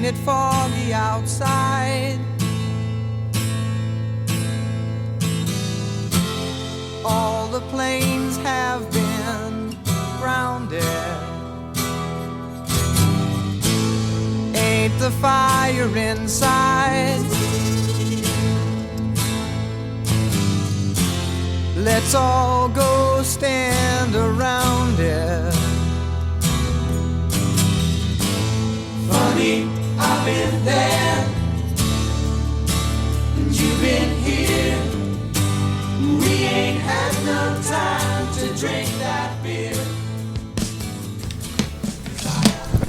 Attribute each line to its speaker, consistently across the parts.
Speaker 1: Ain't it foggy outside? All the planes have been grounded. Ain't the fire inside? Let's all go stand around it. Funny, I've been there, and you've been here. We ain't had no time to drink that beer.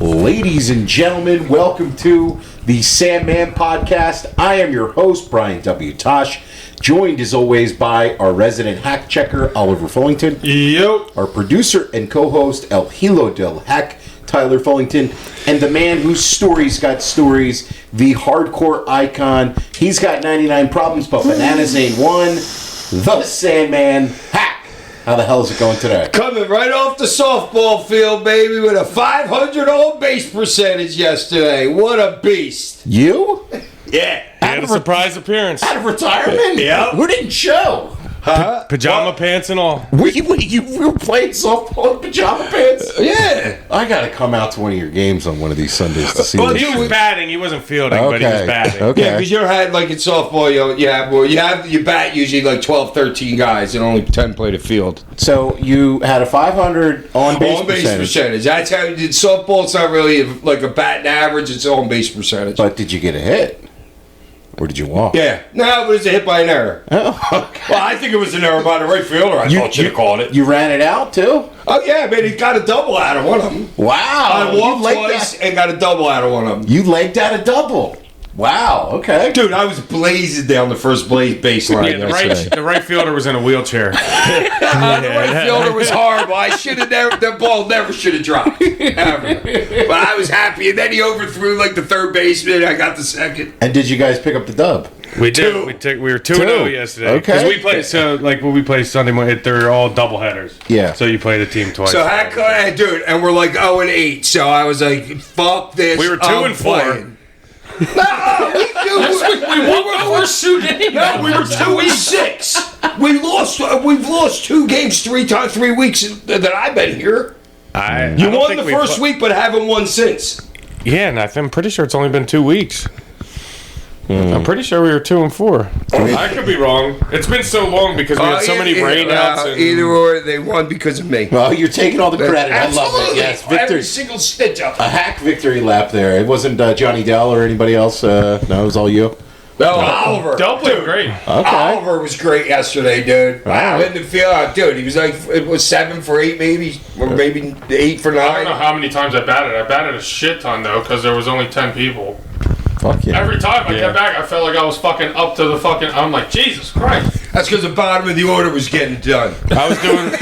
Speaker 2: Ladies and gentlemen, welcome to the Sandman podcast. I am your host, Brian W. Tosh, joined as always by our resident hack checker, Oliver Fullington.
Speaker 3: Yep.
Speaker 2: Our producer and co-host, El Hilo del Hack, Tyler Fullington. And the man whose stories got stories, the hardcore icon. He's got 99 problems, but bananas ain't one. The Sandman Hack. How the hell is it going today?
Speaker 3: Coming right off the softball field, baby, with a 500 on base percentage yesterday. What a beast.
Speaker 2: You?
Speaker 3: Yeah.
Speaker 4: Had a surprise appearance.
Speaker 2: Out of retirement?
Speaker 3: Yeah.
Speaker 2: Who didn't show?
Speaker 3: Huh?
Speaker 4: Pajama pants and all.
Speaker 2: You were playing softball in pajama pants?
Speaker 3: Yeah.
Speaker 2: I got to come out to one of your games on one of these Sundays to see
Speaker 4: Well,
Speaker 2: this
Speaker 4: he was
Speaker 2: shit.
Speaker 4: batting. He wasn't fielding, but he was batting.
Speaker 2: Okay.
Speaker 3: Yeah, because you're had, like in softball, you have you bat usually like 12, 13 guys, and only 10 play the field.
Speaker 2: So you had a 500 on base percentage.
Speaker 3: That's how you did softball. It's not really like a batting average. It's on base percentage.
Speaker 2: But did you get a hit? Or did you walk?
Speaker 3: Yeah. No, it was a hit by an error.
Speaker 2: Oh, okay.
Speaker 3: Well, I think it was an error by the right fielder. I thought you'd have called it.
Speaker 2: You ran it out too?
Speaker 3: Oh, yeah, man. He got a double out of one of them.
Speaker 2: Wow.
Speaker 3: I walked twice and got a double out of one of them.
Speaker 2: You legged out a double. Wow, okay.
Speaker 3: Dude, I was blazing down the first baseline.
Speaker 4: Yeah, the right fielder was in a wheelchair.
Speaker 3: The right fielder was horrible. I should have never. That ball never should have dropped. Ever. But I was happy, and then he overthrew like the third baseman. I got the second.
Speaker 2: And did you guys pick up the dub?
Speaker 4: We did. We were 2-0 yesterday.
Speaker 2: Okay.
Speaker 4: Because we played, when we play Sunday morning, they're all double headers.
Speaker 2: Yeah.
Speaker 4: So you play the team twice.
Speaker 3: So how could I, dude? And we're like 0-8. So I was like, fuck this.
Speaker 4: We were 2-4.
Speaker 3: No, we won the first 2 games. No, we were 2-6. We've lost 2 games 3 weeks that I've been here. You won the first week, but haven't won since.
Speaker 4: Yeah, and I'm pretty sure it's only been 2 weeks. I'm pretty sure we were 2-4. I could be wrong. It's been so long because we had so many rainouts.
Speaker 3: Either or, they won because of me.
Speaker 2: Well, you're taking all the credit.
Speaker 3: Absolutely.
Speaker 2: I love it. Yes,
Speaker 3: Every
Speaker 2: victory.
Speaker 3: single stitch of it.
Speaker 2: A hack victory lap there. It wasn't Johnny Dell or anybody else. No, it was all you.
Speaker 3: No, Oliver.
Speaker 4: Del played great.
Speaker 2: Okay.
Speaker 3: Oliver was great yesterday, dude. Wow, in the field, dude. He was like, it was 7 for 8, maybe, or maybe 8 for 9.
Speaker 4: I don't know how many times I batted. I batted a shit ton, though, because there was only 10 people.
Speaker 2: Fuck yeah.
Speaker 4: Every time I came back, I felt like I was fucking up to the fucking... I'm like, Jesus Christ.
Speaker 3: That's because the bottom of the order was getting done.
Speaker 4: I was doing...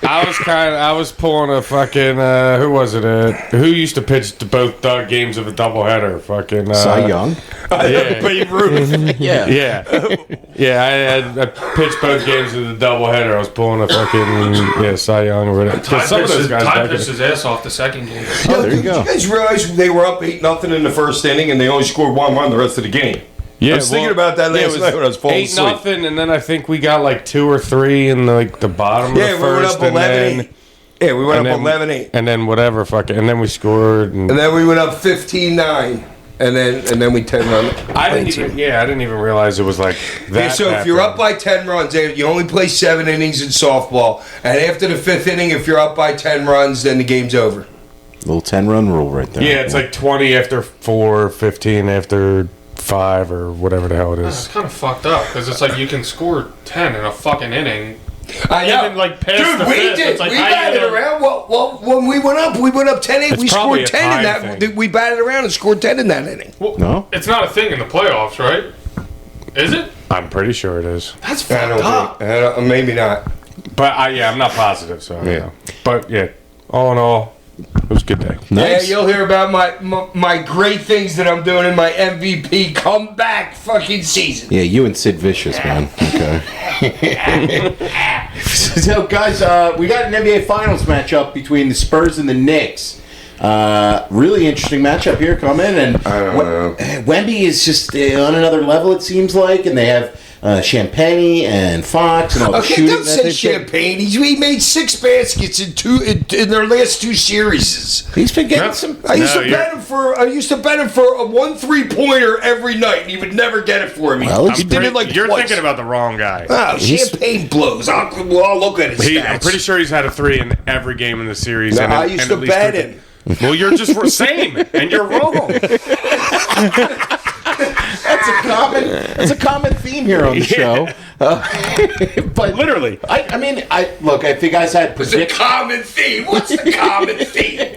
Speaker 4: I was pulling a fucking... who was it? Who used to pitch to both games of a doubleheader? Fucking...
Speaker 2: Cy Young?
Speaker 4: Yeah.
Speaker 3: Babe Ruth.
Speaker 2: Yeah.
Speaker 4: Yeah, I pitched both games of the doubleheader. I was pulling a fucking... Cy Young or whatever.
Speaker 5: Ty pitched his ass off the second game.
Speaker 2: Oh, there you go.
Speaker 3: Did you guys realize they were up 8-0 in the first inning and they only scored 1 run the rest of the game?
Speaker 4: Yeah,
Speaker 3: I was thinking about that last night when I was falling asleep.
Speaker 4: 8-0, and then I think we got like 2 or 3 in the bottom of the first.
Speaker 3: We went up 11-8. Yeah, we went up 11-8.
Speaker 4: And then whatever, and then we scored. And
Speaker 3: then we went up 15-9. And then we 10 run.
Speaker 4: I didn't even realize it was like that.
Speaker 3: Yeah, so if you're up by 10 runs, you only play 7 innings in softball. And after the 5th inning, if you're up by 10 runs, then the game's over.
Speaker 2: Little 10-run rule right there.
Speaker 4: Yeah, it's like 20 after 4, 15 after 5, or whatever the hell it is.
Speaker 5: It's kind of fucked up because it's like you can score 10 in a fucking inning.
Speaker 3: I know.
Speaker 5: Even like past
Speaker 3: Dude,
Speaker 5: the
Speaker 3: we
Speaker 5: fifth,
Speaker 3: did.
Speaker 5: it's like,
Speaker 3: We
Speaker 5: how you
Speaker 3: batted
Speaker 5: gonna-
Speaker 3: around. Well, when we went up 10-8.
Speaker 4: It's
Speaker 3: We
Speaker 4: probably
Speaker 3: scored
Speaker 4: a
Speaker 3: 10 in
Speaker 4: time
Speaker 3: that.
Speaker 4: thing.
Speaker 3: We batted around and scored 10 in that inning.
Speaker 5: Well,
Speaker 2: No?
Speaker 5: It's not a thing in the playoffs, right? Is it?
Speaker 4: I'm pretty sure it is.
Speaker 5: That's
Speaker 3: I
Speaker 5: fucked up.
Speaker 3: don't, maybe not.
Speaker 4: But I'm not positive, so I don't know. But yeah, all in all, it was a good day.
Speaker 2: Nice.
Speaker 3: Yeah, you'll hear about my great things that I'm doing in my MVP comeback fucking season.
Speaker 2: Yeah, you and Sid Vicious, man. Okay. So, guys, we got an NBA Finals matchup between the Spurs and the Knicks. Really interesting matchup here coming, and
Speaker 3: I don't know.
Speaker 2: Wemby is just on another level, it seems like, and they have Champagne and Fox and all the
Speaker 3: Okay,
Speaker 2: shooting.
Speaker 3: don't say Champagne. He made 6 baskets in their last 2 series.
Speaker 2: He's been getting some.
Speaker 3: I used to bet him for a 1 3-pointer every night, and he would never get it for me.
Speaker 2: Well,
Speaker 3: he did it like
Speaker 4: You're
Speaker 3: twice.
Speaker 4: thinking about the wrong guy.
Speaker 3: Oh, Champagne blows. I'll look at his stats.
Speaker 4: I'm pretty sure he's had a 3 in every game in the series.
Speaker 3: No,
Speaker 4: and
Speaker 3: I
Speaker 4: and
Speaker 3: used
Speaker 4: at
Speaker 3: to
Speaker 4: least
Speaker 3: bet
Speaker 4: 3.
Speaker 3: him.
Speaker 4: Well, you're just same, and you're wrong.
Speaker 2: That's a common theme here on the show. But
Speaker 4: Literally.
Speaker 2: I mean, look. If you guys had
Speaker 3: It's a common theme. What's the common theme?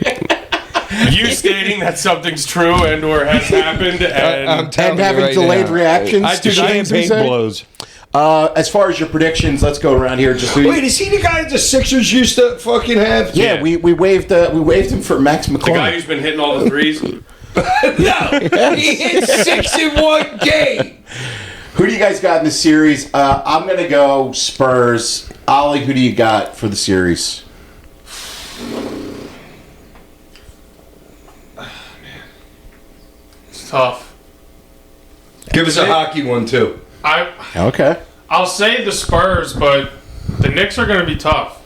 Speaker 4: You stating that something's true and or has happened, and
Speaker 2: and having delayed reactions to things we say.
Speaker 3: blows.
Speaker 2: As far as your predictions, let's go around here.
Speaker 3: Wait, is he the guy that the Sixers used to fucking have?
Speaker 2: Yeah, we waived him for Max
Speaker 4: the guy
Speaker 2: McClung.
Speaker 4: who's been hitting all the threes.
Speaker 3: No, he hit 6 in 1 game.
Speaker 2: Who do you guys got in the series? I'm gonna go Spurs. Ollie, who do you got for the series?
Speaker 5: It's tough.
Speaker 3: Give us a hockey one too.
Speaker 2: Okay.
Speaker 5: I'll say the Spurs, but the Knicks are going to be tough.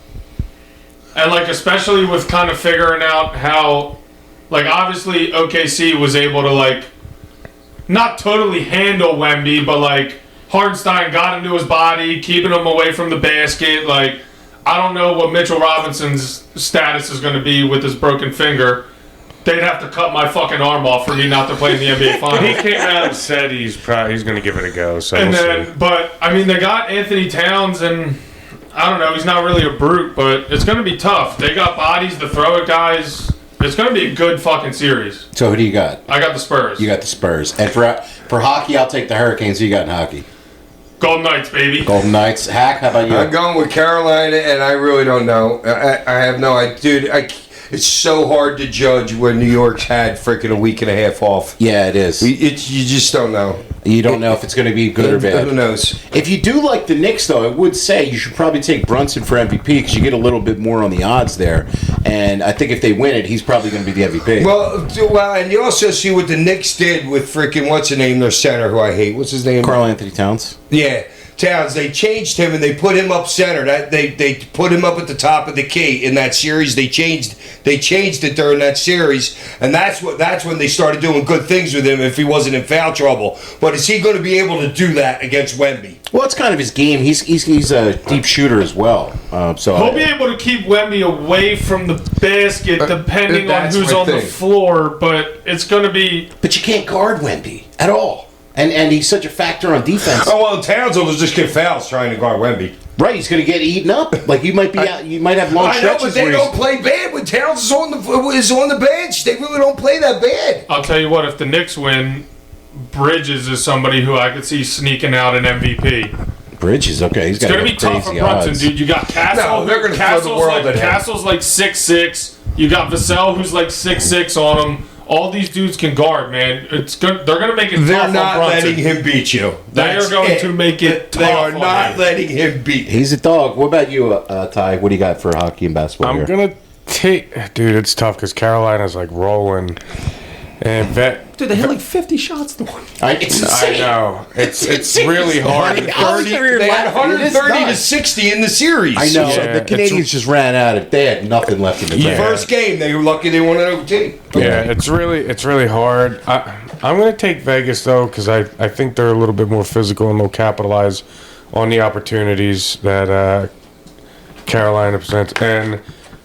Speaker 5: And, like, especially with kind of figuring out how, like, obviously OKC was able to, like, not totally handle Wemby, but, like, Hardenstein got into his body, keeping him away from the basket. Like, I don't know what Mitchell Robinson's status is going to be with his broken finger. They'd have to cut my fucking arm off for me not to play in the NBA Finals.
Speaker 4: He came out and said he's going to give it a go. So
Speaker 5: And
Speaker 4: we'll
Speaker 5: then,
Speaker 4: see.
Speaker 5: but I mean, they got Anthony Towns, and I don't know, he's not really a brute, but it's going to be tough. They got bodies to throw at guys. It's going to be a good fucking series.
Speaker 2: So who do you got?
Speaker 5: I got the Spurs.
Speaker 2: You got the Spurs. And for hockey, I'll take the Hurricanes. Who you got in hockey?
Speaker 5: Golden Knights, baby.
Speaker 2: Golden Knights. Hack, how about you?
Speaker 3: I'm going with Carolina, and I really don't know. I have no idea. Dude, it's so hard to judge when New York's had freaking a week and a half off.
Speaker 2: Yeah, it is.
Speaker 3: You just don't know.
Speaker 2: You don't know if it's going to be good or bad.
Speaker 3: Who knows?
Speaker 2: If you do like the Knicks, though, I would say you should probably take Brunson for MVP because you get a little bit more on the odds there. And I think if they win it, he's probably going to be the MVP.
Speaker 3: Well, and you also see what the Knicks did with freaking what's the name? Their center, who I hate. What's his name?
Speaker 2: Karl Anthony Towns.
Speaker 3: Yeah, Towns. They changed him and they put him up center. They put him up at the top of the key in that series. They changed it during that series, and that's when they started doing good things with him. If he wasn't in foul trouble, but is he going to be able to do that against Wemby?
Speaker 2: Well, it's kind of his game. He's a deep shooter as well. So
Speaker 5: He'll be able to keep Wemby away from the basket depending on
Speaker 3: that's
Speaker 5: who's
Speaker 3: my
Speaker 5: on the
Speaker 3: thing.
Speaker 5: floor, but it's going to be...
Speaker 2: But you can't guard Wemby at all. And he's such a factor on defense.
Speaker 3: Oh well, Towns will just get fouls trying to guard Wemby.
Speaker 2: Right, he's going to get eaten up. Like you might be out, you might have long
Speaker 3: I know,
Speaker 2: stretches
Speaker 3: but they
Speaker 2: where
Speaker 3: don't play bad when Towns is on the bench. They really don't play that bad.
Speaker 5: I'll tell you what, if the Knicks win, Bridges is somebody who I could see sneaking out an MVP.
Speaker 2: Bridges, okay, he's
Speaker 5: It's
Speaker 2: got
Speaker 5: going to be tough for
Speaker 2: crazy
Speaker 5: Brunson,
Speaker 2: odds.
Speaker 5: dude. You got Castle.
Speaker 3: No, they're gonna throw the world at him.
Speaker 5: Castle's like 6'6". You got Vassell, who's like 6'6" on him. All these dudes can guard, man. They're going to make it
Speaker 3: They're
Speaker 5: tough
Speaker 3: not
Speaker 5: on Brunson.
Speaker 3: letting him beat you.
Speaker 5: They are going to make it tough
Speaker 3: They are
Speaker 5: on
Speaker 3: not
Speaker 5: him.
Speaker 3: letting him beat.
Speaker 2: He's a dog. What about you, Ty? What do you got for hockey and basketball
Speaker 4: I'm
Speaker 2: here?
Speaker 4: gonna take, dude. It's tough because Carolina's like rolling, and
Speaker 2: Dude, they had like 50 shots to one. It's
Speaker 4: I
Speaker 2: insane.
Speaker 4: know it's really hard.
Speaker 3: They had 130 to 60 in the series.
Speaker 2: I know.
Speaker 4: Yeah,
Speaker 2: The Canadians just ran out of. They had nothing left in the tank.
Speaker 3: First game, they were lucky they won an OT.
Speaker 4: Yeah, it's really hard. I'm gonna take Vegas though because I think they're a little bit more physical and they'll capitalize on the opportunities that Carolina presents. And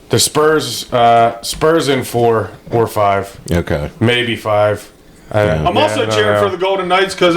Speaker 4: the Spurs in 4 or 5,
Speaker 2: Okay.
Speaker 4: maybe 5.
Speaker 5: I'm also cheering for the Golden Knights because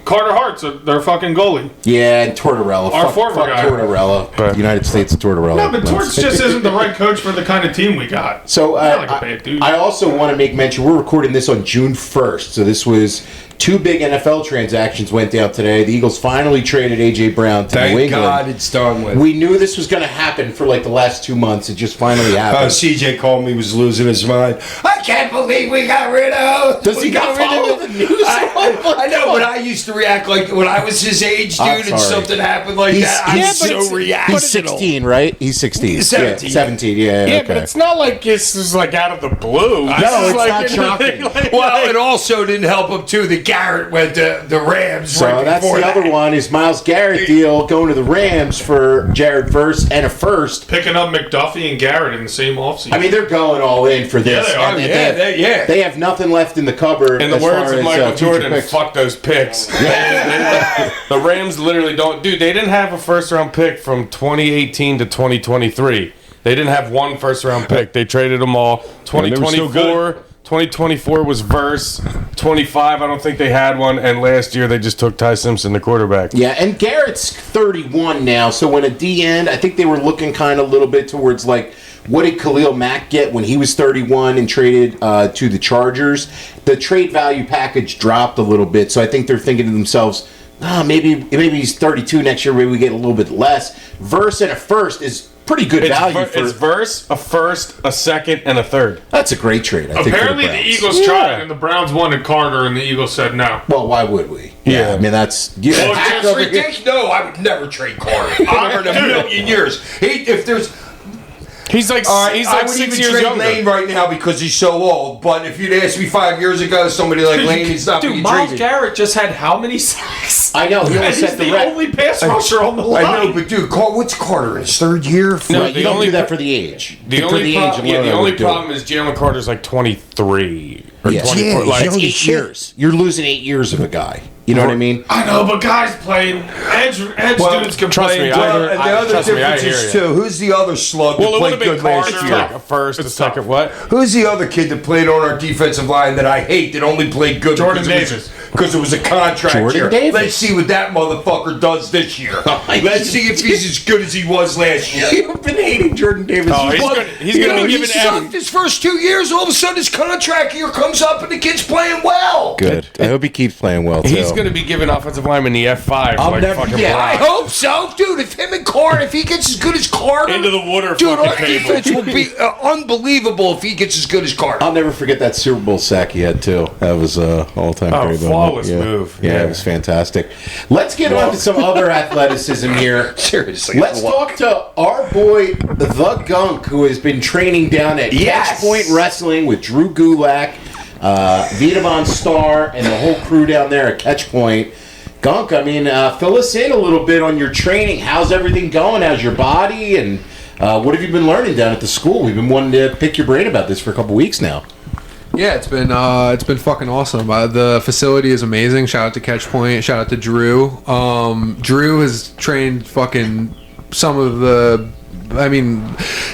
Speaker 5: Carter Hart's their fucking goalie.
Speaker 2: Yeah, and Tortorella.
Speaker 5: Our
Speaker 2: fuck
Speaker 5: former guy.
Speaker 2: Tortorella.
Speaker 4: But-
Speaker 2: United States Tortorella.
Speaker 5: No, but Torts just isn't the right coach for the kind of team we got.
Speaker 2: So
Speaker 5: Not like a bad dude.
Speaker 2: I also want to make mention, we're recording this on June 1st. So this was 2 big NFL transactions went down today. The Eagles finally traded A.J. Brown to New
Speaker 3: Thank
Speaker 2: England.
Speaker 3: God it's done with.
Speaker 2: We knew this was going to happen for like the last 2 months. It just finally happened.
Speaker 3: CJ called me, was losing his mind. I can't believe we got rid of.
Speaker 2: Does he not follow the news?
Speaker 3: I know, but I used to react like when I was his age, dude,
Speaker 2: I'm
Speaker 3: and
Speaker 2: sorry.
Speaker 3: something happened like that. I was so reactional.
Speaker 2: He's 16, right? He's 16.
Speaker 3: He's 17.
Speaker 2: Yeah, 17, yeah,
Speaker 4: Yeah,
Speaker 2: okay.
Speaker 4: but it's not like this is like out of the blue.
Speaker 2: No,
Speaker 4: This is
Speaker 2: it's
Speaker 4: like,
Speaker 2: not shocking.
Speaker 3: Well, it also didn't help him too that Garrett went to the Rams.
Speaker 2: So
Speaker 3: right
Speaker 2: that's
Speaker 3: before
Speaker 2: the other one is Myles Garrett deal going to the Rams for Jared Verse and a first.
Speaker 5: Picking up McDuffie and Garrett in the same offseason.
Speaker 2: I mean, they're going all in for this.
Speaker 5: Yeah, they are.
Speaker 2: And
Speaker 3: Yeah,
Speaker 2: They have nothing left in the cupboard.
Speaker 4: In the
Speaker 2: as
Speaker 4: words
Speaker 2: far
Speaker 4: of
Speaker 2: as,
Speaker 4: Michael
Speaker 2: future
Speaker 4: Jordan,
Speaker 2: picks.
Speaker 4: fuck those picks. The Rams literally don't. Dude, they didn't have a first round pick from 2018 to 2023. They didn't have one first round pick. They traded them all.
Speaker 6: they were still
Speaker 4: 2024 was Verse. 25, I don't think they had one. And last year they just took Ty Simpson, the quarterback.
Speaker 2: Yeah, and Garrett's 31 now, so when at the end, I think they were looking kind of a little bit towards like, what did Khalil Mack get when he was 31 and traded to the Chargers? The trade value package dropped a little bit, so I think they're thinking to themselves, maybe he's 32 next year, maybe we get a little bit less. Verse and a first is pretty good value.
Speaker 4: It's Verse, a first, a second, and a third.
Speaker 2: That's a great trade, I think, for
Speaker 5: Apparently,
Speaker 2: the
Speaker 5: the
Speaker 2: Browns.
Speaker 5: Eagles tried, and the Browns wanted Carter, and the Eagles said no.
Speaker 2: Well, why would we? Yeah, I mean, that's... You
Speaker 3: Oh,
Speaker 2: hack
Speaker 3: that's
Speaker 2: over here.
Speaker 3: ridiculous. No, I would never trade Carter. Never in a million years. If there's...
Speaker 4: He's like
Speaker 3: All right,
Speaker 4: he's
Speaker 3: I
Speaker 4: like
Speaker 3: would
Speaker 4: 6
Speaker 3: even
Speaker 4: years
Speaker 3: trade
Speaker 4: younger.
Speaker 3: Lane right now because he's so old. But if you'd asked me 5 years ago, somebody like Lane, he's not
Speaker 7: Dude,
Speaker 3: being
Speaker 7: Myles
Speaker 3: traded.
Speaker 7: Garrett just had how many sacks?
Speaker 2: I know, he only
Speaker 7: And he's
Speaker 2: set the
Speaker 7: the
Speaker 2: record.
Speaker 7: only pass rusher on the line.
Speaker 3: I know, but dude, what's Carter in his third year?
Speaker 4: No,
Speaker 2: Right, you don't do that for the age.
Speaker 4: The
Speaker 2: For
Speaker 4: only,
Speaker 2: the
Speaker 4: problem,
Speaker 2: age alone,
Speaker 4: the
Speaker 2: I
Speaker 4: only
Speaker 2: would do it.
Speaker 4: problem is Jalen Carter's like 23 or
Speaker 2: Yes.
Speaker 4: 24.
Speaker 2: Yeah,
Speaker 4: like,
Speaker 2: that's 8 years. You're losing 8 years of a guy. You know what I mean?
Speaker 5: I know, but guys playing edge dudes can
Speaker 4: trust
Speaker 5: play.
Speaker 4: me,
Speaker 3: Well, and the other
Speaker 4: trust me, I
Speaker 3: difference
Speaker 4: hear
Speaker 3: is,
Speaker 4: you.
Speaker 3: too, who's the other slug
Speaker 4: well,
Speaker 3: that
Speaker 4: it would have
Speaker 3: played
Speaker 4: been
Speaker 3: good last
Speaker 4: Carter,
Speaker 3: year?
Speaker 4: like a first, a second, what?
Speaker 3: Who's the other kid that played on our defensive line that I hate that only played good
Speaker 5: Jordan
Speaker 3: because it was a contract
Speaker 2: Jordan
Speaker 3: year?
Speaker 2: Davis.
Speaker 3: Let's see what that motherfucker does this year. Let's see if he's as good as he was last year.
Speaker 2: You've been hating Jordan Davis.
Speaker 4: Oh, he's gonna be
Speaker 3: He
Speaker 4: giving
Speaker 3: sucked his first 2 years. All of a sudden, his contract year comes up and the kid's playing well.
Speaker 2: Good. I hope he keeps playing well, too.
Speaker 4: He's going to be giving offensive linemen the F5 like
Speaker 2: never-
Speaker 4: fucking
Speaker 2: yeah,
Speaker 3: I
Speaker 4: Brock.
Speaker 3: hope so, dude. If him and Carter, if he gets as good as Carter,
Speaker 4: Into the water
Speaker 3: dude,
Speaker 4: fucking
Speaker 3: our
Speaker 4: table.
Speaker 3: defense will be unbelievable if he gets as good as Carter.
Speaker 2: I'll never forget that Super Bowl sack he had, too. That was all-time
Speaker 4: Oh,
Speaker 2: great.
Speaker 4: flawless
Speaker 2: moment.
Speaker 4: move.
Speaker 2: Yeah, it was fantastic. Let's get on to some other athleticism here.
Speaker 3: Seriously,
Speaker 2: Let's talk to our boy, the Gunk, who has been training down at
Speaker 3: Yes.
Speaker 2: Catch Point Wrestling with Drew Gulak, Vita Von Star, and the whole crew down there at Catch Point. Gunk, I mean, fill us in a little bit on your training. How's everything going? How's your body? And what have you been learning down at the school? We've been wanting to pick your brain about this for a couple weeks now.
Speaker 8: Yeah, it's been fucking awesome. The facility is amazing. Shout out to Catch Point. Shout out to Drew. Drew has trained fucking some of the. I mean,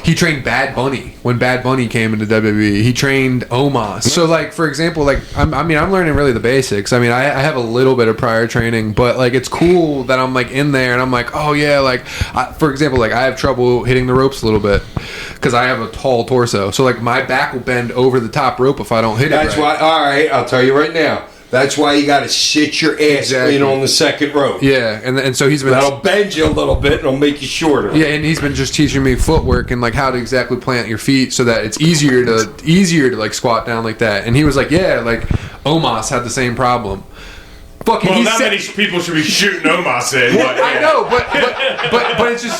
Speaker 8: he trained Bad Bunny when Bad Bunny came into WWE. He trained Omos. So, like, for example, like, I'm learning really the basics. I mean, I have a little bit of prior training, but, like, it's cool that I'm, like, in there and I'm like, oh, yeah, like, for example, like, I have trouble hitting the ropes a little bit because I have a tall torso. So, like, my back will bend over the top rope if I don't hit
Speaker 3: That's
Speaker 8: it right.
Speaker 3: why. All right, I'll tell you right now. That's why you got to sit your ass
Speaker 8: Exactly.
Speaker 3: in on the second row.
Speaker 8: Yeah, and so he's been...
Speaker 3: That'll bend you a little bit and it'll make you shorter.
Speaker 8: Yeah, and he's been just teaching me footwork and like how to exactly plant your feet so that it's easier to like squat down like that. And he was like, yeah, like Omos had the same problem. Fucking,
Speaker 5: Well,
Speaker 8: he
Speaker 5: not
Speaker 8: said-
Speaker 5: many people should be shooting Omos in. But,
Speaker 8: I know, but it's just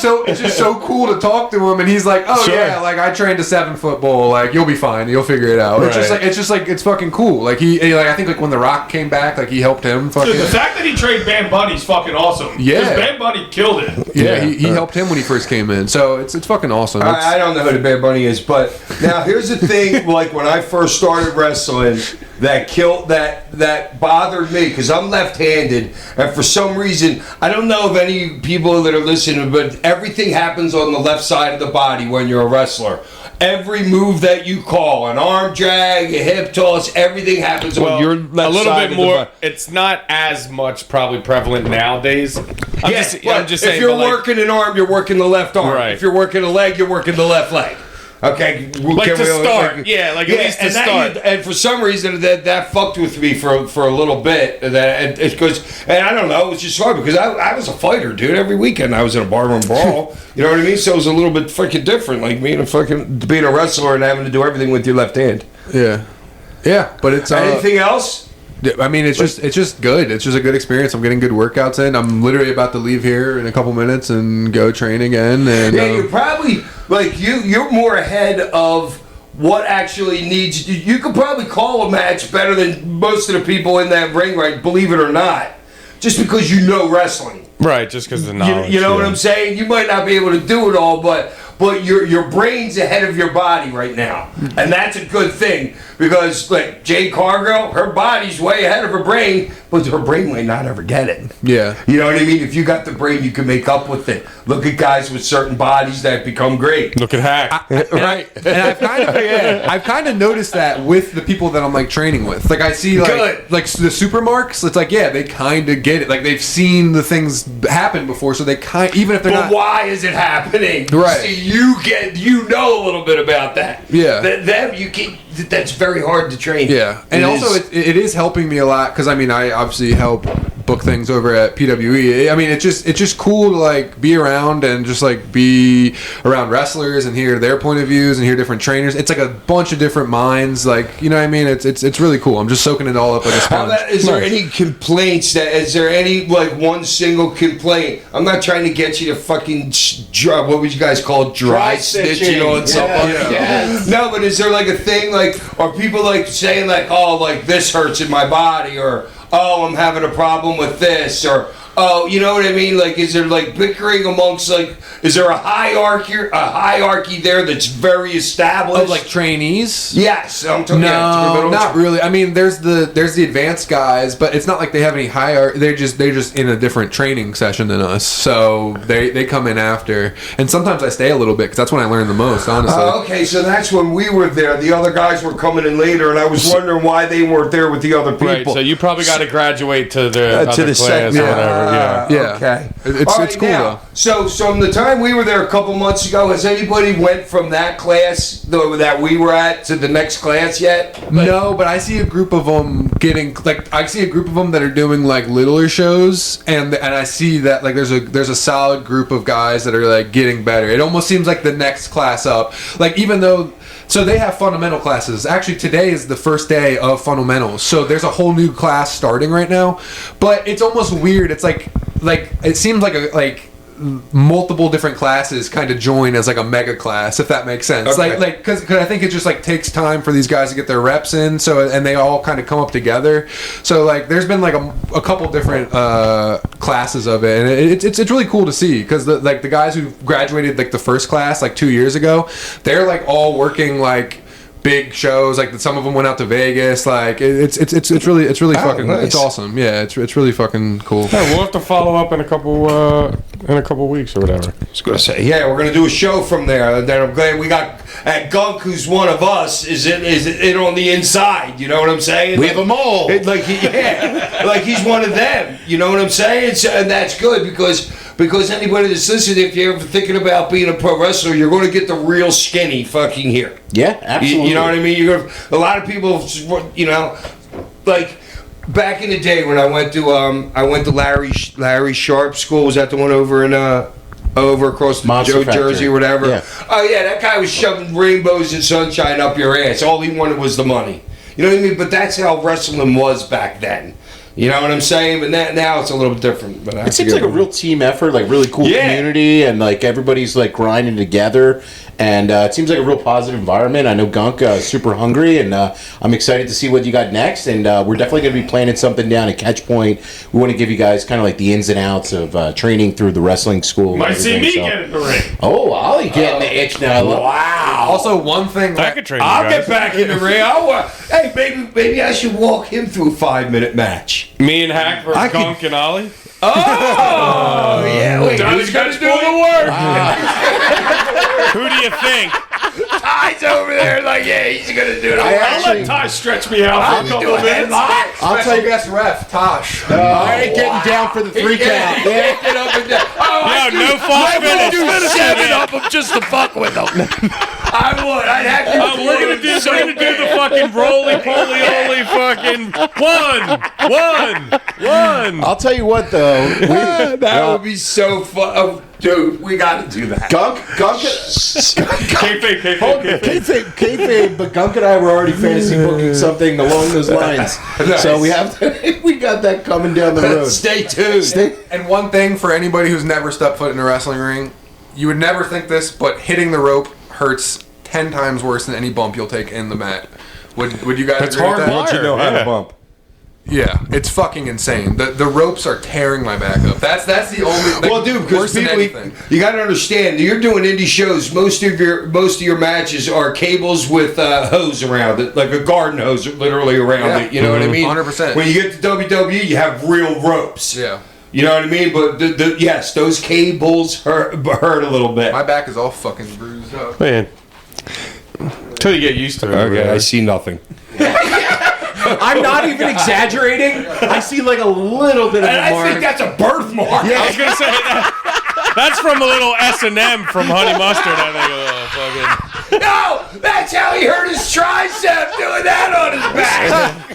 Speaker 8: so cool to talk to him, and he's like, oh
Speaker 4: Sure.
Speaker 8: yeah, like I trained a 7-foot bull, like you'll be fine, you'll figure it out. It's just like it's fucking cool. Like I think like when The Rock came back, like he helped him. Fucking
Speaker 5: Dude, the fact that he trained Bad Bunny's fucking awesome.
Speaker 8: Yeah.
Speaker 5: Because Bad Bunny killed it.
Speaker 8: yeah, he helped him when he first came in, so it's fucking awesome.
Speaker 3: I don't know who the Bad Bunny is, but now here's the thing. Like when I first started wrestling, that bothered me because I'm left-handed, and for some reason I don't know if any people that are listening, but everything happens on the left side of the body when you're a wrestler. Every move that you call, an arm drag, a hip toss, everything happens on your left
Speaker 4: a little
Speaker 3: side
Speaker 4: bit
Speaker 3: of the
Speaker 4: more.
Speaker 3: body.
Speaker 4: It's not as much probably prevalent nowadays. I'm just
Speaker 3: if
Speaker 4: saying.
Speaker 3: you're
Speaker 4: but, like,
Speaker 3: working an arm, you're working the left arm.
Speaker 4: Right.
Speaker 3: If you're working a leg, you're working the left leg. Okay,
Speaker 4: Like to start, at least to
Speaker 3: and
Speaker 4: start.
Speaker 3: And for some reason, that fucked with me for a little bit. And it goes, and I don't know, it was just hard because I was a fighter, dude. Every weekend I was in a barroom brawl. You know what I mean? So it was a little bit fucking different, like being a wrestler and having to do everything with your left hand.
Speaker 8: yeah, but it's
Speaker 3: Anything else?
Speaker 8: I mean, it's just good. It's just a good experience. I'm getting good workouts in. I'm literally about to leave here in a couple minutes and go train again. And
Speaker 3: Yeah, you're probably like you're more ahead of what actually needs. You could probably call a match better than most of the people in that ring, right? Believe it or not, just because you know wrestling.
Speaker 4: Right, just because of the knowledge.
Speaker 3: You know what I'm saying? You might not be able to do it all, but your brain's ahead of your body right now, and that's a good thing because like Jade Cargill, her body's way ahead of her brain, but her brain might not ever get it.
Speaker 8: Yeah.
Speaker 3: You know what I mean? If you got the brain, you can make up with it. Look at guys with certain bodies that become great.
Speaker 4: Look at Hack.
Speaker 3: Right?
Speaker 8: And I've kind of noticed that with the people that I'm like training with. Like I see
Speaker 3: Good.
Speaker 8: like the super marks. It's like they kind of get it. Like they've seen the things happen before, so they even if they're
Speaker 3: But
Speaker 8: not.
Speaker 3: why is it happening?
Speaker 8: Right.
Speaker 3: See, you know a little bit about that.
Speaker 8: Yeah.
Speaker 3: That's very hard to train.
Speaker 8: Yeah, and it is helping me a lot because I mean I obviously help book things over at PWE. I mean it's just cool to like be around and just like be around wrestlers and hear their point of views and hear different trainers. It's like a bunch of different minds. Like you know what I mean. It's really cool. I'm just soaking it all up like a sponge.
Speaker 3: Is there any complaints? Is there any like one single complaint? I'm not trying to get you to fucking what would you guys call it? Dry stitching on something.
Speaker 2: Yes.
Speaker 3: No, but is there like a thing like are people like saying like oh like this hurts in my body or oh I'm having a problem with this or oh you know what I mean like is there like bickering amongst like is there a hierarchy there that's very established
Speaker 8: Of like trainees?
Speaker 3: yes I'm talking
Speaker 8: No, not really. I mean, there's the advanced guys, but it's not like they have any hierarchy. They're just in a different training session than us, so they come in after. And sometimes I stay a little bit because that's when I learn the most, honestly.
Speaker 3: Okay, so that's when we were there. The other guys were coming in later, and I was wondering why they weren't there with the other people.
Speaker 4: Right, so you probably got to graduate to the other class
Speaker 3: second,
Speaker 4: or whatever. Yeah.
Speaker 8: Yeah.
Speaker 3: Okay.
Speaker 8: It's
Speaker 3: All right,
Speaker 8: cool
Speaker 3: now,
Speaker 8: though.
Speaker 3: So from the time we were there a couple months ago, has anybody went from that class that we were at to the next class yet?
Speaker 8: No, but I see a group of them that are doing like littler shows, and I see that like there's a solid group of guys that are like getting better. It almost seems like the next class up. Like even though. So they have fundamental classes. Actually, today is the first day of fundamentals. So there's a whole new class starting right now. But it's almost weird. It's like it seems like multiple different classes kind of join as like a mega class, if that makes sense.
Speaker 3: Okay.
Speaker 8: Like because I think it just like takes time for these guys to get their reps in. So and they all kind of come up together. So like there's been like a couple different classes of it, and it's really cool to see because the guys who graduated like the first class like 2 years ago, they're like all working like big shows. Like some of them went out to Vegas. Like it's really fucking
Speaker 3: nice.
Speaker 8: it's awesome. Yeah, it's really fucking cool.
Speaker 4: Yeah, we'll have to follow up in a couple weeks or whatever.
Speaker 3: I was going to say, yeah, we're going to do a show from there. And then I'm glad we got at Gunk, who's one of us, is it on the inside. You know what I'm saying?
Speaker 2: We have them all.
Speaker 3: Like he's one of them. You know what I'm saying? So, and that's good because anybody that's listening, if you're ever thinking about being a pro wrestler, you're going to get the real skinny fucking here.
Speaker 2: Yeah, absolutely.
Speaker 3: You know what I mean? A lot of people, you know, like back in the day when I went to Larry Sharp School. Was that the one over in over across the
Speaker 2: Monster Factory.
Speaker 3: Jersey or whatever?
Speaker 2: Yeah.
Speaker 3: Oh yeah, that guy was shoving rainbows and sunshine up your ass. All he wanted was the money. You know what I mean? But that's how wrestling was back then. You know what I'm saying? But now it's a little bit different. But
Speaker 2: It seems like a real team effort, like really cool community, and like everybody's like grinding together, and it seems like a real positive environment. I know Gunk super hungry, and I'm excited to see what you got next. And we're definitely going to be planning something down at Catch Point. We want to give you guys kind of like the ins and outs of training through the wrestling school. and
Speaker 5: Might see
Speaker 2: everything,
Speaker 5: me
Speaker 2: so-
Speaker 5: get in the ring.
Speaker 2: Oh, Ollie getting the itch now.
Speaker 3: wow.
Speaker 8: Also, one thing
Speaker 4: I could train you
Speaker 3: I'll
Speaker 4: guys.
Speaker 3: get back in the ring. Hey, maybe I should walk him through a 5-minute match.
Speaker 4: Me and Hack versus
Speaker 3: I could-
Speaker 4: Gunk and Ollie.
Speaker 3: Oh, yeah. Wait,
Speaker 5: Donnie's
Speaker 3: who's
Speaker 5: got
Speaker 3: going
Speaker 5: to
Speaker 3: to
Speaker 5: do
Speaker 3: do
Speaker 5: the
Speaker 3: it?
Speaker 5: work.
Speaker 4: Who do you think?
Speaker 3: Ty's over there like, yeah, he's going to do it.
Speaker 5: I'll let Ty stretch me out for a couple of minutes.
Speaker 2: I'll tell you,
Speaker 8: guest ref Tosh.
Speaker 2: I ain't getting down for the 3 count. Yeah.
Speaker 3: Get up and down.
Speaker 4: No, no false finish.
Speaker 3: Do 7 of them just to fuck with them. I would. I'd have you.
Speaker 4: We're gonna do the fucking roly-poly-oly fucking one.
Speaker 2: I'll tell you what, though.
Speaker 3: That would be so fun. Oh, dude, we got to do that.
Speaker 2: Gunk. Kayfabe, but Gunk and I were already fantasy booking something along those lines.
Speaker 3: Nice.
Speaker 2: So we got that coming down the road.
Speaker 3: Stay tuned.
Speaker 8: And one thing for anybody who's never stepped foot in a wrestling ring, you would never think this, but hitting the rope hurts 10 times worse than any bump you'll take in the mat. Would you guys agree with that?
Speaker 4: Once you know how to bump.
Speaker 8: Yeah, it's fucking insane. The ropes are tearing my back up. That's the only. Like,
Speaker 3: Well, dude, because
Speaker 8: worse than
Speaker 3: people,
Speaker 8: anything.
Speaker 3: you got to understand, you're doing indie shows. Most of your matches are cables with hose around it, like a garden hose, literally around it. You know what I mean?
Speaker 8: 100%.
Speaker 3: When you get to WWE, you have real ropes.
Speaker 8: Yeah.
Speaker 3: You know what I mean? But yes, those cables hurt a little bit.
Speaker 8: My back is all fucking bruised up.
Speaker 4: Man. Until you get used to it.
Speaker 3: Okay, I see nothing.
Speaker 7: I'm not even exaggerating. I see like a little bit of
Speaker 3: And
Speaker 7: a
Speaker 3: I
Speaker 7: mark.
Speaker 3: think that's a birthmark.
Speaker 4: I was gonna say that's from a little S&M from Honey Mustard. I think.
Speaker 3: No, that's how he hurt his tricep doing that on his back.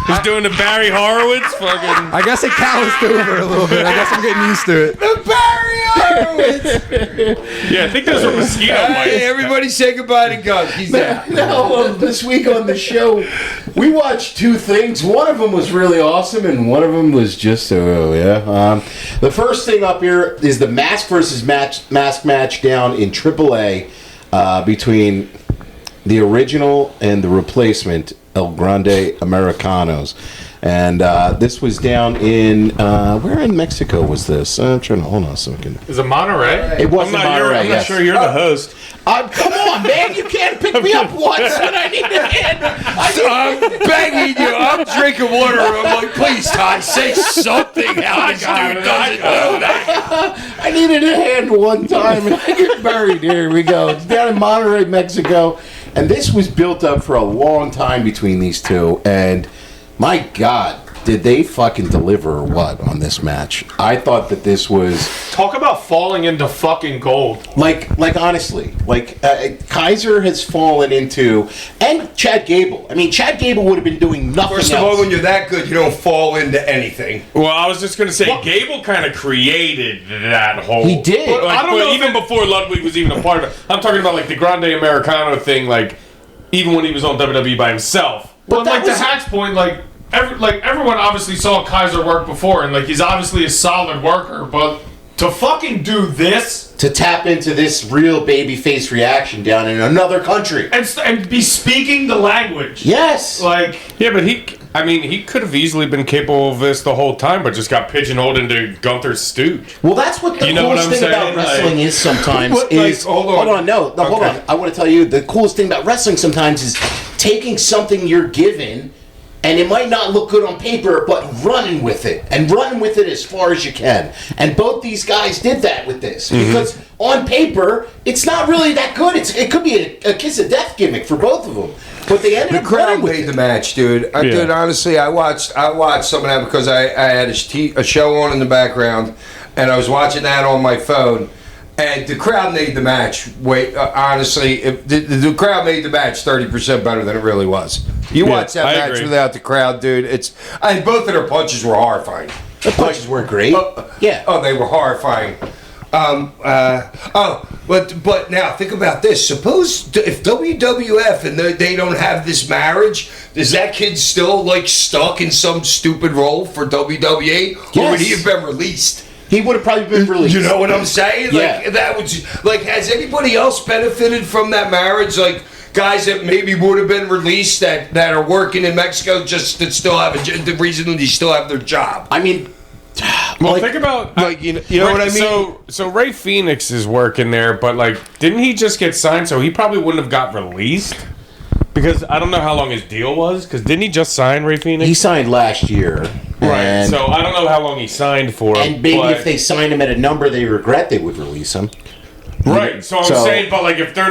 Speaker 4: He's doing the Barry Horowitz fucking.
Speaker 8: I guess it calloused over a little bit. I guess I'm getting used to it.
Speaker 3: The Barry Horowitz.
Speaker 4: Yeah, I think those were mosquito
Speaker 3: Hey,
Speaker 4: bites.
Speaker 3: everybody say goodbye to Gunk. He's out.
Speaker 2: Now, this week on the show, we watched two things. One of them was really awesome, and one of them was just the first thing up here is the Mask versus Mask match down in AAA between the original and the replacement El Grande Americanos. And this was down in where in Mexico was this? I'm trying to hold on a second.
Speaker 5: Is it Monterey?
Speaker 2: It was
Speaker 4: I'm
Speaker 2: in
Speaker 4: not
Speaker 2: Monterey.
Speaker 4: yes. sure you're the host.
Speaker 2: Come on, man! You can't pick me up once when I need a hand.
Speaker 3: I'm begging you. I'm drinking water. I'm like, please, Ty, say something. How this dude doesn't know that.
Speaker 2: I needed a hand one time, and I get buried. Here we go. It's down in Monterey, Mexico, and this was built up for a long time between these two. And my God, did they fucking deliver or what on this match? I thought that this was
Speaker 5: Talk about falling into fucking gold.
Speaker 2: like honestly, Kaiser has fallen into, and Chad Gable. I mean, Chad Gable would have been doing nothing
Speaker 3: First of
Speaker 2: else.
Speaker 3: all, when you're that good, you don't fall into anything.
Speaker 4: Well, I was just gonna say, Gable kind of created that whole.
Speaker 2: He did.
Speaker 4: But,
Speaker 5: I don't know if
Speaker 4: even before Ludwig was even a part of it. I'm talking about like the Grande Americano thing, like even when he was on WWE by himself.
Speaker 5: But
Speaker 2: that
Speaker 5: like to
Speaker 2: was-
Speaker 5: Hack's point, everyone obviously saw Kaiser work before, and like he's obviously a solid worker, but to fucking do this
Speaker 2: to tap into this real babyface reaction down in another country.
Speaker 5: and be speaking the language,
Speaker 2: Yes.
Speaker 5: like
Speaker 4: Yeah, but he could have easily been capable of this the whole time, but just got pigeonholed into Gunther's stooge.
Speaker 2: Well, that's what the
Speaker 4: You know
Speaker 2: coolest
Speaker 4: what I'm
Speaker 2: thing about
Speaker 4: saying?
Speaker 2: wrestling is sometimes.
Speaker 3: What,
Speaker 2: is
Speaker 3: like, hold on.
Speaker 2: hold on. I want to tell you the coolest thing about wrestling sometimes is taking something you're given, and it might not look good on paper, but running with it as far as you can. And both these guys did that with this because on paper it's not really that good. It could be a kiss of death gimmick for both of them, but they ended
Speaker 3: The
Speaker 2: up
Speaker 3: crowd
Speaker 2: running with
Speaker 3: made
Speaker 2: it.
Speaker 3: the match, dude. Dude, honestly, I watched some of that because I had a show on in the background, and I was watching that on my phone. And the crowd made the match. Honestly, the crowd made the match 30% better than it really was. You watch that
Speaker 4: I
Speaker 3: match
Speaker 4: agree.
Speaker 3: without the crowd, dude. And both of their punches were horrifying.
Speaker 2: The punches weren't great. Yeah.
Speaker 3: Oh, they were horrifying. But now think about this. Suppose if WWF and they don't have this marriage, is that kid still like stuck in some stupid role for WWE, or would he have been released?
Speaker 2: He would have probably been released.
Speaker 3: You know what I'm saying?
Speaker 2: Yeah.
Speaker 3: Like that would has anybody else benefited from that marriage? Like guys that maybe would have been released that are working in Mexico just that still have the reason they still have their job.
Speaker 2: I mean,
Speaker 4: Well,
Speaker 2: like,
Speaker 4: think about
Speaker 3: you know what I mean?
Speaker 4: So Ray Phoenix is working there, but like, didn't he just get signed? So he probably wouldn't have got released because I don't know how long his deal was. Because didn't he just sign Ray Phoenix?
Speaker 2: he signed last year.
Speaker 4: right.
Speaker 2: And,
Speaker 4: So I don't know how long he signed for.
Speaker 2: and maybe
Speaker 4: but-
Speaker 2: if they signed him at a number they regret, they would release him.
Speaker 4: right. So I'm saying, but like, if they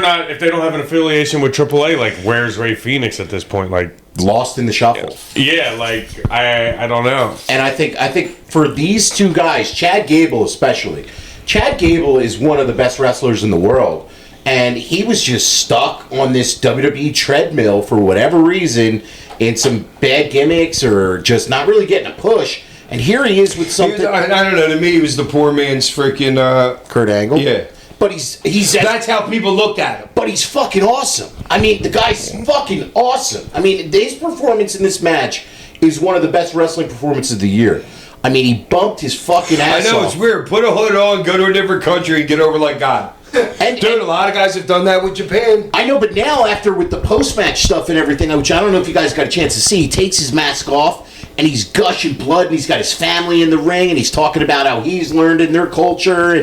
Speaker 4: don't have an affiliation with AAA, like, where's Ray Phoenix at this point? Like,
Speaker 2: Lost in the shuffle.
Speaker 4: yeah, like I don't know.
Speaker 2: And I think for these two guys, Chad Gable especially, Chad Gable is one of the best wrestlers in the world. and he was just stuck on this WWE treadmill for whatever reason, in some bad gimmicks or just not really getting a push. And here he is with something.
Speaker 3: I don't know. To me, he was the poor man's freaking
Speaker 2: Kurt Angle.
Speaker 3: Yeah.
Speaker 2: But he's
Speaker 3: That's how people looked at him.
Speaker 2: but he's fucking awesome. I mean, the guy's fucking awesome. I mean, his performance in this match is one of the best wrestling performances of the year. I mean, he bumped his fucking ass
Speaker 3: I know,
Speaker 2: off.
Speaker 3: it's weird. Put a hood on, go to a different country, and get over like God.
Speaker 2: And,
Speaker 3: Dude, a lot of guys have done that with Japan.
Speaker 2: I know, but now after with the post-match stuff and everything, which I don't know if you guys got a chance to see, he takes his mask off and he's gushing blood and he's got his family in the ring and he's talking about how he's learned in their culture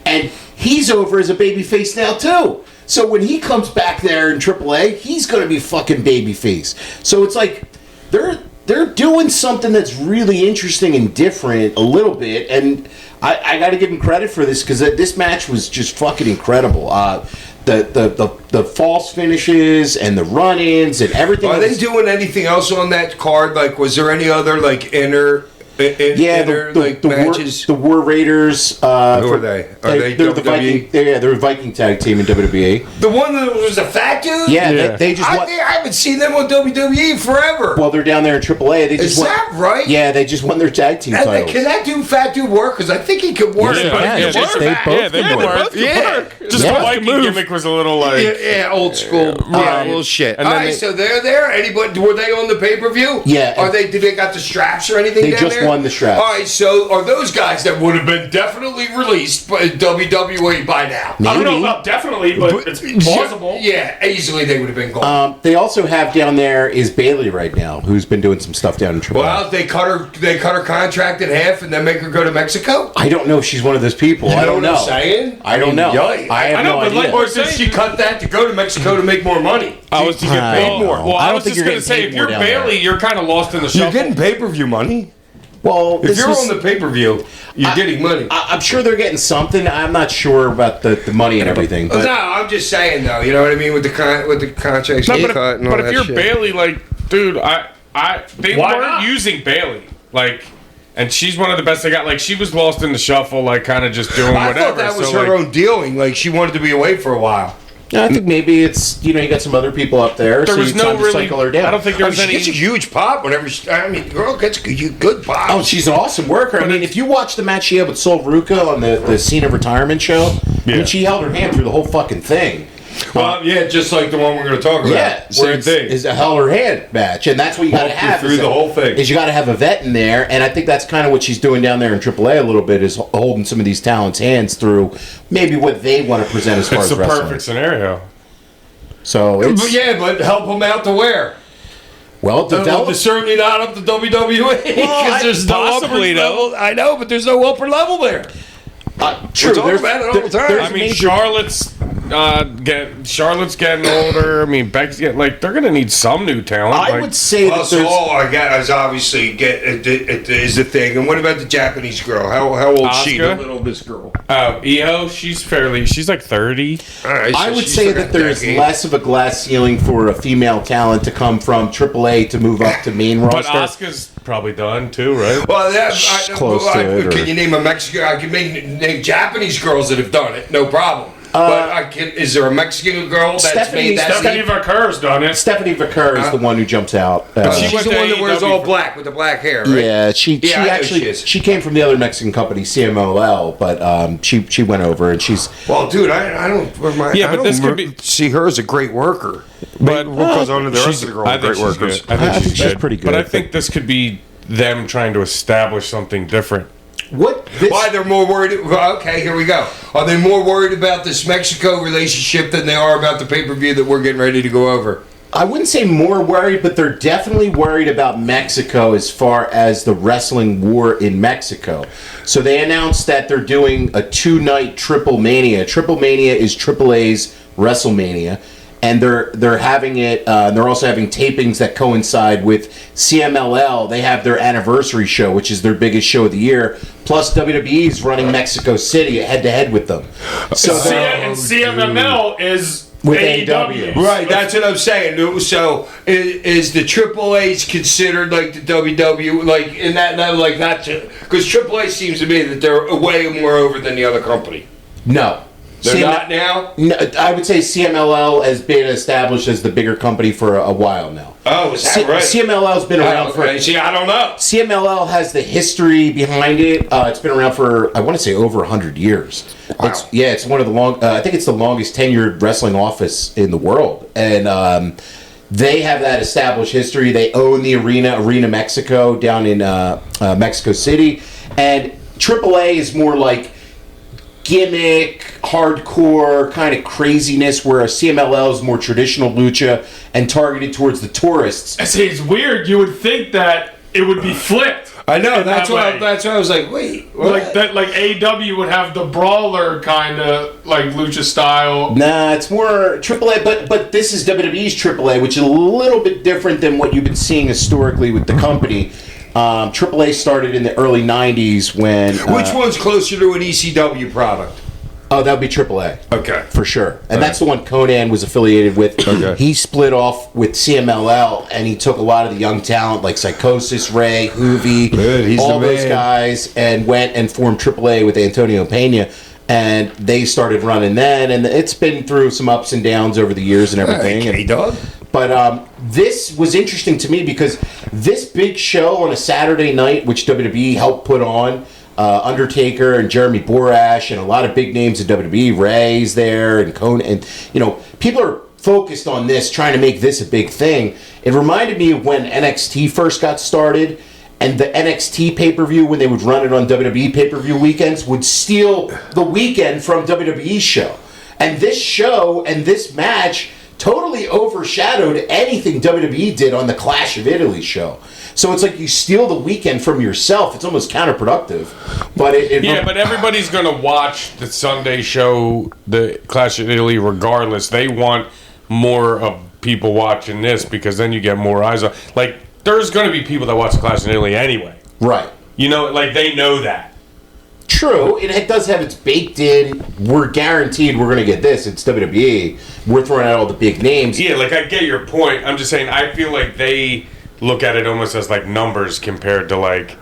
Speaker 2: and he's over as a babyface now too. So when he comes back there in AAA, he's going to be fucking babyface. So it's like they're doing something that's really interesting and different a little bit, and I got to give him credit for this because this match was just fucking incredible. The false finishes and the run-ins and everything.
Speaker 3: Are they doing anything else on that card? Like, was there any other like inner matches?
Speaker 2: The War Raiders.
Speaker 3: Who are they? Are they
Speaker 2: they're the
Speaker 3: WWE?
Speaker 2: Viking. They're a Viking tag team in WWE.
Speaker 3: The one that was a fat dude?
Speaker 2: Yeah, they just.
Speaker 3: I haven't seen them on WWE forever.
Speaker 2: Well, they're down there in AAA. They just
Speaker 3: Is that right?
Speaker 2: Yeah, they just won their tag team titles.
Speaker 3: Can that fat dude work? Because I think he could work.
Speaker 4: Yeah,
Speaker 7: They both
Speaker 4: work.
Speaker 3: Yeah.
Speaker 4: Just
Speaker 2: Yeah.
Speaker 4: the Viking gimmick was a little like.
Speaker 3: Yeah, old school.
Speaker 4: Right.
Speaker 3: Little shit.
Speaker 4: And
Speaker 3: All
Speaker 4: then
Speaker 3: right,
Speaker 4: they-
Speaker 3: so they're there. Anybody? Were they on the pay-per-view?
Speaker 2: Yeah.
Speaker 3: Did they got the straps or anything
Speaker 2: They
Speaker 3: down
Speaker 2: just
Speaker 3: there?
Speaker 2: won the straps.
Speaker 3: All right, so are those guys that would have been definitely released by WWE by now?
Speaker 5: I don't know
Speaker 2: Maybe.
Speaker 5: about definitely, but it's plausible.
Speaker 3: Yeah, easily they would have been gone.
Speaker 2: They also have down there is Bailey right now, who's been doing some stuff down in AAA.
Speaker 3: Well, they cut her contract in half and then make her go to Mexico.
Speaker 2: I don't know if she's one of those people. I don't know.
Speaker 3: What I'm saying?
Speaker 2: I don't know.
Speaker 3: Yikes.
Speaker 2: I have
Speaker 5: I know,
Speaker 2: no
Speaker 5: but
Speaker 2: idea.
Speaker 5: like
Speaker 3: Or did she cut that to go to Mexico to make more money?
Speaker 4: I was to get
Speaker 2: I
Speaker 4: paid
Speaker 2: don't
Speaker 4: more.
Speaker 2: know.
Speaker 4: Well,
Speaker 2: I
Speaker 4: I
Speaker 2: don't
Speaker 4: was
Speaker 2: think
Speaker 4: just
Speaker 2: you're
Speaker 4: going to
Speaker 2: getting
Speaker 4: say,
Speaker 2: paid
Speaker 4: if you're
Speaker 2: more down there.
Speaker 4: Bailey, you're kind of lost in the
Speaker 3: You're
Speaker 4: shuffle.
Speaker 3: getting pay-per-view money.
Speaker 2: Well,
Speaker 3: If you're on the pay-per-view, you're getting money.
Speaker 2: I'm sure they're getting something. I'm not sure about the money and everything. But
Speaker 3: No, I'm just saying though. You know what I mean with the contracts
Speaker 4: No,
Speaker 3: they
Speaker 4: but
Speaker 3: cut and all
Speaker 4: but if
Speaker 3: that
Speaker 4: you're
Speaker 3: shit.
Speaker 4: Bailey, like, dude, they
Speaker 5: Why
Speaker 4: weren't
Speaker 5: not?
Speaker 4: using Bailey, like, and she's one of the best they got. Like, she was lost in the shuffle, like, kind of just doing
Speaker 3: I
Speaker 4: whatever.
Speaker 3: thought that was
Speaker 4: so,
Speaker 3: her
Speaker 4: like,
Speaker 3: own dealing. Like she wanted to be away for a while.
Speaker 2: I think maybe it's you got some other people up there.
Speaker 4: There
Speaker 2: so
Speaker 4: was
Speaker 2: it's
Speaker 4: no
Speaker 2: time to
Speaker 4: really.
Speaker 2: cycle her down.
Speaker 4: I don't think there was
Speaker 3: She
Speaker 4: any.
Speaker 3: gets a huge pop whenever. The girl gets a good pop.
Speaker 2: Oh, she's an awesome worker. I mean, if you watch the match she had with Sol Ruca on the Cena retirement show, I mean, she held her hand through the whole fucking thing.
Speaker 3: Yeah, just like the one we're going to talk about.
Speaker 2: Yeah, where
Speaker 3: same thing.
Speaker 2: is a hell or hand match, and that's what you got to
Speaker 3: Walk you
Speaker 2: have
Speaker 3: through
Speaker 2: is
Speaker 3: the whole thing.
Speaker 2: Is you got to have a vet in there, and I think that's kind of what she's doing down there in AAA a little bit is holding some of these talents' hands through maybe what they want to present as far
Speaker 4: It's
Speaker 2: as
Speaker 4: the
Speaker 2: wrestling.
Speaker 4: perfect scenario.
Speaker 2: So it's
Speaker 3: But help them out to where?
Speaker 2: well developed.
Speaker 3: It's certainly not up to WWE because there's no upper
Speaker 4: possibly, though.
Speaker 3: level. I know, but there's no upper level there.
Speaker 2: True,
Speaker 3: talk
Speaker 2: there's-
Speaker 3: about it all the time.
Speaker 2: there's
Speaker 4: I mean,
Speaker 2: major-
Speaker 4: Charlotte's getting older. I mean, Becky's getting they're gonna need some new talent.
Speaker 2: I
Speaker 4: like,
Speaker 2: would say
Speaker 3: Well,
Speaker 2: that
Speaker 3: so
Speaker 2: there's.
Speaker 3: all I got is obviously is the thing. And what about the Japanese girl? How old is she? The
Speaker 4: Asuka?
Speaker 3: little Miss girl.
Speaker 4: EO, she's like 30.
Speaker 3: All right, so
Speaker 2: I would
Speaker 3: she's
Speaker 2: say
Speaker 3: still
Speaker 2: that
Speaker 3: got
Speaker 2: there's
Speaker 3: decade.
Speaker 2: less of a glass ceiling for a female talent to come from AAA to move up to main
Speaker 4: But
Speaker 2: roster.
Speaker 4: Asuka's probably done too, right?
Speaker 3: Well,
Speaker 2: Close to it, or-
Speaker 3: can you name a Mexican? I can name Japanese girls that have done it, no problem. But I can. Is there a Mexican girl that's
Speaker 2: Stephanie-
Speaker 3: made that?
Speaker 5: Stephanie Vaquer's done it.
Speaker 2: Stephanie Vaquer is the one who jumps out.
Speaker 3: She's
Speaker 4: went
Speaker 3: the
Speaker 4: to
Speaker 3: one that wears
Speaker 4: AEW
Speaker 3: all
Speaker 4: for-
Speaker 3: black with the black hair, right?
Speaker 2: Yeah, she
Speaker 3: Yeah, I know
Speaker 2: actually
Speaker 3: she is.
Speaker 2: she came from the other Mexican company CMOL, but she went over and she's
Speaker 3: Well, dude, I don't.
Speaker 4: Yeah,
Speaker 3: I
Speaker 4: but
Speaker 3: don't
Speaker 4: this could be-
Speaker 3: see her as a great worker.
Speaker 4: But
Speaker 3: because under the rest of the girls
Speaker 4: I
Speaker 3: are
Speaker 4: think
Speaker 3: great
Speaker 4: she's
Speaker 3: workers.
Speaker 4: good. I think she's
Speaker 2: pretty good.
Speaker 4: But I think this could be them trying to establish something different.
Speaker 2: what this,
Speaker 3: Why they're more worried? Well, okay, here we go. Are they more worried about this Mexico relationship than they are about the pay-per-view that we're getting ready to go over?
Speaker 2: I wouldn't say more worried, but they're definitely worried about Mexico as far as the wrestling war in Mexico. So they announced that they're doing a 2-night Triple Mania. Triple Mania is AAA's WrestleMania. And they're having it. They're also having tapings that coincide with CMLL. They have their anniversary show, which is their biggest show of the year. Plus, WWE is running Mexico City head to head with them. So
Speaker 5: And CMML is
Speaker 2: With
Speaker 5: AEW.
Speaker 2: AEW.
Speaker 3: Right, that's what I'm saying. So is the AAA's considered like the WW, like in that level, like that? Because AAA seems to me that they're way more over than the other company.
Speaker 2: no,
Speaker 3: They're not now?
Speaker 2: No, I would say CMLL has been established as the bigger company for a while now.
Speaker 3: Oh, is that right?
Speaker 2: CMLL's been around for...
Speaker 3: See, I don't know.
Speaker 2: CMLL has the history behind it. It's been around for, I want to say, over 100 years.
Speaker 3: Wow.
Speaker 2: It's one of the I think it's the longest tenured wrestling office in the world. And they have that established history. They own the Arena Mexico down in Mexico City. And AAA is more like gimmick, hardcore kind of craziness, whereas CMLL is more traditional lucha and targeted towards the tourists.
Speaker 5: I say it's weird. You would think that it would be flipped.
Speaker 3: I know. That's why
Speaker 5: way.
Speaker 3: I was like, wait. What?
Speaker 5: Like that. Like AEW would have the brawler kind of like lucha style.
Speaker 2: Nah, it's more AAA, but this is WWE's AAA, which is a little bit different than what you've been seeing historically with the company. AAA started in the early 90s when...
Speaker 3: Which one's closer to an ECW product?
Speaker 2: Oh, that would be AAA.
Speaker 3: Okay.
Speaker 2: For sure. And that's the one Conan was affiliated with.
Speaker 3: Okay.
Speaker 2: He split off with CMLL, and he took a lot of the young talent like Psychosis, Ray, Hoovy,
Speaker 3: Good,
Speaker 2: all
Speaker 3: the
Speaker 2: those
Speaker 3: man.
Speaker 2: guys, and went and formed AAA with Antonio Pena. And they started running then, and it's been through some ups and downs over the years and everything.
Speaker 3: Hey, K-Dog.
Speaker 2: But this was interesting to me because this big show on a Saturday night, which WWE helped put on, Undertaker and Jeremy Borash and a lot of big names of WWE, Ray's there and Conan, and people are focused on this, trying to make this a big thing. It reminded me of when NXT first got started, and the NXT pay-per-view, when they would run it on WWE pay-per-view weekends, would steal the weekend from WWE's show. And this show and this match totally overshadowed anything WWE did on the Clash of Italy show. So it's like you steal the weekend from yourself. It's almost counterproductive. But
Speaker 4: but everybody's going to watch the Sunday show, the Clash of Italy, regardless. They want more of people watching this because then you get more eyes on. Like, there's going to be people that watch the Clash of Italy anyway.
Speaker 2: Right.
Speaker 4: Like, they know that.
Speaker 2: True, it does have its baked in. We're guaranteed we're going to get this. It's WWE. We're throwing out all the big names.
Speaker 4: Yeah, like, I get your point. I'm just saying, I feel like they look at it almost as, like, numbers compared to, like,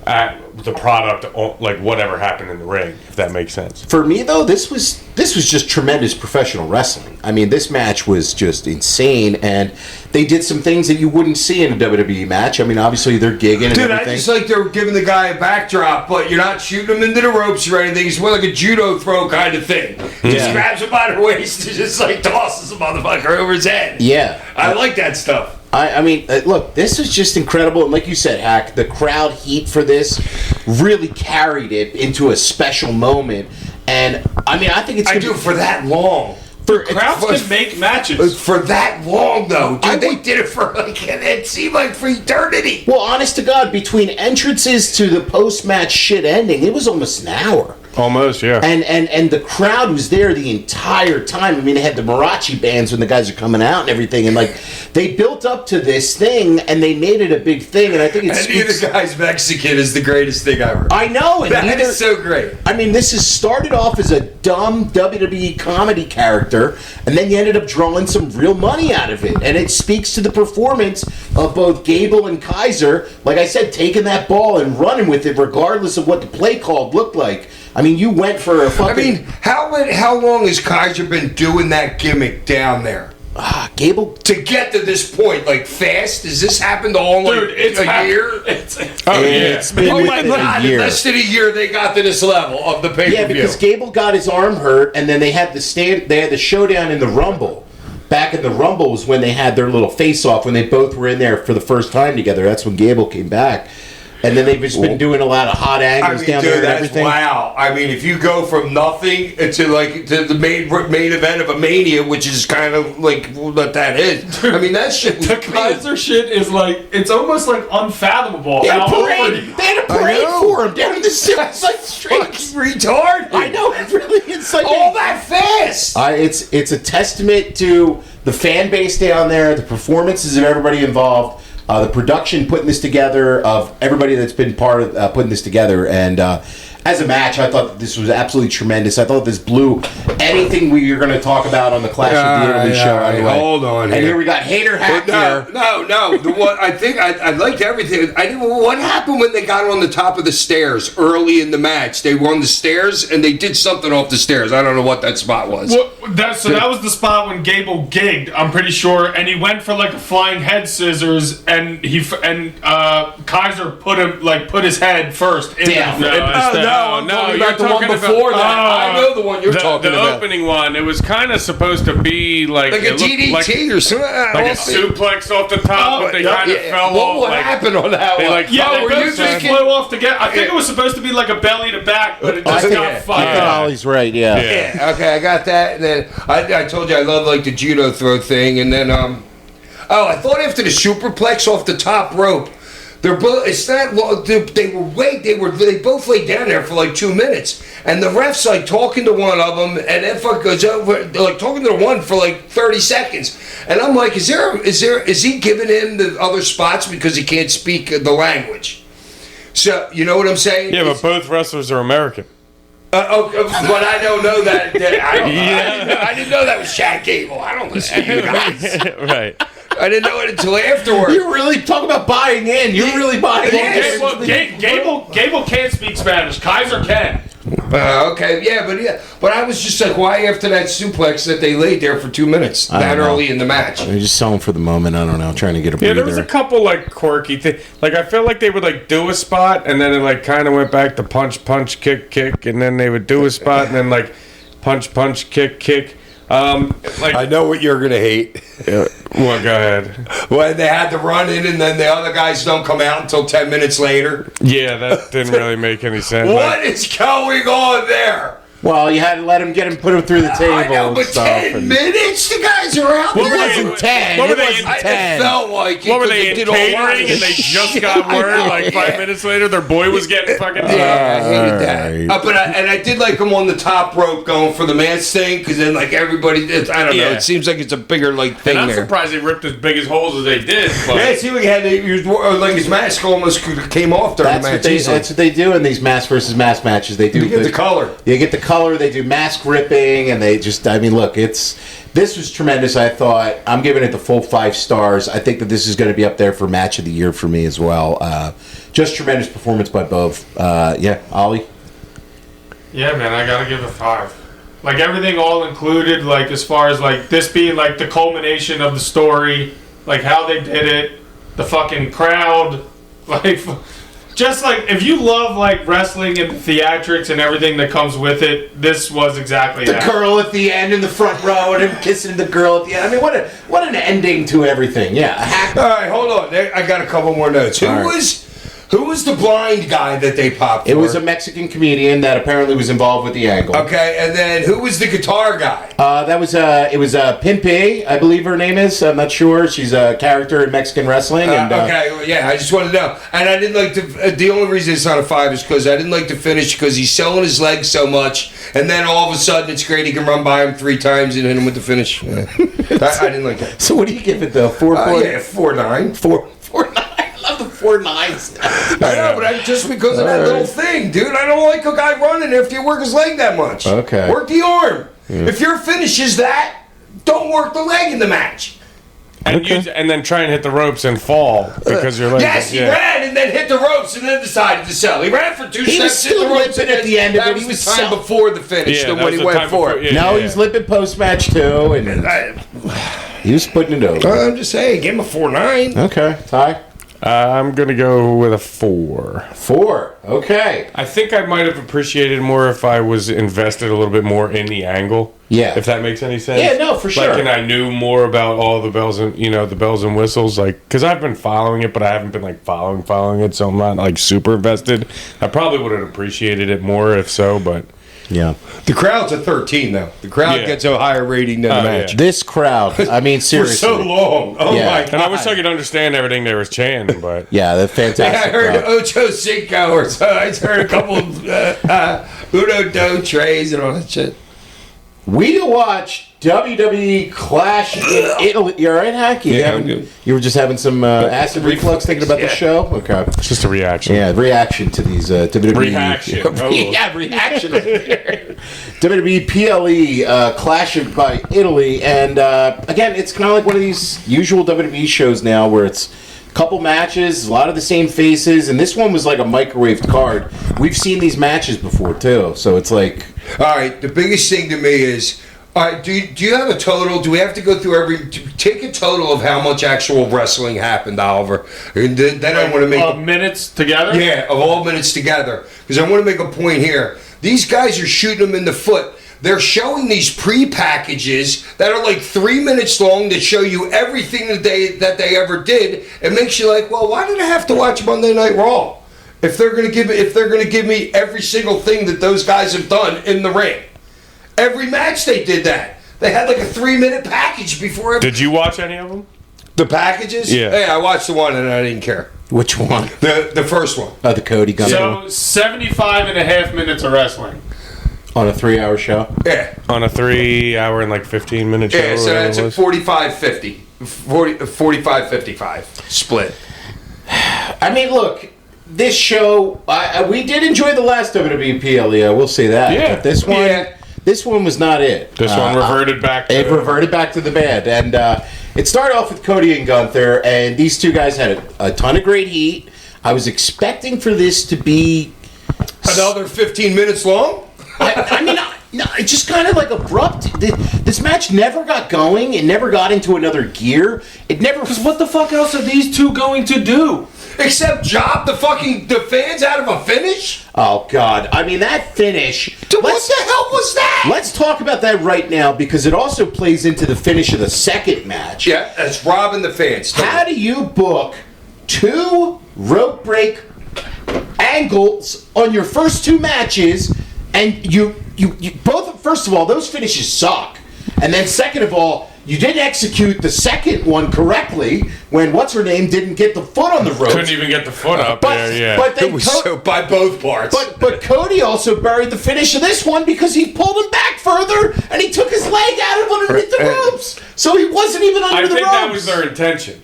Speaker 4: the product, like, whatever happened in the ring, if that makes sense.
Speaker 2: For me, though, this was just tremendous professional wrestling. I mean, this match was just insane, and they did some things that you wouldn't see in a WWE match. I mean, obviously, they're gigging and
Speaker 3: Dude,
Speaker 2: everything.
Speaker 3: I just like they're giving the guy a backdrop, but you're not shooting him into the ropes or anything. It's more like a judo throw kind of thing. Just grabs him by the waist and just, like, tosses the motherfucker over his head.
Speaker 2: Yeah.
Speaker 3: I like that stuff.
Speaker 2: I mean, look, this is just incredible. And like you said, Hack, the crowd heat for this really carried it into a special moment. And, I mean, I think it's...
Speaker 3: I do for that long.
Speaker 5: Crowds can make matches.
Speaker 3: For that long, though. Dude, they did it for, like, it seemed like for eternity.
Speaker 2: Well, honest to God, between entrances to the post-match shit ending, it was almost an hour.
Speaker 4: Almost, yeah.
Speaker 2: And the crowd was there the entire time. I mean, they had the mariachi bands when the guys are coming out and everything. And, like, they built up to this thing, and they made it a big thing. And I think it's...
Speaker 3: And neither guy's Mexican is the greatest thing ever.
Speaker 2: I know. And
Speaker 3: That is so great.
Speaker 2: I mean, this is started off as a dumb WWE comedy character, and then you ended up drawing some real money out of it. And it speaks to the performance of both Gable and Kaiser, like I said, taking that ball and running with it regardless of what the play call looked like. I mean, you went for a fucking...
Speaker 3: I mean, how long has Kaiser been doing that gimmick down there?
Speaker 2: Gable?
Speaker 3: To get to this point, like, fast? Has this happened all, like,
Speaker 5: Dude, it's
Speaker 3: a year?
Speaker 2: It's been
Speaker 3: Oh, my
Speaker 2: within
Speaker 3: God.
Speaker 2: a year.
Speaker 3: In less than a year, they got to this level of the pay-per-view.
Speaker 2: Yeah, because Gable got his arm hurt, and then they had the showdown in the Rumble. Back in the Rumble was when they had their little face-off, when they both were in there for the first time together. That's when Gable came back. And then they've just been doing a lot of hot angles down there and everything.
Speaker 3: Wow. I mean, if you go from nothing to the main event of a Mania, which is kind of like what that is. I mean, that shit was
Speaker 5: The Kaiser shit is like, it's almost like unfathomable.
Speaker 2: They had a
Speaker 5: how
Speaker 2: parade. They had a parade for him down in the It's like
Speaker 3: fucking
Speaker 2: straight.
Speaker 3: retarded.
Speaker 2: I know, it really is like
Speaker 3: all that fast.
Speaker 2: It's a testament to the fan base down there, the performances of everybody involved. The production putting this together, of everybody that's been part of putting this together, and as a match, I thought this was absolutely tremendous. I thought this blew anything we were going to talk about on the Clash of the Italy show. Anyway.
Speaker 3: Hold on.
Speaker 2: And here we got Hater Hack here.
Speaker 3: No. I think I liked everything. What happened when they got on the top of the stairs early in the match? They were on the stairs and they did something off the stairs. I don't know what that spot was.
Speaker 5: Well, that was the spot when Gable gigged, I'm pretty sure, and he went for like a flying head scissors, and Kaiser put his head first.
Speaker 3: I'm talking about the one before that. I know the one you're talking about.
Speaker 4: The opening one, it was kind of supposed to be like
Speaker 3: a DDT or something.
Speaker 4: Like a suplex off the top, but they kind of fell off.
Speaker 3: What happened on that one?
Speaker 5: They both just flew off together. I think it was supposed to be like a belly to back, but it just got fucked.
Speaker 2: I think Ollie's right,
Speaker 3: Yeah, okay, I got that. And then I told you I love like the judo throw thing. And then, I thought after the superplex off the top rope, they're both. It's not. They both laid down there for like 2 minutes, and the ref's like talking to one of them, and then fuck goes over like talking to the one for like 30 seconds, and I'm like, is he giving him the other spots because he can't speak the language? So you know what I'm saying?
Speaker 4: Yeah, but both wrestlers are American.
Speaker 3: But I don't know that. I didn't know that was Chad Gable. I don't listen to you guys.
Speaker 4: Right.
Speaker 3: I didn't know it until afterwards.
Speaker 2: You're really talking about buying in. You're really buying in.
Speaker 5: Gable can't speak Spanish. Kaiser can.
Speaker 3: Okay, but I was just like, why after that suplex that they laid there for 2 minutes that early in the match?
Speaker 2: They're just selling for the moment. I don't know, trying to get a breather.
Speaker 4: Yeah, there was a couple like quirky things. Like I felt like they would like do a spot and then it like kind of went back to punch, kick, and then they would do a spot and then like punch, kick.
Speaker 3: I know what you're gonna hate.
Speaker 4: Well, go ahead.
Speaker 3: When they had to run in and then the other guys don't come out until 10 minutes later.
Speaker 4: Yeah, that didn't really make any sense.
Speaker 3: What is going on there?
Speaker 2: Well, you had to let him put him through the table.
Speaker 3: I know, but 10 minutes? The guys are out there.
Speaker 2: It wasn't 10. It wasn't 10.
Speaker 3: It felt like it.
Speaker 4: What were they in
Speaker 3: did all
Speaker 4: catering and they just got word like 5 minutes later their boy was getting fucking
Speaker 3: I hated that. But I did like him on the top rope going for the man's thing because then like everybody, I don't know. It seems like it's a bigger like thing
Speaker 4: and I'm
Speaker 3: there.
Speaker 4: surprised they ripped as big as holes as they did. But.
Speaker 3: Yeah, it seemed like like his mask almost came off during the match.
Speaker 2: That's what they do in these mask versus mask matches. They do.
Speaker 3: You get the color.
Speaker 2: You get the color. They do mask ripping, and they just. I mean, look, this was tremendous. I thought I'm giving it the full 5 stars. I think that this is going to be up there for match of the year for me as well. Just tremendous performance by both. Ollie.
Speaker 5: Yeah, man, I gotta give it 5. Like everything all included, like as far as like this being like the culmination of the story, like how they did it, the fucking crowd, like just like if you love like wrestling and theatrics and everything that comes with it, this was exactly
Speaker 2: the
Speaker 5: that.
Speaker 2: girl at the end in the front row and him kissing the girl at the end. I mean, what an ending to everything. Yeah.
Speaker 3: All right, hold on. I got a couple more notes. Who was the blind guy that they popped for?
Speaker 2: It was a Mexican comedian that apparently was involved with the angle.
Speaker 3: Okay, and then who was the guitar guy?
Speaker 2: It was Pimpy, I believe her name is. I'm not sure. She's a character in Mexican wrestling.
Speaker 3: I just wanted to know. And I didn't like the only reason it's not a 5 is because I didn't like the finish because he's selling his legs so much, and then all of a sudden it's great he can run by him 3 times and hit him with the finish. I didn't like that.
Speaker 2: So what do you give it though?
Speaker 3: 4.9.
Speaker 2: 4.9. I love the 4.9s.
Speaker 3: I know, but just because of that little thing, dude. I don't like a guy running after you work his leg that much.
Speaker 2: Okay.
Speaker 3: Work the arm. Yeah. If your finish is that, don't work the leg in the match.
Speaker 4: And then try and hit the ropes and fall because your leg.
Speaker 3: Yes, he ran and then hit the ropes and then decided to sell. He ran for 2 steps, hit the ropes, and
Speaker 2: at the end of it.
Speaker 3: He was time before the finish than when he went for it.
Speaker 2: He's limping post match too, and he was putting it over.
Speaker 3: I'm just saying, give him a 4.9.
Speaker 2: Okay, Ty.
Speaker 4: I'm gonna go with a 4.
Speaker 2: 4. Okay.
Speaker 4: I think I might have appreciated more if I was invested a little bit more in the angle.
Speaker 2: Yeah.
Speaker 4: If that makes any sense.
Speaker 2: Yeah, no, for sure.
Speaker 4: Like, and I knew more about all the bells and the bells and whistles, like, because I've been following it, but I haven't been like following it, so I'm not like super invested. I probably would have appreciated it more if so, but.
Speaker 2: Yeah.
Speaker 3: The crowd's a 13, though. The crowd gets a higher rating than the match.
Speaker 2: Yeah. This crowd, I mean, seriously.
Speaker 3: For so long. Oh, my God.
Speaker 4: And I wish I could understand everything they were chanting, but...
Speaker 2: Yeah, that's fantastic.
Speaker 3: I heard Ocho Cinco, or so. I heard a couple of Uno Do trays and all that shit.
Speaker 2: We watched WWE Clash in Italy. You all right, Hack?
Speaker 3: I'm good.
Speaker 2: You were just having some acid reflux thinking about the show? Okay.
Speaker 4: It's just a reaction.
Speaker 2: Yeah, reaction to these WWE.
Speaker 4: Reaction. Oh.
Speaker 2: Yeah, reaction. WWE PLE Clash by Italy. And again, it's kind of like one of these usual WWE shows now where it's a couple matches, a lot of the same faces. And this one was like a microwaved card. We've seen these matches before, too. So it's like...
Speaker 3: All right, the biggest thing to me is... All right, do you have a total? Do we have to go through take a total of how much actual wrestling happened, Oliver? And then I want to make...
Speaker 5: minutes together?
Speaker 3: Yeah, of all minutes together. Because I want to make a point here. These guys are shooting them in the foot. They're showing these pre-packages that are like 3 minutes long that show you everything that they ever did. It makes you like, well, why did I have to watch Monday Night Raw? If they're gonna give me every single thing that those guys have done in the ring. Every match they did that. They had like a 3-minute package before it.
Speaker 4: Did you watch any of them?
Speaker 3: The packages?
Speaker 4: Yeah.
Speaker 3: Hey, I watched the one and I didn't care.
Speaker 2: Which one?
Speaker 3: The first one.
Speaker 2: The Cody Gunk
Speaker 5: So 75 and a half minutes of wrestling.
Speaker 2: on a 3-hour show.
Speaker 3: Yeah.
Speaker 4: On a 3 hour and like 15-minute show.
Speaker 3: Yeah, so
Speaker 4: whatever
Speaker 3: it's
Speaker 4: it
Speaker 3: a
Speaker 4: was.
Speaker 3: 45-50. 45-55 split.
Speaker 2: I mean, look, this show, we did enjoy the last WWE PLE, I will say that.
Speaker 4: Yeah.
Speaker 2: But this one...
Speaker 3: Yeah.
Speaker 2: This one was not it.
Speaker 4: This one reverted back to...
Speaker 2: It reverted back to the bad. And it started off with Cody and Gunther, and these two guys had a ton of great heat. I was expecting for this to be...
Speaker 3: Another 15 minutes long?
Speaker 2: I mean, no, it just kind of like abrupt. This match never got going. It never got into another gear. It never...
Speaker 5: Because what the fuck else are these two going to do?
Speaker 3: Except job the fans out of a finish?
Speaker 2: Oh, God. I mean, that finish...
Speaker 3: What the hell was that?
Speaker 2: Let's talk about that right now, because it also plays into the finish of the second match.
Speaker 3: Yeah, that's robbing the fans.
Speaker 2: How do you book 2 rope break angles on your first 2 matches, and you both... First of all, those finishes suck. And then second of all, you didn't execute the second one correctly when what's-her-name didn't get the foot on the ropes.
Speaker 4: Couldn't even get the foot up
Speaker 2: But,
Speaker 4: there, yeah.
Speaker 2: but then
Speaker 3: It was so by both parts.
Speaker 2: But Cody also buried the finish of this one because he pulled him back further and he took his leg out of underneath the ropes. So he wasn't even under
Speaker 4: I
Speaker 2: the
Speaker 4: think
Speaker 2: ropes.
Speaker 4: that was their intention.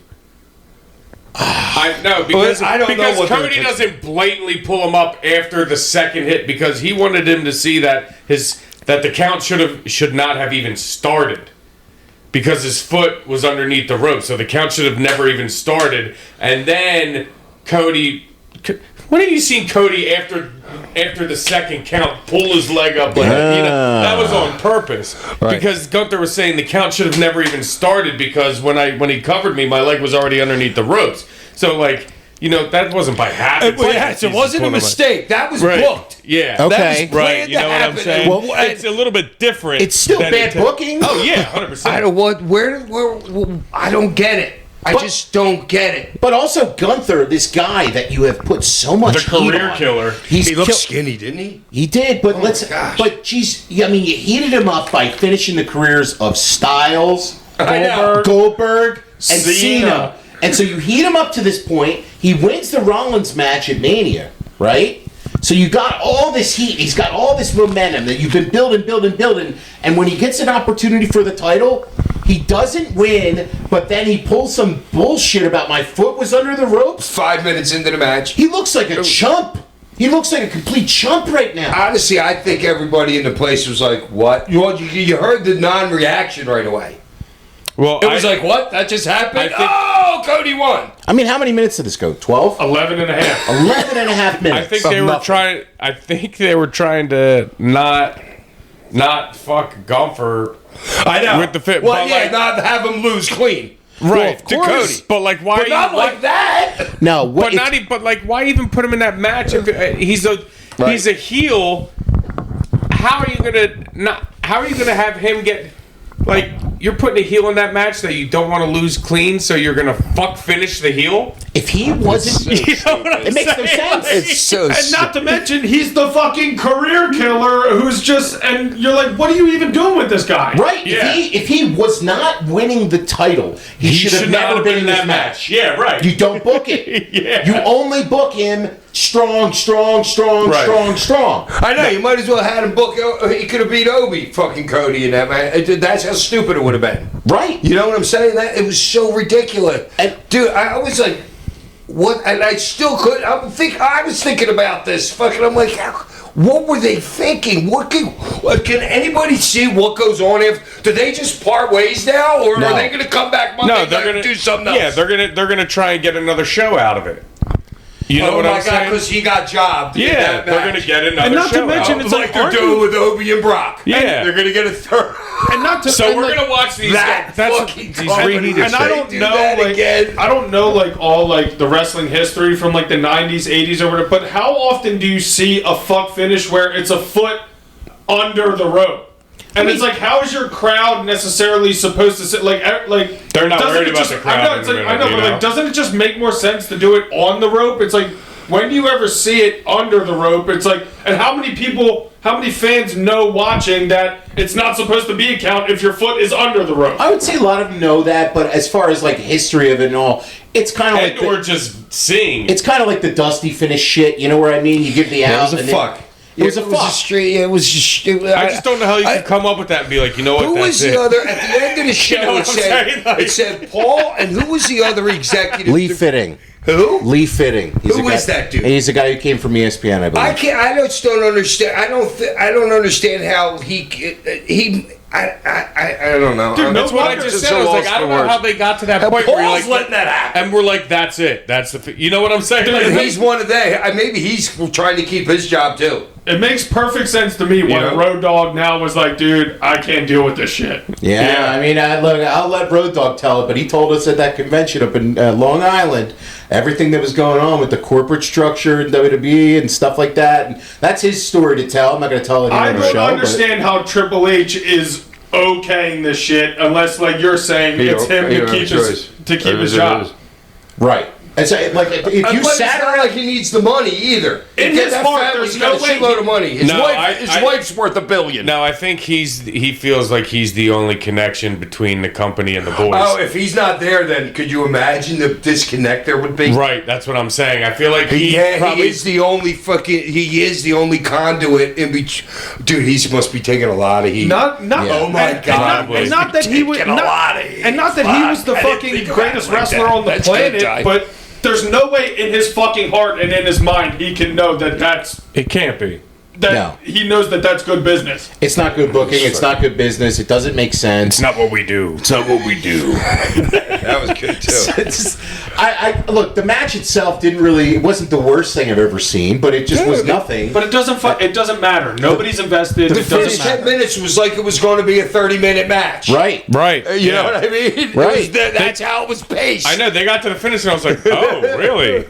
Speaker 4: I know because
Speaker 3: I don't know
Speaker 4: because
Speaker 3: what their
Speaker 4: Cody
Speaker 3: intention-
Speaker 4: doesn't blatantly pull him up after the second hit because he wanted him to see that the count should not have even started because his foot was underneath the rope, so the count should have never even started. And then Cody, when have you seen Cody after the second count pull his leg up? Like, that was on purpose because Gunther was saying the count should have never even started because when he covered me, my leg was already underneath the ropes. So like. That wasn't by habit.
Speaker 3: It wasn't a mistake. That was
Speaker 4: Right.
Speaker 3: booked.
Speaker 4: Yeah.
Speaker 2: Okay.
Speaker 3: That was
Speaker 4: Right.
Speaker 3: planned
Speaker 4: You know
Speaker 3: to
Speaker 4: what I'm
Speaker 3: happen.
Speaker 4: saying?
Speaker 2: Well,
Speaker 4: it's a little bit different.
Speaker 2: It's still
Speaker 4: than
Speaker 2: bad booking.
Speaker 4: Oh yeah, 100%.
Speaker 3: I don't what. Where? I don't get it. I just don't get it.
Speaker 2: But also Gunther, this guy that you have put so much
Speaker 4: The
Speaker 2: heat
Speaker 4: career
Speaker 2: on.
Speaker 4: killer.
Speaker 2: He
Speaker 3: looked skinny, didn't he?
Speaker 2: He did, but
Speaker 3: my gosh.
Speaker 2: But geez, I mean, you heated him up by finishing the careers of Styles,
Speaker 3: I know.
Speaker 2: Goldberg, and
Speaker 5: Cena.
Speaker 2: Cena. And so you heat him up to this point. He wins the Rollins match at Mania, right? So you got all this heat. He's got all this momentum that you've been building. And when he gets an opportunity for the title, he doesn't win, but then he pulls some bullshit about my foot was under the ropes.
Speaker 3: 5 minutes into the match.
Speaker 2: He looks like a chump. He looks like a complete chump right now.
Speaker 3: Honestly, I think everybody in the place was like, "What?" You heard the non-reaction right away.
Speaker 4: Well,
Speaker 3: It was like, "What? That just happened?"
Speaker 4: I think-
Speaker 3: Oh, Cody won.
Speaker 2: I mean, how many minutes did this go? 12?
Speaker 5: 11 and a half.
Speaker 2: 11 and a half minutes.
Speaker 4: I think
Speaker 2: of
Speaker 4: they were
Speaker 2: nothing.
Speaker 4: trying. I think they were trying to not fuck Gunther.
Speaker 3: I know.
Speaker 4: With the fit,
Speaker 3: Well,
Speaker 4: but
Speaker 3: yeah,
Speaker 4: like-
Speaker 3: not have him lose clean.
Speaker 4: Right,
Speaker 3: to Cody.
Speaker 4: But like, why?
Speaker 3: But not like that.
Speaker 2: No, what?
Speaker 4: But like, why even put him in that match? If he's a heel. How are you gonna have him get? Like, you're putting a heel in that match that you don't want to lose clean, so you're gonna finish the heel.
Speaker 2: If he wasn't,
Speaker 4: You know what I'm
Speaker 2: it makes no
Speaker 4: saying?
Speaker 2: sense.
Speaker 3: It's so.
Speaker 5: And not to mention, he's the fucking career killer who's just, and you're like, what are you even doing with this guy?
Speaker 2: Right?
Speaker 4: Yeah.
Speaker 2: If he was not winning the title, he should have
Speaker 4: not
Speaker 2: never
Speaker 4: have
Speaker 2: been in this match.
Speaker 4: Yeah, right.
Speaker 2: You don't book it.
Speaker 4: Yeah.
Speaker 2: You only book him strong.
Speaker 3: I know, you might as well have had him book. He could have beat Obi fucking Cody in that, man. That's how stupid it would have been.
Speaker 2: Right.
Speaker 3: You know what I'm saying? That it was so ridiculous. Dude, I was like, what? And I still couldn't. I was thinking about this. Fucking, I'm like, what were they thinking? What can anybody see what goes on? Do they just part ways now, or
Speaker 2: No.
Speaker 3: are they going to come back Monday
Speaker 4: No, they're
Speaker 3: night and
Speaker 4: gonna
Speaker 3: do something else?
Speaker 4: Yeah, they're gonna try and get another show out of it. You know
Speaker 3: Oh
Speaker 4: what
Speaker 3: my
Speaker 4: I'm
Speaker 3: God,
Speaker 4: saying?
Speaker 3: because he got jobbed. in
Speaker 4: Yeah,
Speaker 3: that
Speaker 4: they're
Speaker 3: match.
Speaker 4: gonna get another
Speaker 5: And not to
Speaker 4: show
Speaker 5: mention
Speaker 4: out.
Speaker 5: it's
Speaker 3: like they're doing with Obi and Brock.
Speaker 4: Yeah.
Speaker 3: They're gonna get a third.
Speaker 5: And not to
Speaker 4: So
Speaker 5: and
Speaker 4: we're
Speaker 5: like,
Speaker 4: gonna watch these.
Speaker 3: That
Speaker 4: That's
Speaker 3: fucking
Speaker 4: these
Speaker 3: company
Speaker 4: reheated
Speaker 3: that
Speaker 5: and I
Speaker 3: they
Speaker 5: don't
Speaker 3: do
Speaker 5: know,
Speaker 3: that
Speaker 5: like,
Speaker 3: again.
Speaker 5: I don't know, like, all, like, the wrestling history from, like, the 90s, 80s, or whatever, but how often do you see a fuck finish where it's a foot under the rope? And it's like, how is your crowd necessarily supposed to sit, like
Speaker 4: They're not
Speaker 5: doesn't
Speaker 4: worried
Speaker 5: it
Speaker 4: about
Speaker 5: just-
Speaker 4: the crowd
Speaker 5: I know, it's
Speaker 4: in
Speaker 5: like,
Speaker 4: the
Speaker 5: I know,
Speaker 4: middle,
Speaker 5: but,
Speaker 4: you know?
Speaker 5: like, doesn't it just make more sense to do it on the rope? It's like, when do you ever see it under the rope? It's like, and how many fans know watching that it's not supposed to be a count if your foot is under the rope?
Speaker 2: I would say a lot of them know that, but as far as like history of it and all, it's kind of like
Speaker 4: Or just seeing.
Speaker 2: it's kind of like the Dusty finish shit. You know what I mean? You give the out.
Speaker 3: It was a
Speaker 2: and then-
Speaker 3: fuck.
Speaker 2: It was a fuck.
Speaker 3: It was just.
Speaker 4: I just don't know how you can come up with that and be like, you know what?
Speaker 3: Who
Speaker 4: that's
Speaker 3: was the
Speaker 4: it.
Speaker 3: other at the end of the show?
Speaker 4: know what I'm saying? Like-
Speaker 3: It said Paul, and who was the other executive?
Speaker 2: Lee Fitting.
Speaker 3: Who?
Speaker 2: Lee Fitting. He's
Speaker 3: Who
Speaker 2: a guy,
Speaker 3: is that dude?
Speaker 2: He's a guy who came from ESPN, I believe.
Speaker 3: I can't. I just don't understand. I don't understand how he. I don't know.
Speaker 5: Dude,
Speaker 4: That's what I just said. I was like, I don't know how they got to that point where you're
Speaker 3: Paul's
Speaker 4: like,
Speaker 3: letting that happen.
Speaker 4: and we're like, that's it. That's you know what I'm saying? Like,
Speaker 3: He's one of they. Maybe he's trying to keep his job too.
Speaker 5: It makes perfect sense to me when
Speaker 3: know?
Speaker 5: Road Dogg now was like, dude, I can't deal with this shit.
Speaker 2: Yeah, I mean, look, I'll let Road Dogg tell it, but he told us at that convention up in Long Island, everything that was going on with the corporate structure in WWE and stuff like that. And that's his story to tell. I'm not going to tell it here
Speaker 5: I
Speaker 2: on the
Speaker 5: don't
Speaker 2: show.
Speaker 5: understand how Triple H is okaying this shit unless, like you're saying, it's him to keep his job.
Speaker 2: But, right. And so, like, if you
Speaker 3: But
Speaker 2: sat
Speaker 3: it's not like he needs the money either.
Speaker 5: In his heart, there's
Speaker 3: he's got
Speaker 5: no
Speaker 3: a
Speaker 5: way
Speaker 3: shitload of money. His
Speaker 4: No,
Speaker 3: wife's worth $1 billion.
Speaker 4: No, I think he feels like he's the only connection between the company and the boys.
Speaker 3: Oh, if he's not there, then could you imagine the disconnect there would be?
Speaker 4: Right, that's what I'm saying. I feel like
Speaker 3: He
Speaker 4: probably
Speaker 3: is the only he is the only conduit in between. Dude, he must be taking a lot of heat.
Speaker 5: Not,
Speaker 3: Oh my God!
Speaker 5: and not that he was
Speaker 3: Taking a
Speaker 5: not,
Speaker 3: lot of heat.
Speaker 5: and not that he was the
Speaker 3: Fuck, I didn't
Speaker 5: fucking
Speaker 3: think about
Speaker 5: greatest
Speaker 3: it like
Speaker 5: wrestler
Speaker 3: that.
Speaker 5: on the
Speaker 3: That's good,
Speaker 5: planet,
Speaker 3: Ty.
Speaker 5: but there's no way in his fucking heart and in his mind he can know that
Speaker 4: it can't be.
Speaker 2: No.
Speaker 5: he knows that that's good business.
Speaker 2: It's not good booking. It's not good business. It doesn't make sense.
Speaker 4: It's not what we do.
Speaker 2: It's not what we do.
Speaker 3: That was good too.
Speaker 2: It's just, I look. The match itself didn't really. It wasn't the worst thing I've ever seen, but it just was nothing.
Speaker 5: But it doesn't matter. Nobody's invested.
Speaker 3: The
Speaker 5: It doesn't
Speaker 3: first 10
Speaker 5: matter.
Speaker 3: minutes was like it was going to be a 30-minute match.
Speaker 2: Right.
Speaker 3: You know what I mean?
Speaker 2: Right.
Speaker 3: That's how it was paced.
Speaker 4: I know they got to the finish and I was like, oh, really?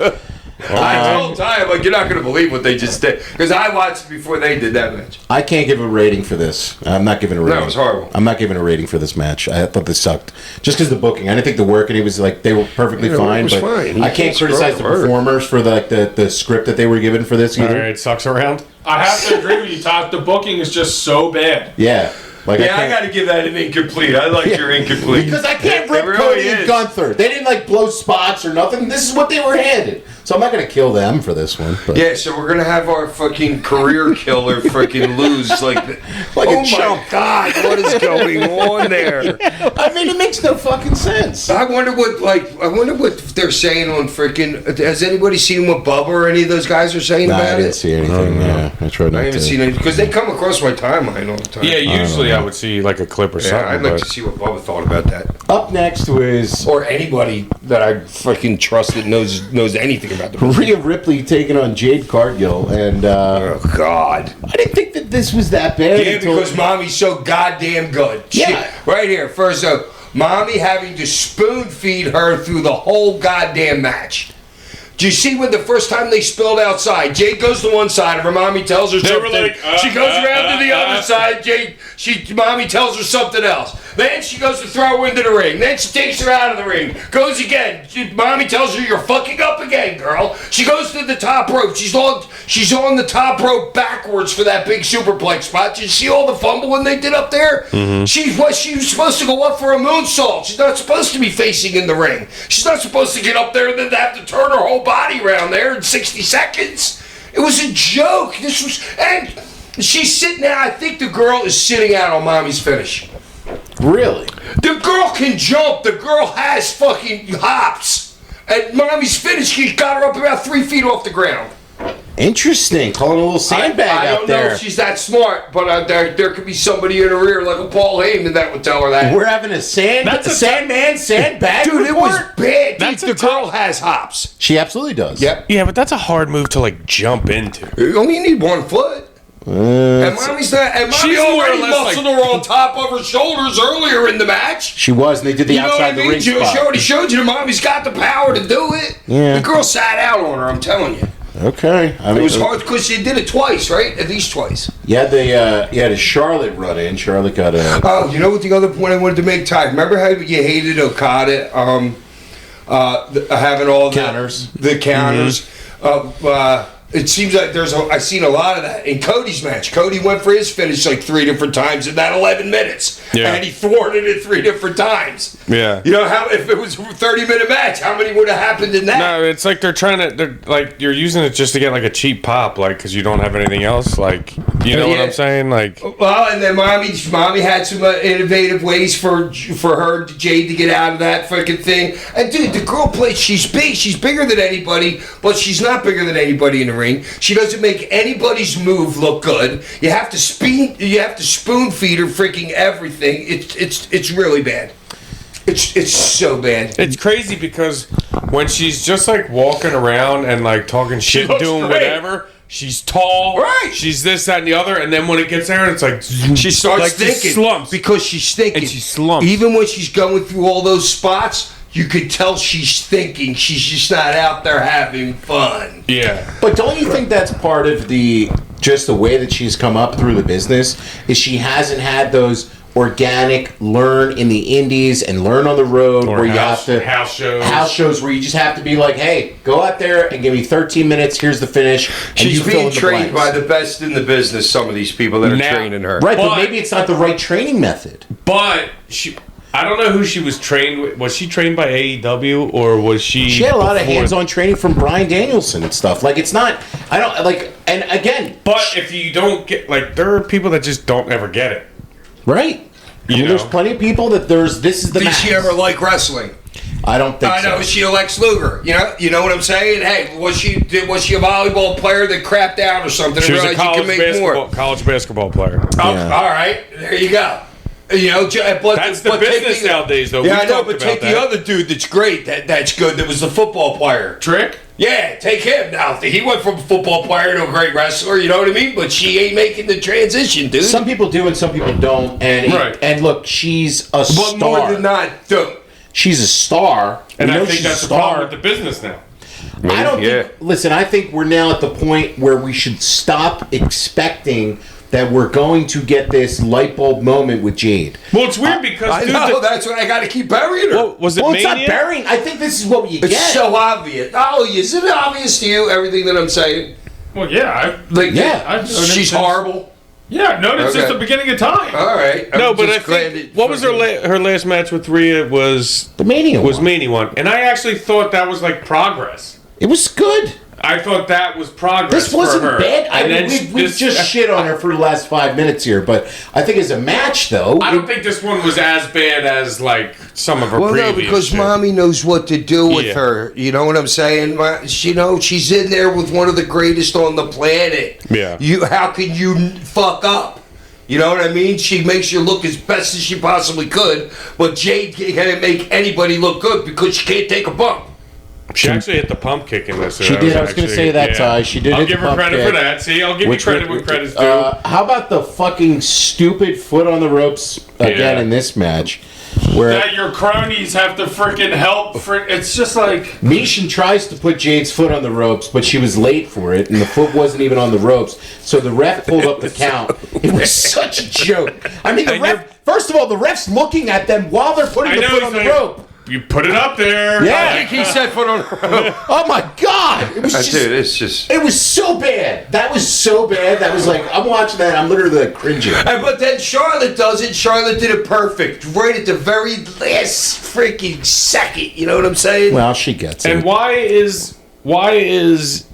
Speaker 3: I told Ty, I'm like, you're not going to believe what they just did. Because I watched before they did that match.
Speaker 2: I can't give a rating for this. I'm not giving a rating.
Speaker 3: No, it was horrible.
Speaker 2: I'm not giving a rating for this match. I thought this sucked. Just because the booking. I didn't think the work, and it was like they were perfectly
Speaker 3: Yeah,
Speaker 2: fine.
Speaker 3: it was
Speaker 2: But
Speaker 3: fine. You
Speaker 2: I can't
Speaker 3: can't
Speaker 2: criticize the
Speaker 3: screw up.
Speaker 2: performers for the script that they were given for this
Speaker 4: All
Speaker 2: either.
Speaker 4: right, sucks around.
Speaker 5: I have to agree with you, Todd. The booking is just so bad.
Speaker 2: Yeah. Like
Speaker 3: Yeah, I
Speaker 2: can't-
Speaker 3: got to give that an incomplete. I like your incomplete.
Speaker 2: Because I can't
Speaker 3: It
Speaker 2: rip
Speaker 3: really
Speaker 2: Cody and
Speaker 3: is.
Speaker 2: Gunther. They didn't like blow spots or nothing. This is what they were handed. So I'm not going to kill them for this one. But.
Speaker 3: Yeah, so we're gonna have our fucking career killer freaking lose like
Speaker 2: Like a
Speaker 3: oh my
Speaker 2: chump.
Speaker 3: God, what is going on there?
Speaker 2: I mean, it makes no fucking sense.
Speaker 3: I wonder what they're saying on freaking. Has anybody seen what Bubba or any of those guys are saying
Speaker 2: Nah, I
Speaker 3: about
Speaker 2: didn't
Speaker 3: it?
Speaker 2: see anything. Yeah, I tried not
Speaker 3: I haven't
Speaker 2: to.
Speaker 3: seen it because they come across my timeline all the time.
Speaker 4: Yeah, usually I would see like a clip or
Speaker 3: Yeah,
Speaker 4: something.
Speaker 3: I'd like
Speaker 4: but
Speaker 3: to see what Bubba thought about that,
Speaker 2: Up next was
Speaker 3: or anybody that I fucking trust that knows anything about the movie.
Speaker 2: Rhea Ripley taking on Jade Cargill, and
Speaker 3: Oh God.
Speaker 2: I didn't think that this was that bad.
Speaker 3: Yeah,
Speaker 2: until-
Speaker 3: because Mommy's so goddamn good.
Speaker 2: Yeah.
Speaker 3: Right here, first up, Mommy having to spoon feed her through the whole goddamn match. Do you see when the first time they spilled outside? Jade goes to one side of her, Mommy tells her
Speaker 4: They were
Speaker 3: something.
Speaker 4: like,
Speaker 3: she goes around to the other side, Mommy tells her something else. Then she goes to throw her into the ring. Then she takes her out of the ring. Goes again. Mommy tells her, you're fucking up again, girl. She goes to the top rope. She's on the top rope backwards for that big superplex spot. Did you see all the fumbling they did up there? She was supposed to go up for a moonsault. She's not supposed to be facing in the ring. She's not supposed to get up there and then have to turn her whole body around there in 60 seconds. It was a joke. And she's sitting there. I think the girl is sitting out on Mommy's finish.
Speaker 2: Really?
Speaker 3: The girl can jump. The girl has fucking hops. And Mommy's finish, she got her up about 3 feet off the ground.
Speaker 2: Interesting. Calling a little sandbag
Speaker 3: I
Speaker 2: out
Speaker 3: don't
Speaker 2: there.
Speaker 3: know if she's that smart, but there could be somebody in her ear like a Paul Heyman that would tell her that.
Speaker 2: We're having a Sandman sandbag
Speaker 3: Dude, it was
Speaker 2: report?
Speaker 3: bad.
Speaker 5: That's
Speaker 3: Dude,
Speaker 5: a
Speaker 3: the girl has hops.
Speaker 2: She absolutely does.
Speaker 3: Yep.
Speaker 4: Yeah, but that's a hard move to like jump into.
Speaker 3: You only need 1 foot. And Mommy's not. And Mommy
Speaker 4: She's more or
Speaker 3: already
Speaker 4: less
Speaker 3: muscled her on top of her shoulders earlier in the match.
Speaker 2: She was, and they did the
Speaker 3: You know what I
Speaker 2: outside the
Speaker 3: mean?
Speaker 2: ring
Speaker 3: She
Speaker 2: spot.
Speaker 3: already showed you that Mommy's got the power to do it.
Speaker 2: Yeah.
Speaker 3: The girl sat out on her, I'm telling you.
Speaker 2: Okay. I mean,
Speaker 3: It was hard because she did it twice, right? At least twice.
Speaker 2: You had a Charlotte run in. Charlotte got a...
Speaker 3: Oh, you know what the other point I wanted to make, Ty? Remember how you hated Okada having all
Speaker 2: Counters.
Speaker 3: the counters? It seems like I've seen a lot of that in Cody's match. Cody went for his finish like 3 different times in that 11 minutes.
Speaker 4: Yeah.
Speaker 3: And he thwarted it 3 different times.
Speaker 4: Yeah.
Speaker 3: You know, how if it was a 30-minute match, how many would have happened in that?
Speaker 4: No, it's like they're like you're using it just to get like a cheap pop, like because you don't have anything else. Like, you know what I'm saying? Like,
Speaker 3: Well, and then mommy had some innovative ways for her, Jade, to get out of that fucking thing. And dude, the girl plays. She's big. She's bigger than anybody, but she's not bigger than anybody in the ring. She doesn't make anybody's move look good. You have to spoon feed her freaking everything. It's really bad. It's so bad.
Speaker 4: it's crazy because when she's just like walking around and like talking shit,
Speaker 3: looks
Speaker 4: doing
Speaker 3: great.
Speaker 4: whatever. She's tall,
Speaker 3: Right.
Speaker 4: She's this, that, and the other, and then when it gets there, it's like
Speaker 3: She starts
Speaker 4: like
Speaker 3: thinking
Speaker 4: just slumps.
Speaker 3: because she's thinking.
Speaker 4: And she slumps.
Speaker 3: Even when she's going through all those spots, you could tell she's thinking. She's just not out there having fun.
Speaker 4: Yeah,
Speaker 2: But don't you think that's part of the way that she's come up through the business is she hasn't had those organic learn in the indies and learn on the road
Speaker 4: Or
Speaker 2: where you
Speaker 4: house-
Speaker 2: have to
Speaker 4: house shows.
Speaker 2: house shows where you just have to be like, hey, go out there and give me 13 minutes, here's the finish, and
Speaker 3: She's
Speaker 2: you fill
Speaker 3: being
Speaker 2: in the
Speaker 3: trained by
Speaker 2: blanks.
Speaker 3: the best in the business. Some of these people that are
Speaker 4: Now-
Speaker 3: training her.
Speaker 2: Right, but
Speaker 4: But-
Speaker 2: maybe it's not the right training method.
Speaker 4: but I don't know who she was trained with. Was she trained by AEW or was she?
Speaker 2: She had a lot of
Speaker 4: before-
Speaker 2: hands-on training from Bryan Danielson and stuff. Like, it's not, I don't, like, and again,
Speaker 4: But if you don't get like, there are people that just don't ever get it.
Speaker 2: right?
Speaker 4: You know?
Speaker 2: There's plenty of people that this is the
Speaker 3: Did
Speaker 2: match.
Speaker 3: she ever like wrestling?
Speaker 2: I don't think
Speaker 3: I know.
Speaker 2: so.
Speaker 3: Was she a Lex Luger? You know what I'm saying? Hey, was she a volleyball player that crapped out or something?
Speaker 4: She
Speaker 3: and
Speaker 4: was a
Speaker 3: realized you can make
Speaker 4: college basketball player.
Speaker 3: Oh,
Speaker 2: Yeah.
Speaker 3: all right. There you go. You know, but
Speaker 4: That's the
Speaker 3: take
Speaker 4: business nowadays, though.
Speaker 3: Yeah,
Speaker 4: We
Speaker 3: I know,
Speaker 4: talked
Speaker 3: but
Speaker 4: about
Speaker 3: take the
Speaker 4: that.
Speaker 3: other dude that's great. That's good. That was the football player.
Speaker 5: Trick?
Speaker 3: Yeah, take him now. He went from a football player to a great wrestler. You know what I mean? But she ain't making the transition, dude.
Speaker 2: Some people do and some people don't. And
Speaker 5: Right.
Speaker 2: and look, she's a
Speaker 3: but
Speaker 2: star.
Speaker 3: more than not, dude.
Speaker 2: She's a star.
Speaker 4: And
Speaker 2: We
Speaker 4: I
Speaker 2: know
Speaker 4: think
Speaker 2: she's
Speaker 4: that's
Speaker 2: a
Speaker 4: the problem
Speaker 2: star.
Speaker 4: with the business now.
Speaker 2: I don't
Speaker 3: Yeah.
Speaker 2: think. Listen, I think we're now at the point where we should stop expecting that we're going to get this light bulb moment with Jade.
Speaker 4: Well, it's weird because
Speaker 3: I
Speaker 4: dude,
Speaker 3: know. That's why I got to keep burying her.
Speaker 4: what, was it
Speaker 2: Well, it's
Speaker 4: Mania?
Speaker 2: not burying. I think this is what you
Speaker 3: It's
Speaker 2: get.
Speaker 3: so obvious. Oh, is it obvious to you, everything that I'm saying?
Speaker 5: Well, yeah.
Speaker 3: Like,
Speaker 2: Yeah.
Speaker 5: I've known it
Speaker 3: she's
Speaker 5: since-
Speaker 3: horrible.
Speaker 5: Yeah, no, it's
Speaker 3: Okay.
Speaker 5: since the beginning of time.
Speaker 3: All right.
Speaker 4: No,
Speaker 3: I'm
Speaker 4: but I
Speaker 3: just glad
Speaker 4: think
Speaker 3: that
Speaker 4: what was her last match with Rhea was
Speaker 2: The Mania
Speaker 4: was
Speaker 2: one.
Speaker 4: Mania one, and I actually thought that was like progress.
Speaker 2: It was good.
Speaker 4: I thought that was progress.
Speaker 2: This wasn't
Speaker 4: for her.
Speaker 2: bad. I
Speaker 4: And
Speaker 2: mean,
Speaker 4: then
Speaker 2: we've
Speaker 4: this-
Speaker 2: just shit on her for the last 5 minutes here, but I think as a match, though,
Speaker 4: I don't think this one was as bad as like some of her
Speaker 3: Well,
Speaker 4: previous.
Speaker 3: no, because
Speaker 4: shit.
Speaker 3: mommy knows what to do with
Speaker 4: Yeah.
Speaker 3: her. You know what I'm saying? She's in there with one of the greatest on the planet.
Speaker 4: Yeah.
Speaker 3: How can you fuck up? You know what I mean? She makes you look as best as she possibly could, but Jade can't make anybody look good because she can't take a bump.
Speaker 4: She actually hit the pump kick in this.
Speaker 2: She did. I was going to say that, Ty. She did.
Speaker 5: I'll
Speaker 2: hit
Speaker 5: give
Speaker 2: the
Speaker 5: her
Speaker 2: pump
Speaker 5: credit
Speaker 2: kick,
Speaker 5: for that. See, I'll give you credit when credit's due.
Speaker 2: How about the fucking stupid foot on the ropes again in this match? Where
Speaker 5: that your cronies have to freaking help. It's just like
Speaker 2: Mishin tries to put Jade's foot on the ropes, but she was late for it, and the foot wasn't even on the ropes. So the ref pulled up the count. It was such a joke. I mean, the ref. First of all, the ref's looking at them while they're putting the foot on the rope.
Speaker 5: You put it up there.
Speaker 2: Yeah.
Speaker 3: I think he said foot on the rope.
Speaker 2: Oh my god! It was just.
Speaker 3: Dude, it's just.
Speaker 2: It was so bad. That was so bad. That was like I'm watching that. I'm literally like cringing.
Speaker 3: But then Charlotte does it. Charlotte did it perfect, right at the very last freaking second. You know what I'm saying?
Speaker 2: Well, she gets it.
Speaker 4: And why is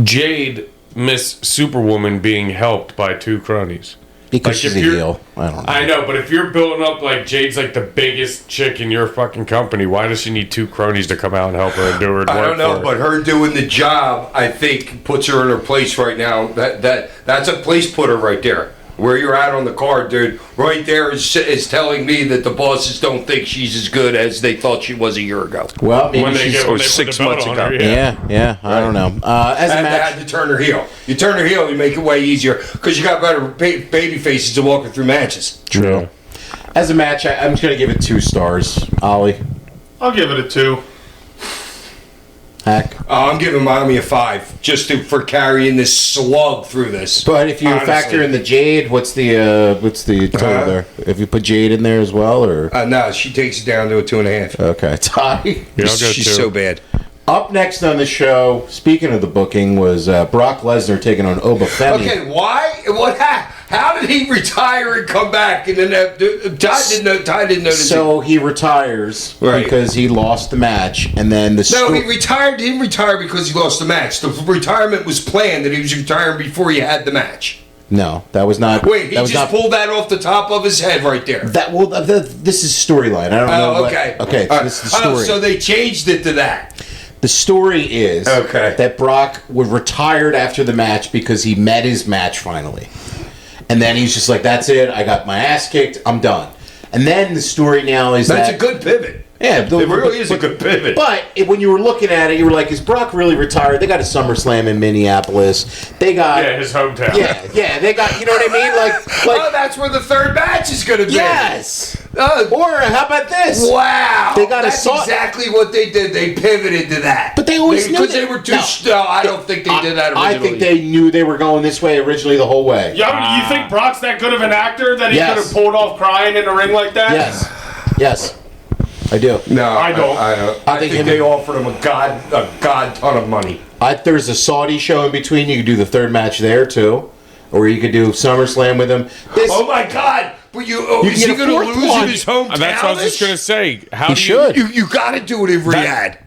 Speaker 4: Jade Miss Superwoman being helped by two cronies?
Speaker 2: Because
Speaker 4: Like,
Speaker 2: she's
Speaker 4: if
Speaker 2: a
Speaker 4: you're-
Speaker 2: heel. I don't know.
Speaker 4: I know, but if you're building up like Jade's like the biggest chick in your fucking company, why does she need two cronies to come out and help her and do her work?
Speaker 3: I don't know,
Speaker 4: for
Speaker 3: but her doing the job, I think, puts her in her place right now. That's a place putter right there. Where you're at on the card, dude. Right there is telling me that the bosses don't think she's as good as they thought she was a year ago.
Speaker 2: Well, maybe
Speaker 4: when they
Speaker 2: she's.
Speaker 4: get when they
Speaker 3: 6
Speaker 4: put the
Speaker 3: months
Speaker 4: belt on
Speaker 3: ago.
Speaker 4: her,
Speaker 2: Yeah, I don't know. As a
Speaker 3: And they
Speaker 2: match,
Speaker 3: had to turn her heel. You turn her heel, you make it way easier because you got better baby faces to walk her through matches.
Speaker 2: true. As a match, I'm just gonna give it 2 stars. Ollie,
Speaker 5: I'll give it a 2.
Speaker 2: Hack.
Speaker 3: I'm giving Miami a 5 just for carrying this slug through this.
Speaker 2: But if you
Speaker 3: Honestly.
Speaker 2: factor in the Jade, what's the total there? If you put Jade in there as well, or
Speaker 3: No, she takes it down to a 2.5.
Speaker 2: okay, Ty.
Speaker 4: Yeah, I'll go
Speaker 3: She's
Speaker 4: 2.
Speaker 3: so bad.
Speaker 2: Up next on the show, speaking of the booking, was Brock Lesnar taking on Oba Femi.
Speaker 3: Okay, why? What? How did he retire and come back? And then Ty didn't notice.
Speaker 2: So he retires
Speaker 3: Right.
Speaker 2: because he lost the match, and then the
Speaker 3: No, he retired. Didn't retire because he lost the match. The retirement was planned that he was retiring before he had the match.
Speaker 2: No, that was not.
Speaker 3: Wait, he
Speaker 2: that was
Speaker 3: just
Speaker 2: not,
Speaker 3: pulled that off the top of his head right there.
Speaker 2: That well, this is storyline. I don't know.
Speaker 3: Oh,
Speaker 2: what-
Speaker 3: okay.
Speaker 2: Okay,
Speaker 3: All
Speaker 2: so
Speaker 3: right.
Speaker 2: this is the story.
Speaker 3: So they changed it to that.
Speaker 2: The story is that Brock was retired after the match because he met his match finally. And then he's just like, that's it. I got my ass kicked. I'm done. And then the story now is
Speaker 3: That's
Speaker 2: that...
Speaker 3: a good pivot.
Speaker 2: Yeah,
Speaker 3: It really is a good pivot.
Speaker 2: But when you were looking at it, you were like, is Brock really retired? They got a SummerSlam in Minneapolis. They got...
Speaker 4: Yeah, his hometown.
Speaker 2: Yeah, they got... You know what I mean?
Speaker 3: Oh, that's where the third match is going to be.
Speaker 2: Yes! Or how about this?
Speaker 3: Wow.
Speaker 2: They got
Speaker 3: That's exactly what they did. They pivoted to that.
Speaker 2: But they always knew
Speaker 3: because
Speaker 2: that-
Speaker 3: they were too.
Speaker 2: No.
Speaker 3: I don't think they did that originally.
Speaker 2: I think they knew they were going this way originally the whole way.
Speaker 5: Yeah, you think Brock's that good of an actor that he
Speaker 2: Yes.
Speaker 5: could have pulled off crying in the ring like that?
Speaker 2: Yes. I do.
Speaker 3: No,
Speaker 5: I don't.
Speaker 3: I don't.
Speaker 2: I
Speaker 3: I
Speaker 2: think
Speaker 3: think
Speaker 2: him-
Speaker 3: they offered him a god ton of money.
Speaker 2: There's a Saudi show in between. You could do the third match there, too. Or you could do SummerSlam with him.
Speaker 3: Oh my God! But
Speaker 2: You
Speaker 3: is
Speaker 2: can
Speaker 3: he
Speaker 2: get a
Speaker 3: going to
Speaker 2: fourth
Speaker 3: lose
Speaker 2: one.
Speaker 3: in his hometown?
Speaker 4: That's what I was just gonna say. How
Speaker 2: He
Speaker 4: do
Speaker 2: should.
Speaker 3: You got to do it in Riyadh.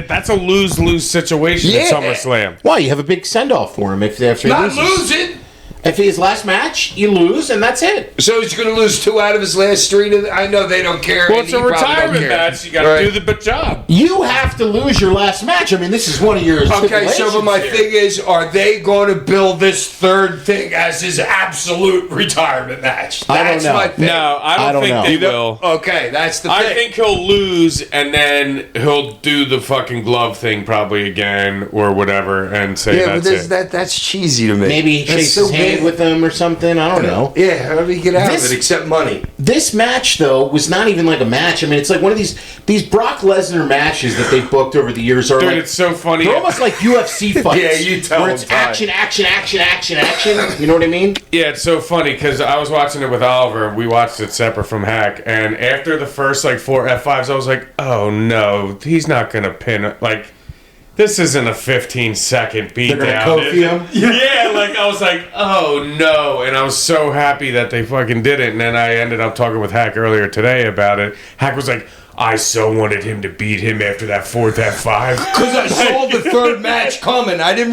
Speaker 4: That's a lose-lose situation
Speaker 3: Yeah.
Speaker 4: at SummerSlam.
Speaker 2: Why? You have a big send-off for him after he
Speaker 3: Not
Speaker 2: loses.
Speaker 3: losing.
Speaker 2: If his last match, you lose, and that's it.
Speaker 3: So he's going to lose 2 out of his last 3. I know they don't care.
Speaker 4: Well,
Speaker 3: and
Speaker 4: it's a
Speaker 3: he probably don't
Speaker 4: retirement
Speaker 3: care.
Speaker 4: match. You got to
Speaker 3: Right.
Speaker 4: do the job.
Speaker 2: You have to lose your last match. I mean, this is one of your
Speaker 3: Okay, so but my
Speaker 2: stipulations here.
Speaker 3: thing is, are they going to build this third thing as his absolute retirement match?
Speaker 2: I don't
Speaker 3: That's
Speaker 2: know.
Speaker 3: my thing.
Speaker 4: No, I
Speaker 2: I
Speaker 4: don't
Speaker 2: don't
Speaker 4: think
Speaker 2: know.
Speaker 4: they
Speaker 3: You know-
Speaker 4: will.
Speaker 3: Okay, that's the thing.
Speaker 4: I think he'll lose, and then he'll do the fucking glove thing probably again or whatever, and say
Speaker 3: yeah, but
Speaker 4: that's it.
Speaker 3: that's cheesy to me.
Speaker 2: Maybe he
Speaker 3: That's
Speaker 2: shakes
Speaker 3: so
Speaker 2: his hand
Speaker 3: big.
Speaker 2: with him or something. I don't know.
Speaker 3: Yeah, how do you get out
Speaker 2: This-
Speaker 3: of it except money?
Speaker 2: This match, though, was not even like a match. I mean, it's like one of these Brock Lesnar matches that they've booked over the years are
Speaker 4: Dude,
Speaker 2: like
Speaker 4: it's so funny.
Speaker 2: they're almost like UFC fights.
Speaker 3: Yeah, you tell
Speaker 2: where
Speaker 3: them,
Speaker 2: it's
Speaker 3: Ty.
Speaker 2: action, action, action, action, action. You know what I mean?
Speaker 4: Yeah, it's so funny because I was watching it with Oliver. And we watched it separate from Hack, and after the first like 4 F5s, I was like, "Oh no, he's not gonna pin it." Like, this isn't a 15-second beatdown.
Speaker 2: They're gonna Kofi him?
Speaker 4: Yeah, like I was like, "Oh no!" And I was so happy that they fucking did it. And then I ended up talking with Hack earlier today about it. Hack was like, "I so wanted him to beat him after that 4th F5."
Speaker 3: Because I saw the third match coming. I didn't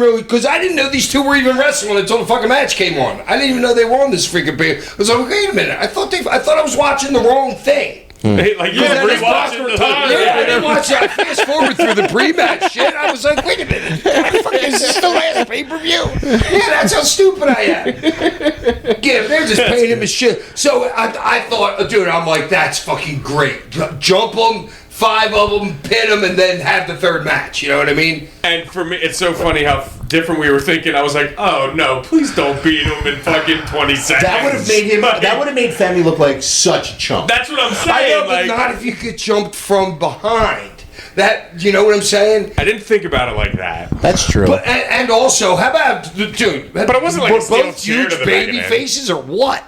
Speaker 3: know these two were even wrestling until the fucking match came on. I didn't even know they were on this freaking pay. I was like, wait a minute. I thought I was watching the wrong thing.
Speaker 4: Like you
Speaker 3: Yeah,
Speaker 4: were
Speaker 3: that's
Speaker 4: rewatching the
Speaker 3: Yeah, I didn't watch it. I fast forward through the pre-match shit. I was like, wait a minute. Is this the last pay-per-view? Yeah, that's how stupid I am. Yeah, they're just paying him as shit. So I thought, dude, I'm like, that's fucking great. Jump him, 5 of them, pin them, and then have the third match. You know what I mean?
Speaker 4: And for me, it's so funny how different we were thinking. I was like, oh no, please don't beat him in fucking 20 seconds.
Speaker 2: That would have made him. That would have made Femi look like such a chump.
Speaker 4: That's what I'm
Speaker 3: I
Speaker 4: saying.
Speaker 3: know, but not if you get jumped from behind. That, you know what I'm saying?
Speaker 4: I didn't think about it like that.
Speaker 2: That's true.
Speaker 3: But and also, how about dude?
Speaker 4: But it wasn't like
Speaker 3: were
Speaker 4: a steel
Speaker 3: both
Speaker 4: chair to
Speaker 3: huge
Speaker 4: the
Speaker 3: baby
Speaker 4: back of the
Speaker 3: faces or what?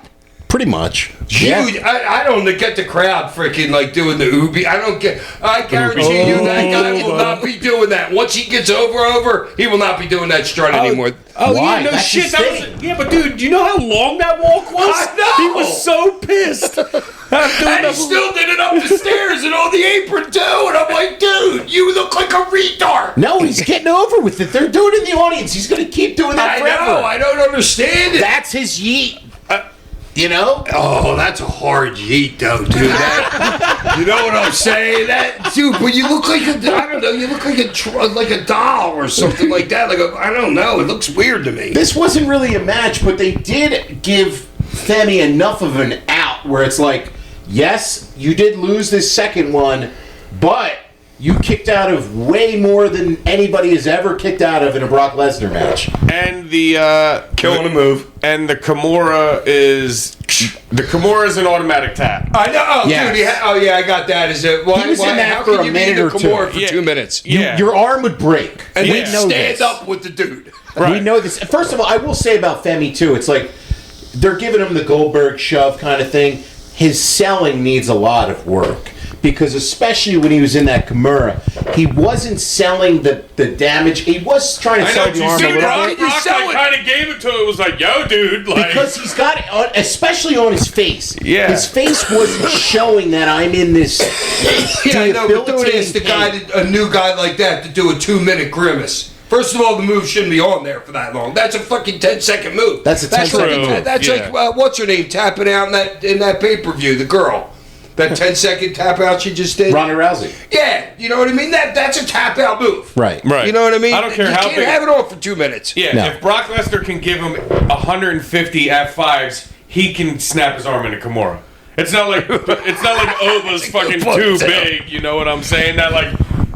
Speaker 2: Pretty much.
Speaker 3: Huge. I don't get the crowd freaking like doing the Ubi. I don't get. I guarantee you that guy will not be doing that. Once he gets over, he will not be doing that strut anymore.
Speaker 4: Oh
Speaker 2: Why?
Speaker 4: yeah, no
Speaker 2: That's
Speaker 4: shit.
Speaker 2: his
Speaker 4: That
Speaker 2: thing.
Speaker 4: was, yeah, but dude, do you know how long that walk was?
Speaker 3: I know.
Speaker 4: He was so pissed.
Speaker 3: And he still did it up the stairs and on the apron too. And I'm like, dude, you look like a retard.
Speaker 2: No, he's getting over with it. They're doing it in the audience. He's going to keep doing that
Speaker 3: I
Speaker 2: forever.
Speaker 3: know. I don't understand it.
Speaker 2: That's his yeet. You know?
Speaker 3: Oh, that's a hard yeet, though, dude. That, you know what I'm saying? That, dude. But you look like I don't know. You look like a doll or something like that. I don't know. It looks weird to me.
Speaker 2: This wasn't really a match, but they did give Femi enough of an out where it's like, yes, you did lose this second one, but you kicked out of way more than anybody has ever kicked out of in a Brock Lesnar match.
Speaker 4: And the
Speaker 3: Killing a move.
Speaker 4: And the Kimura is an automatic tap.
Speaker 3: I know. Oh,
Speaker 2: Yes.
Speaker 3: dude. I got that. Is it? Why,
Speaker 2: He was in that
Speaker 3: how
Speaker 2: for
Speaker 3: can
Speaker 2: a
Speaker 3: you
Speaker 2: minute
Speaker 3: be in
Speaker 2: or
Speaker 3: the
Speaker 2: two.
Speaker 3: Kimura for
Speaker 4: Yeah.
Speaker 3: 2 minutes?
Speaker 4: Yeah.
Speaker 2: Your arm would break.
Speaker 3: And
Speaker 2: We
Speaker 3: then
Speaker 2: know
Speaker 3: stand
Speaker 2: this.
Speaker 3: up with the dude.
Speaker 2: We know this. First of all, I will say about Femi too. It's like they're giving him the Goldberg shove kind of thing. His selling needs a lot of work because, especially when he was in that Kimura, he wasn't selling the damage. He was trying to sell the arm a little bit
Speaker 4: Brock kind of gave it to him. It was like, yo, dude, like,
Speaker 2: because he's got it, on, especially on his face.
Speaker 4: Yeah.
Speaker 2: His face wasn't showing that I'm in this.
Speaker 3: Yeah, I know, but don't ask the
Speaker 2: debilitating
Speaker 3: guy, a new guy like that, to do a 2-minute grimace. First of all, the move shouldn't be on there for that long. That's a fucking 10-second move.
Speaker 2: That's a 10-second move.
Speaker 3: That's
Speaker 4: Yeah.
Speaker 3: like what's her name tapping out in that pay-per-view, the girl. That 10-second tap out she just did.
Speaker 2: Ronda Rousey.
Speaker 3: Yeah, you know what I mean. That's a tap out move.
Speaker 2: Right.
Speaker 4: right.
Speaker 3: You know what I mean.
Speaker 4: I don't care
Speaker 3: you
Speaker 4: how
Speaker 3: can't
Speaker 4: big.
Speaker 3: have it on for 2 minutes.
Speaker 4: Yeah,
Speaker 2: No.
Speaker 4: if Brock Lesnar can give him 150 F5s, he can snap his arm into Kimura. It's not like Oba's fucking
Speaker 3: point,
Speaker 4: too
Speaker 3: Sam.
Speaker 4: big. You know what I'm saying? That like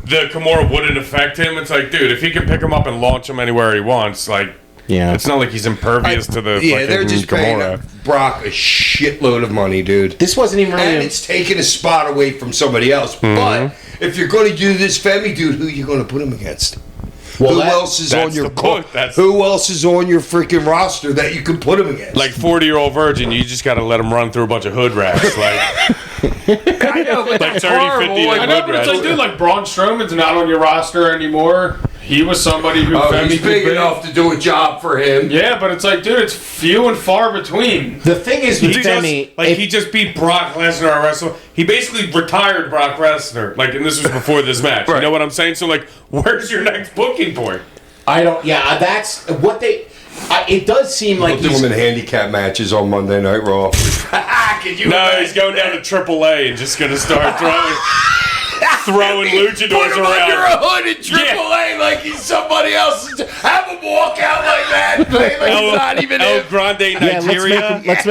Speaker 4: the Kimura wouldn't affect him. It's like, dude, if he can pick him up and launch him anywhere he wants, like,
Speaker 2: Yeah.
Speaker 4: it's not like he's impervious to the
Speaker 3: Yeah,
Speaker 4: fucking
Speaker 3: they're just paying
Speaker 4: Kimura.
Speaker 3: Brock a shitload of money, dude.
Speaker 2: This wasn't even really.
Speaker 3: And it's taking a spot away from somebody else. But if you're going to do this Femi dude, who are you going to put him against?
Speaker 2: Well,
Speaker 3: who
Speaker 2: that-
Speaker 3: else is on
Speaker 4: that's
Speaker 3: your
Speaker 4: the book. That's-
Speaker 3: Who else is on your freaking roster that you can put him against?
Speaker 4: Like 40-year-old virgin, you just got to let him run through a bunch of hood rats. Like,
Speaker 3: I know, but
Speaker 4: like
Speaker 3: that's
Speaker 4: 30,
Speaker 3: horrible.
Speaker 4: 50
Speaker 5: I know, but it's like, dude, like Braun Strowman's not on your roster anymore. He was somebody who Femi
Speaker 3: he's
Speaker 5: could
Speaker 3: big
Speaker 5: beat.
Speaker 3: enough to do a job for him.
Speaker 5: Yeah, but it's like, dude, it's few and far between.
Speaker 2: The thing is with
Speaker 4: he
Speaker 2: Femi,
Speaker 4: just, he just beat Brock Lesnar at Wrestle. He basically retired Brock Lesnar. Like, and this was before this match. You know what I'm saying? So, like, where's your next booking point?
Speaker 2: I don't. Yeah, that's what they. It does seem like
Speaker 3: We'll do
Speaker 2: he's,
Speaker 3: him in handicap matches on Monday Night Raw. Can you
Speaker 4: No,
Speaker 3: imagine?
Speaker 4: he's going down to AAA and just going to start throwing luchadors
Speaker 3: Put him under
Speaker 4: around.
Speaker 3: a hood in AAA like he's somebody else. Have him walk out like that. Like he's not even
Speaker 4: El
Speaker 3: him.
Speaker 4: Grande,
Speaker 2: yeah.
Speaker 4: Nigeria.
Speaker 2: Let's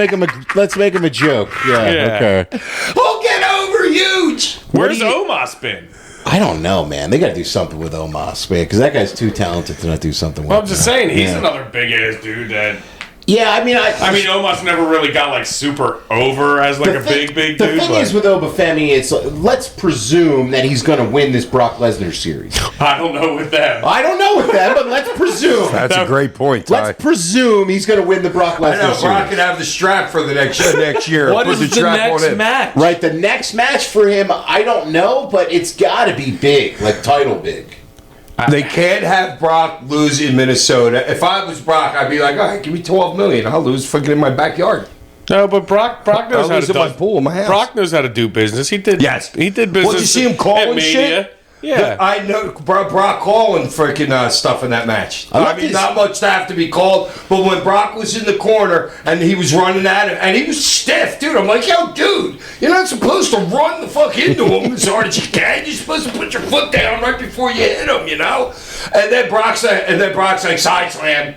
Speaker 2: make him a joke. Yeah.
Speaker 4: Yeah.
Speaker 2: Okay.
Speaker 3: He'll get over huge.
Speaker 4: Where's
Speaker 2: do you-
Speaker 4: Omos been?
Speaker 2: I don't know, man. They got to do something with Omos, man, because that guy's too talented to not do something with.
Speaker 4: Well, I'm just saying, he's
Speaker 2: Yeah.
Speaker 4: another big ass dude that.
Speaker 2: Yeah, I mean,
Speaker 4: I mean, Omos never really got like super over as like a big dude.
Speaker 2: The thing
Speaker 4: but
Speaker 2: is with Obafemi, it's let's presume that he's going to win this Brock Lesnar series.
Speaker 4: I don't know with that.
Speaker 2: I don't know with that, but let's presume.
Speaker 3: That's a great point, Ty.
Speaker 2: Let's presume he's going to win the Brock
Speaker 3: I
Speaker 2: Lesnar
Speaker 3: know, Brock
Speaker 2: series.
Speaker 3: could have the strap for the next year.
Speaker 5: What
Speaker 3: Put
Speaker 5: is
Speaker 3: the
Speaker 5: the
Speaker 3: strap
Speaker 5: next
Speaker 3: on him.
Speaker 5: match?
Speaker 2: Right, the next match for him, I don't know, but it's got to be big, like title big.
Speaker 3: They can't have Brock lose in Minnesota. If I was Brock, I'd be like, all right, give me $12 million. I'll lose fucking in my backyard.
Speaker 4: No, but Brock knows
Speaker 3: I'll
Speaker 4: how
Speaker 3: lose
Speaker 4: to
Speaker 3: in my
Speaker 4: do.
Speaker 3: pool in my house.
Speaker 4: Brock knows how to do business. He did.
Speaker 3: Yes.
Speaker 4: he did business.
Speaker 3: Well, you see him
Speaker 4: at
Speaker 3: calling
Speaker 4: Mania.
Speaker 3: shit?
Speaker 4: Yeah.
Speaker 3: I know Brock calling freaking stuff in that match.
Speaker 2: I
Speaker 3: I
Speaker 2: like
Speaker 3: mean,
Speaker 2: this-
Speaker 3: not much to have to be called, but when Brock was in the corner and he was running at him, and he was stiff, dude. I'm like, yo, dude, you're not supposed to run the fuck into him as hard as you can. You're supposed to put your foot down right before you hit him, you know. And then Brock's like side slam.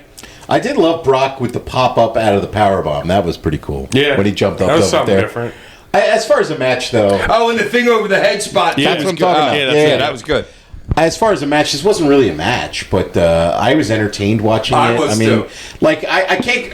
Speaker 2: I did love Brock with the pop up out of the powerbomb. That was pretty cool.
Speaker 4: Yeah.
Speaker 2: when he jumped up
Speaker 4: That was
Speaker 2: over
Speaker 4: something
Speaker 2: there.
Speaker 4: different.
Speaker 2: As far as a match, though,
Speaker 3: Oh, and the thing over the head spot.
Speaker 2: That's
Speaker 3: was
Speaker 2: what I'm
Speaker 3: good.
Speaker 2: talking about.
Speaker 3: Yeah, that's
Speaker 2: Yeah.
Speaker 3: it. That was good.
Speaker 2: as far as a match, this wasn't really a match, but I was entertained watching it.
Speaker 3: I was too.
Speaker 2: Like I can't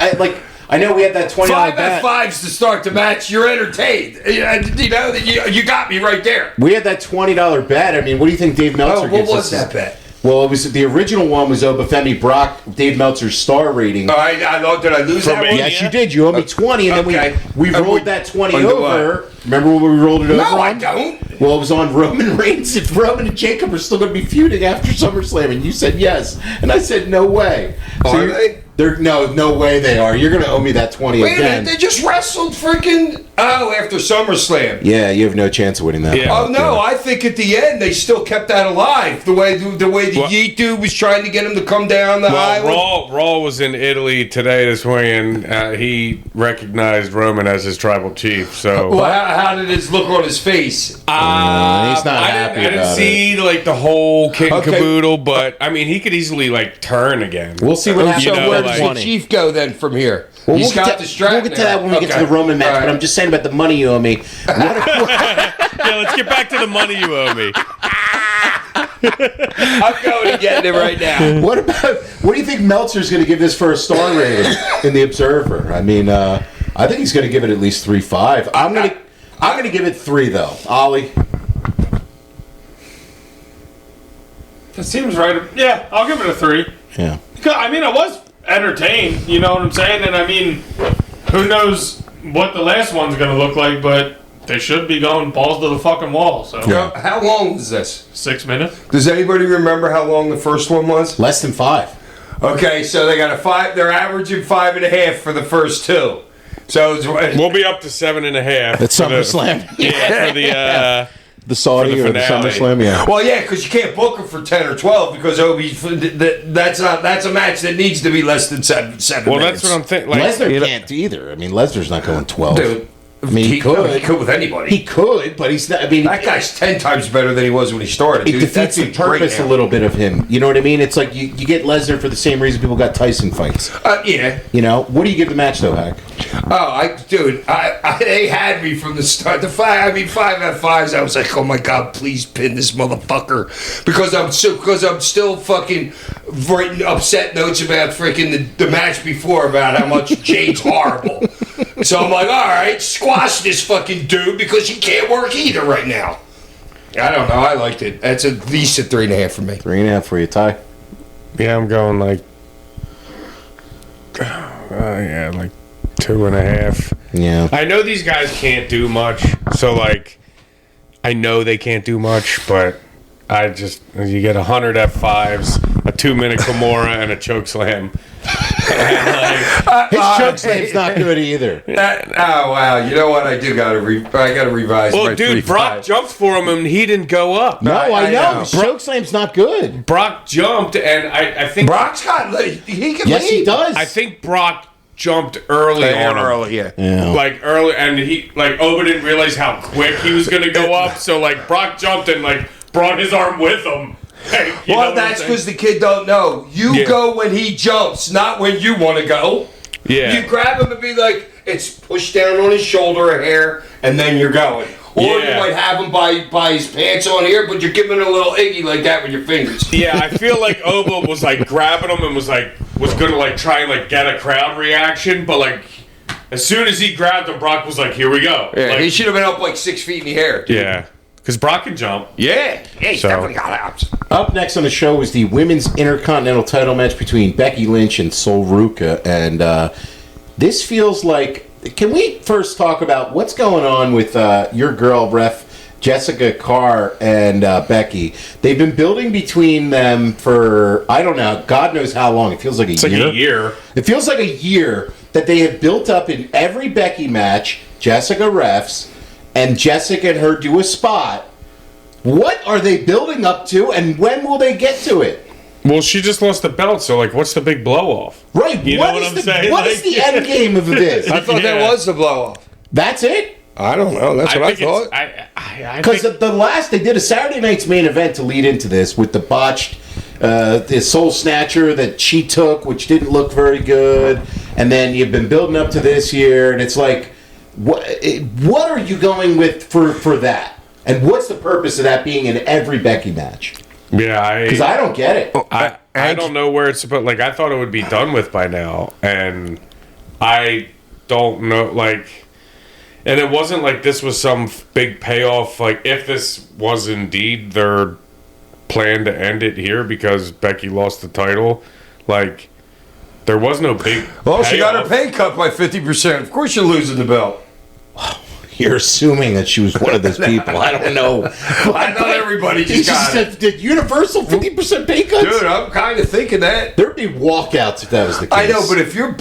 Speaker 2: I know we had that $20
Speaker 3: Five
Speaker 2: bet.
Speaker 3: F5s to start the match. You're entertained. You know, you got me right there.
Speaker 2: We had that $20 bet. I mean, what do you think Dave Meltzer
Speaker 3: Oh, what
Speaker 2: gives
Speaker 3: was
Speaker 2: us?
Speaker 3: that bet?
Speaker 2: Well, it was the original one was Obafemi Brock, Dave Meltzer's star rating.
Speaker 3: All right, did I lose that one?
Speaker 2: Yes, you did. You owed me 20, and
Speaker 3: Okay.
Speaker 2: then we rolled that 20
Speaker 3: Under
Speaker 2: over. Remember when we rolled it over?
Speaker 3: No, I
Speaker 2: on?
Speaker 3: don't.
Speaker 2: Well, it was on Roman Reigns. If Roman and Jacob are still going to be feuding after SummerSlam, and you said yes, and I said no way.
Speaker 3: Are they?
Speaker 2: They're no way they are. You're going to owe me that 20
Speaker 3: Wait a
Speaker 2: again.
Speaker 3: minute, they just wrestled freaking after SummerSlam.
Speaker 2: Yeah, you have no chance of winning that.
Speaker 4: Yeah.
Speaker 3: Oh no, I think at the end they still kept that alive. The way the Yeet dude was trying to get him to come down the island.
Speaker 4: Raw was in Italy today this morning, and he recognized Roman as his tribal chief. So
Speaker 3: Well, how did his look on his face?
Speaker 2: he's not
Speaker 4: I
Speaker 2: happy
Speaker 4: didn't
Speaker 2: about
Speaker 4: see like the whole kit and
Speaker 3: Okay.
Speaker 4: caboodle, but I mean he could easily like turn again.
Speaker 2: We'll see what happens.
Speaker 3: So
Speaker 4: You know,
Speaker 3: where
Speaker 4: like-
Speaker 3: does the chief go then from here?
Speaker 2: Well,
Speaker 3: He's
Speaker 2: we'll
Speaker 3: got
Speaker 2: get
Speaker 3: the strap.
Speaker 2: We'll get to that when we get to
Speaker 3: Okay.
Speaker 2: the Roman match.
Speaker 3: All right.
Speaker 2: But I'm just saying about the money you owe me.
Speaker 4: Yeah, let's get back to the money you owe me.
Speaker 3: I'm going to get it right now.
Speaker 2: What do you think Meltzer's going to give this for a star rating in the Observer? I mean, I think he's going to give it at least 3.5. I'm going to give it 3 though. Ollie.
Speaker 5: That seems right. Yeah, I'll give it a 3.
Speaker 2: Yeah.
Speaker 5: I mean, I was entertained. You know what I'm saying? And I mean, who knows what the last one's going to look like? But they should be going balls to the fucking wall. So
Speaker 3: How long was this?
Speaker 5: 6 minutes.
Speaker 3: Does anybody remember how long the first one was?
Speaker 2: Less than 5.
Speaker 3: Okay, so they got a 5. They're averaging 5.5 for the first 2. So it's,
Speaker 4: We'll be up to 7.5.
Speaker 2: At
Speaker 4: for the-
Speaker 2: SummerSlam.
Speaker 4: Yeah, for the
Speaker 2: The Saudi
Speaker 4: For the
Speaker 2: or the
Speaker 4: finale.
Speaker 2: SummerSlam, yeah.
Speaker 3: well, yeah, because you can't book them for 10 or 12 because that's a match that needs to be less than 7
Speaker 4: well,
Speaker 3: minutes.
Speaker 4: that's what I'm thinking. Like,
Speaker 2: Lesnar can't either. I mean, Lesnar's not going 12.
Speaker 3: Dude,
Speaker 2: I mean, he could.
Speaker 3: He could with anybody.
Speaker 2: He could, but he's not. I mean,
Speaker 3: That guy's 10 times better than he was when he started.
Speaker 2: it
Speaker 3: Dude.
Speaker 2: defeats the
Speaker 3: That's great
Speaker 2: purpose a
Speaker 3: now.
Speaker 2: little bit of him. You know what I mean? It's like you get Lesnar for the same reason people got Tyson fights.
Speaker 3: Yeah.
Speaker 2: You know? What do you give the match, though, Hack?
Speaker 3: Oh, they had me from the start. 5 F5s. I was like, oh my god, please pin this motherfucker, because I'm still fucking writing upset notes about freaking the match before about how much Jade's horrible. So I'm like, all right, squash this fucking dude because he can't work either right now. I don't know. I liked it. That's at least a 3.5 for me.
Speaker 2: 3.5 for you, Ty.
Speaker 4: yeah, I'm going like, yeah, like 2.5.
Speaker 2: Yeah.
Speaker 4: I know these guys can't do much, so like, I know they can't do much, but you get 100 F5s, a 2-minute Kimura, and a choke slam.
Speaker 2: His choke slam's not good either.
Speaker 3: Oh wow! You know what? I gotta revise.
Speaker 4: Well,
Speaker 3: my
Speaker 4: dude,
Speaker 3: 3.5.
Speaker 4: Brock jumped for him and he didn't go up.
Speaker 2: No, I know.
Speaker 3: know.
Speaker 2: His choke slam's not good.
Speaker 4: Brock jumped, and I think
Speaker 3: Brock's got he can
Speaker 2: Yes,
Speaker 3: lead.
Speaker 2: he does.
Speaker 4: I think Brock jumped early on him.
Speaker 3: yeah.
Speaker 2: Yeah.
Speaker 4: Like early, and he like Oba didn't realize how quick he was gonna go up, so like Brock jumped and like brought his arm with him. Hey, you know
Speaker 3: Well,
Speaker 4: what
Speaker 3: that's
Speaker 4: I'm saying?
Speaker 3: because the kid don't know. You
Speaker 4: Yeah.
Speaker 3: go when he jumps, not when you want to go.
Speaker 4: Yeah.
Speaker 3: You grab him and be like, it's pushed down on his shoulder a hair, and then you're going. Or
Speaker 4: Yeah.
Speaker 3: you might have him by his pants on here, but you're giving it a little iggy like that with your fingers.
Speaker 4: Yeah, I feel like Oba was like grabbing him and was gonna like try and like get a crowd reaction, but like as soon as he grabbed him, Brock was like, "Here we go."
Speaker 3: Yeah,
Speaker 4: like,
Speaker 3: he should have been up like 6 feet in the air. Dude.
Speaker 4: yeah, because Brock can jump.
Speaker 3: Yeah, he's
Speaker 4: So-
Speaker 3: definitely got out.
Speaker 2: Up next on the show was the women's intercontinental title match between Becky Lynch and Sol Ruka, and this feels like. Can we first talk about what's going on with your girl, Ref Jessica Carr and Becky? They've been building between them for I don't know, God knows how long. It feels like
Speaker 4: It's like a year.
Speaker 2: It feels like a year that they have built up in every Becky match. Jessica refs, and Jessica and her do a spot. What are they building up to, and when will they get to it?
Speaker 4: Well, she just lost the belt, so like, what's the big blow off?
Speaker 2: Right.
Speaker 4: You know what I'm saying?
Speaker 2: What is the end game of this?
Speaker 3: I thought that
Speaker 4: Yeah.
Speaker 3: was the blow off.
Speaker 2: That's it?
Speaker 3: I don't know. That's what I thought.
Speaker 4: I
Speaker 2: Because
Speaker 4: think
Speaker 2: the last, they did a Saturday night's main event to lead into this with the botched, the Soul Snatcher that she took, which didn't look very good. And then you've been building up to this year, and it's like, What are you going with for that? And what's the purpose of that being in every Becky match?
Speaker 4: Yeah,
Speaker 2: Because I don't get it.
Speaker 4: I don't know where it's supposed. Like, I thought it would be done with by now, and I don't know. Like, and it wasn't like this was some big payoff. Like, if this was indeed their plan to end it here because Becky lost the title, like, there was no big.
Speaker 3: Well, she got her
Speaker 4: payoff.
Speaker 3: pay cut by 50%. Of course, you're losing the belt.
Speaker 2: You're assuming that she was one of those people. I don't know.
Speaker 3: I thought everybody just got it.
Speaker 2: Did Universal 50% pay cuts?
Speaker 3: Dude, I'm kind of thinking that.
Speaker 2: There'd be walkouts if that was the case.
Speaker 3: I know, but if you're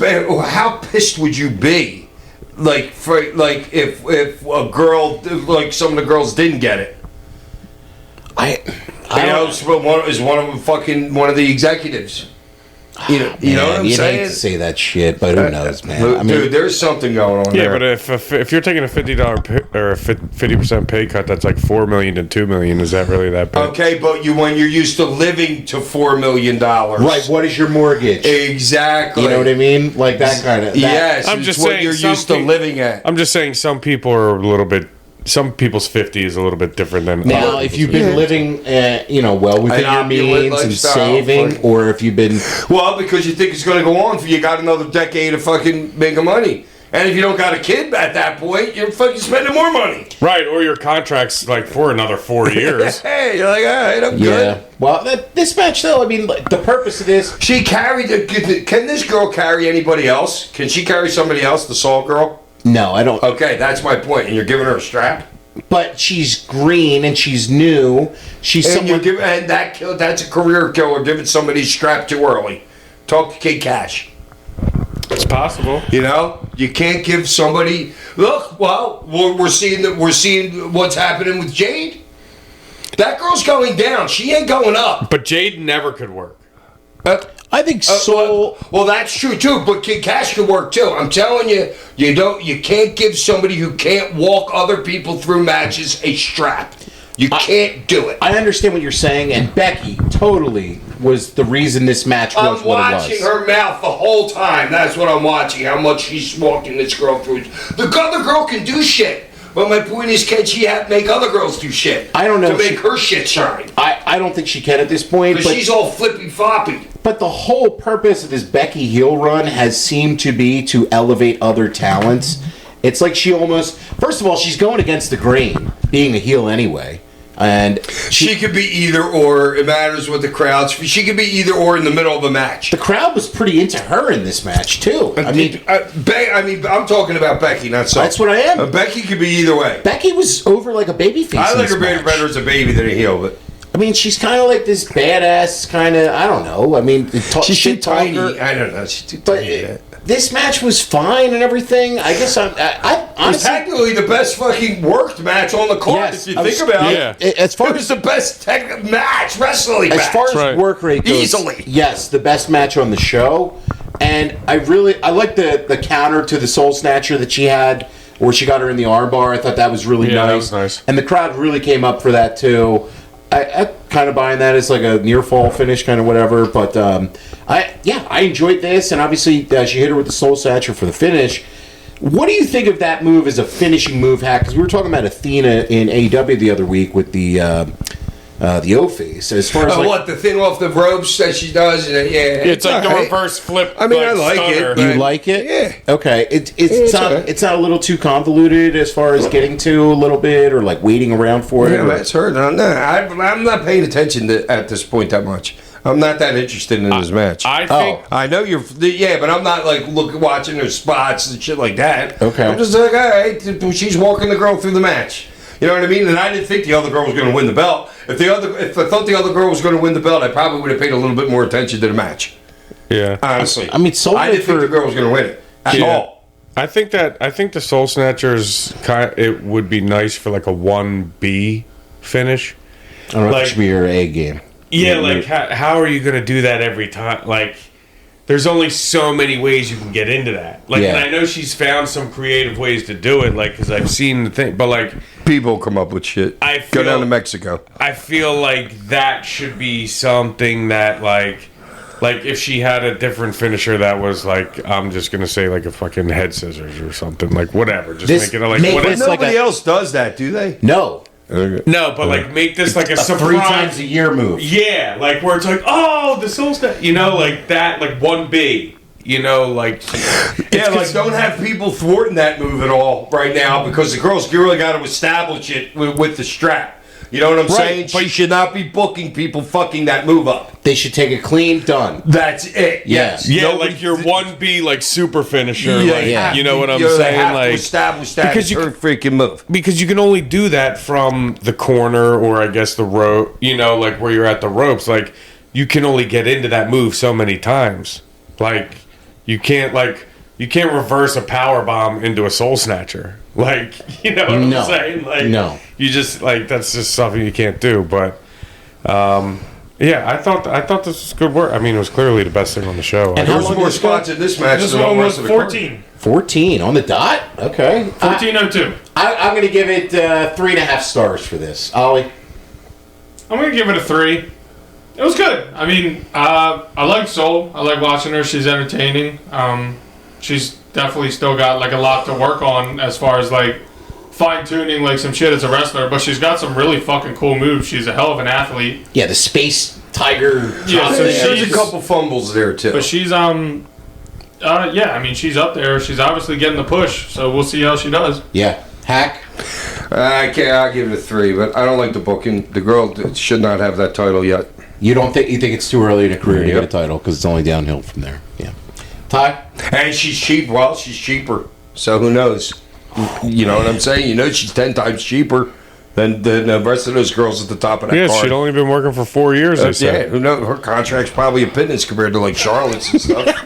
Speaker 3: how pissed would you be? Like if a girl, like some of the girls didn't get it.
Speaker 2: I
Speaker 3: Is one of them fucking one of the executives? You know what I'm
Speaker 2: you'd
Speaker 3: saying?
Speaker 2: hate to say that shit, but who knows, man?
Speaker 3: Look,
Speaker 2: I mean,
Speaker 3: dude, there's something going on
Speaker 4: Yeah,
Speaker 3: there.
Speaker 4: but if you're taking a $50 or a 50% pay cut, that's like $4 million to $2 million. Is that really that big?
Speaker 3: Okay, but when you're used to living to $4 million,
Speaker 2: right? What is your mortgage?
Speaker 3: Exactly.
Speaker 2: You know what I mean? Like that kind of.
Speaker 3: Yes,
Speaker 4: I'm
Speaker 3: it's
Speaker 4: just
Speaker 3: what
Speaker 4: saying
Speaker 3: you're
Speaker 4: some
Speaker 3: used to
Speaker 4: peop-
Speaker 3: living at.
Speaker 4: I'm just saying some people are a little bit. Some people's 50 is a little bit different than
Speaker 2: Now,
Speaker 4: other
Speaker 2: if you've
Speaker 4: people's.
Speaker 2: been living, well within
Speaker 3: An
Speaker 2: your
Speaker 3: opulent
Speaker 2: means and
Speaker 3: lifestyle,
Speaker 2: saving,
Speaker 3: fuck.
Speaker 2: or if you've been,
Speaker 3: Well, because you think it's going to go on for you got another decade of fucking making money. And if you don't got a kid at that point, you're fucking spending more money.
Speaker 4: Right, or your contract's like for another 4 years.
Speaker 3: Hey, you're like, all right, I'm
Speaker 2: yeah.
Speaker 3: good.
Speaker 2: Well, this match though, I mean, like, the purpose of this,
Speaker 3: She carried can this girl carry anybody else? Can she carry somebody else, the Salt Girl?
Speaker 2: no, I don't.
Speaker 3: Okay, that's my point. And you're giving her a strap?
Speaker 2: But she's green and she's new. She's
Speaker 3: And
Speaker 2: someone.
Speaker 3: that's a career killer, giving somebody a strap too early. Talk to Kid Cash.
Speaker 4: It's possible.
Speaker 3: You know, you can't give somebody. Look, well, we're seeing what's happening with Jade. That girl's going down. She ain't going up.
Speaker 4: But Jade never could work.
Speaker 2: I think Soul.
Speaker 3: Well, that's true too. But Kid Cash could work too. I'm telling you, you can't give somebody who can't walk other people through matches a strap. You can't do it.
Speaker 2: I understand what you're saying, and Becky totally was the reason this match was
Speaker 3: I'm
Speaker 2: what it
Speaker 3: watching
Speaker 2: was.
Speaker 3: her mouth the whole time. That's what I'm watching. How much she's walking this girl through. The other girl can do shit. But my point is, can she make other girls do shit?
Speaker 2: I don't know
Speaker 3: To
Speaker 2: if
Speaker 3: make her shit shine.
Speaker 2: I don't think she can at this point.
Speaker 3: Because
Speaker 2: But
Speaker 3: she's all flippy floppy.
Speaker 2: But the whole purpose of this Becky heel run has seemed to be to elevate other talents. It's like she almost, first of all, she's going against the grain, being a heel anyway. And
Speaker 3: She could be either or. It matters what the crowd's. She could be either or in the middle of a match.
Speaker 2: the crowd was pretty into her in this match too. I mean,
Speaker 3: I'm talking about Becky, not so.
Speaker 2: that's what I am.
Speaker 3: Becky could be either way.
Speaker 2: Becky was over like a babyface.
Speaker 3: I
Speaker 2: in
Speaker 3: like
Speaker 2: this
Speaker 3: her
Speaker 2: match.
Speaker 3: better as a baby than a heel, but
Speaker 2: I mean, she's kind of like this badass kind of. I don't know. I mean,
Speaker 3: she's too
Speaker 2: shit talker.
Speaker 3: tiny. I don't know. She's too
Speaker 2: But
Speaker 3: tiny.
Speaker 2: this match was fine and everything. I guess I
Speaker 3: It's
Speaker 2: honestly.
Speaker 3: technically the best fucking worked match on the card
Speaker 2: Yes,
Speaker 3: if you
Speaker 2: I was-
Speaker 3: think about
Speaker 4: yeah.
Speaker 3: it.
Speaker 2: As far
Speaker 3: It was the best match, wrestling
Speaker 2: As
Speaker 3: match.
Speaker 2: far as
Speaker 4: Right.
Speaker 2: work rate goes,
Speaker 3: Easily.
Speaker 2: yes, the best match on the show. And I like the counter to the Soul Snatcher that she had, where she got her in the armbar. I thought that was really
Speaker 4: Yeah,
Speaker 2: nice.
Speaker 4: that was nice.
Speaker 2: And the crowd really came up for that too. I kind of buying that as like a near fall finish, kind of whatever. But I enjoyed this, and obviously she hit her with the Soul Snatcher for the finish. What do you think of that move as a finishing move, Hack? Because we were talking about Athena in AEW the other week with the O-face. As far as
Speaker 3: What, the thing off the ropes that she does? Yeah,
Speaker 4: It's like the
Speaker 3: alright.
Speaker 4: reverse flip.
Speaker 3: I mean, I like it,
Speaker 4: stunner.
Speaker 3: but-
Speaker 2: you like it?
Speaker 3: Yeah.
Speaker 2: Okay. It's
Speaker 3: it's
Speaker 2: not
Speaker 3: alright.
Speaker 2: it's not a little too convoluted as far as getting to a little bit or like waiting around for it.
Speaker 3: Yeah,
Speaker 2: or-
Speaker 3: that's her. No, I'm not paying attention at this point that much. I'm not that interested in this match.
Speaker 4: I think.
Speaker 3: I know you're, yeah, but I'm not like watching her spots and shit like that.
Speaker 2: Okay.
Speaker 3: I'm just like, all right, she's walking the girl through the match. You know what I mean? And I didn't think the other girl was going to win the belt. If I thought the other girl was going to win the belt, I probably would have paid a little bit more attention to the match.
Speaker 4: Yeah.
Speaker 3: Honestly,
Speaker 2: I mean, Soul
Speaker 3: I didn't think
Speaker 2: for-
Speaker 3: the girl was going to win it at
Speaker 4: Yeah.
Speaker 3: all.
Speaker 4: I think the Soul Snatchers it would be nice for like a 1B finish.
Speaker 2: I don't know if
Speaker 4: like-
Speaker 2: it should be your A game.
Speaker 4: Yeah, like how are you going to do that every time? Like, there's only so many ways you can get into that. Like,
Speaker 2: Yeah.
Speaker 4: and I know she's found some creative ways to do it. Like, because I've seen the thing, but like,
Speaker 3: People come up with shit.
Speaker 4: I
Speaker 3: Go down
Speaker 4: feel-
Speaker 3: to Mexico.
Speaker 4: I feel like that should be something that like like if she had a different finisher that was like, I'm just gonna say like a fucking head scissors or something, like whatever. Just
Speaker 2: This-
Speaker 4: make it like
Speaker 2: make
Speaker 4: whatever.
Speaker 2: this like
Speaker 3: Nobody
Speaker 2: a-
Speaker 3: else does that, do they?
Speaker 2: No.
Speaker 4: No, but like make this like a
Speaker 2: A
Speaker 4: surprise.
Speaker 2: 3 times a year move.
Speaker 4: Yeah, like where it's like, oh, the soul step, you know, like that, like 1B, you know, like
Speaker 3: Yeah, like don't have people thwarting that move at all right now because the girl's really got to establish it with the strap. You know what I'm saying? She should not be booking people fucking that move up.
Speaker 2: They should take it clean, done.
Speaker 3: That's it. Yes.
Speaker 4: yeah,
Speaker 3: Nobody-
Speaker 4: like your 1B like super finisher,
Speaker 3: Yeah,
Speaker 4: like
Speaker 2: yeah.
Speaker 4: you know what I'm
Speaker 3: they
Speaker 4: saying,
Speaker 3: have to
Speaker 4: like
Speaker 3: establish that
Speaker 4: because
Speaker 3: as
Speaker 4: you
Speaker 3: her freaking move.
Speaker 4: because you can only do that from the corner or I guess the rope, you know, like where you're at the ropes, like you can only get into that move so many times. Like you can't reverse a power bomb into a soul snatcher. Like, you know what
Speaker 2: No.
Speaker 4: I'm saying? Like
Speaker 2: No.
Speaker 4: you just like that's just something you can't do, but yeah, I thought this was good work. I mean, it was clearly the best thing on the show.
Speaker 2: And
Speaker 3: There
Speaker 2: how
Speaker 3: was
Speaker 2: long
Speaker 3: more
Speaker 2: did this go?
Speaker 3: spots in this match
Speaker 5: This
Speaker 3: than all
Speaker 5: one
Speaker 3: the
Speaker 5: was
Speaker 3: rest of the card.
Speaker 5: 14.
Speaker 2: 14 on the dot? Okay.
Speaker 5: 1402.
Speaker 2: I'm going to give it 3.5 stars for this. Ollie?
Speaker 5: I'm gonna give it a 3. It was good. I mean, I like Soul. I like watching her. She's entertaining. She's definitely still got like a lot to work on as far as like fine tuning like some shit as a wrestler. But she's got some really fucking cool moves. She's a hell of an athlete.
Speaker 2: Yeah, the Space Tiger.
Speaker 5: Yeah, so
Speaker 3: There's a
Speaker 5: she's
Speaker 3: couple fumbles there too.
Speaker 5: But she's yeah. I mean, she's up there. She's obviously getting the push. So we'll see how she does.
Speaker 2: Yeah. Hack?
Speaker 3: I'll give it a 3, but I don't like the booking. The girl should not have that title yet.
Speaker 2: You think it's too early in a career to
Speaker 3: Yep.
Speaker 2: get a title because it's only downhill from there. Yeah. Ty?
Speaker 3: And she's cheap. Well, she's cheaper. So who knows? You know what I'm saying? You know she's 10 times cheaper than the rest of those girls at the top of that
Speaker 4: Yeah,
Speaker 3: card.
Speaker 4: she'd only been working for 4 years. I
Speaker 3: Yeah,
Speaker 4: said.
Speaker 3: who knows? Her contract's probably a pittance compared to like Charlotte's and stuff.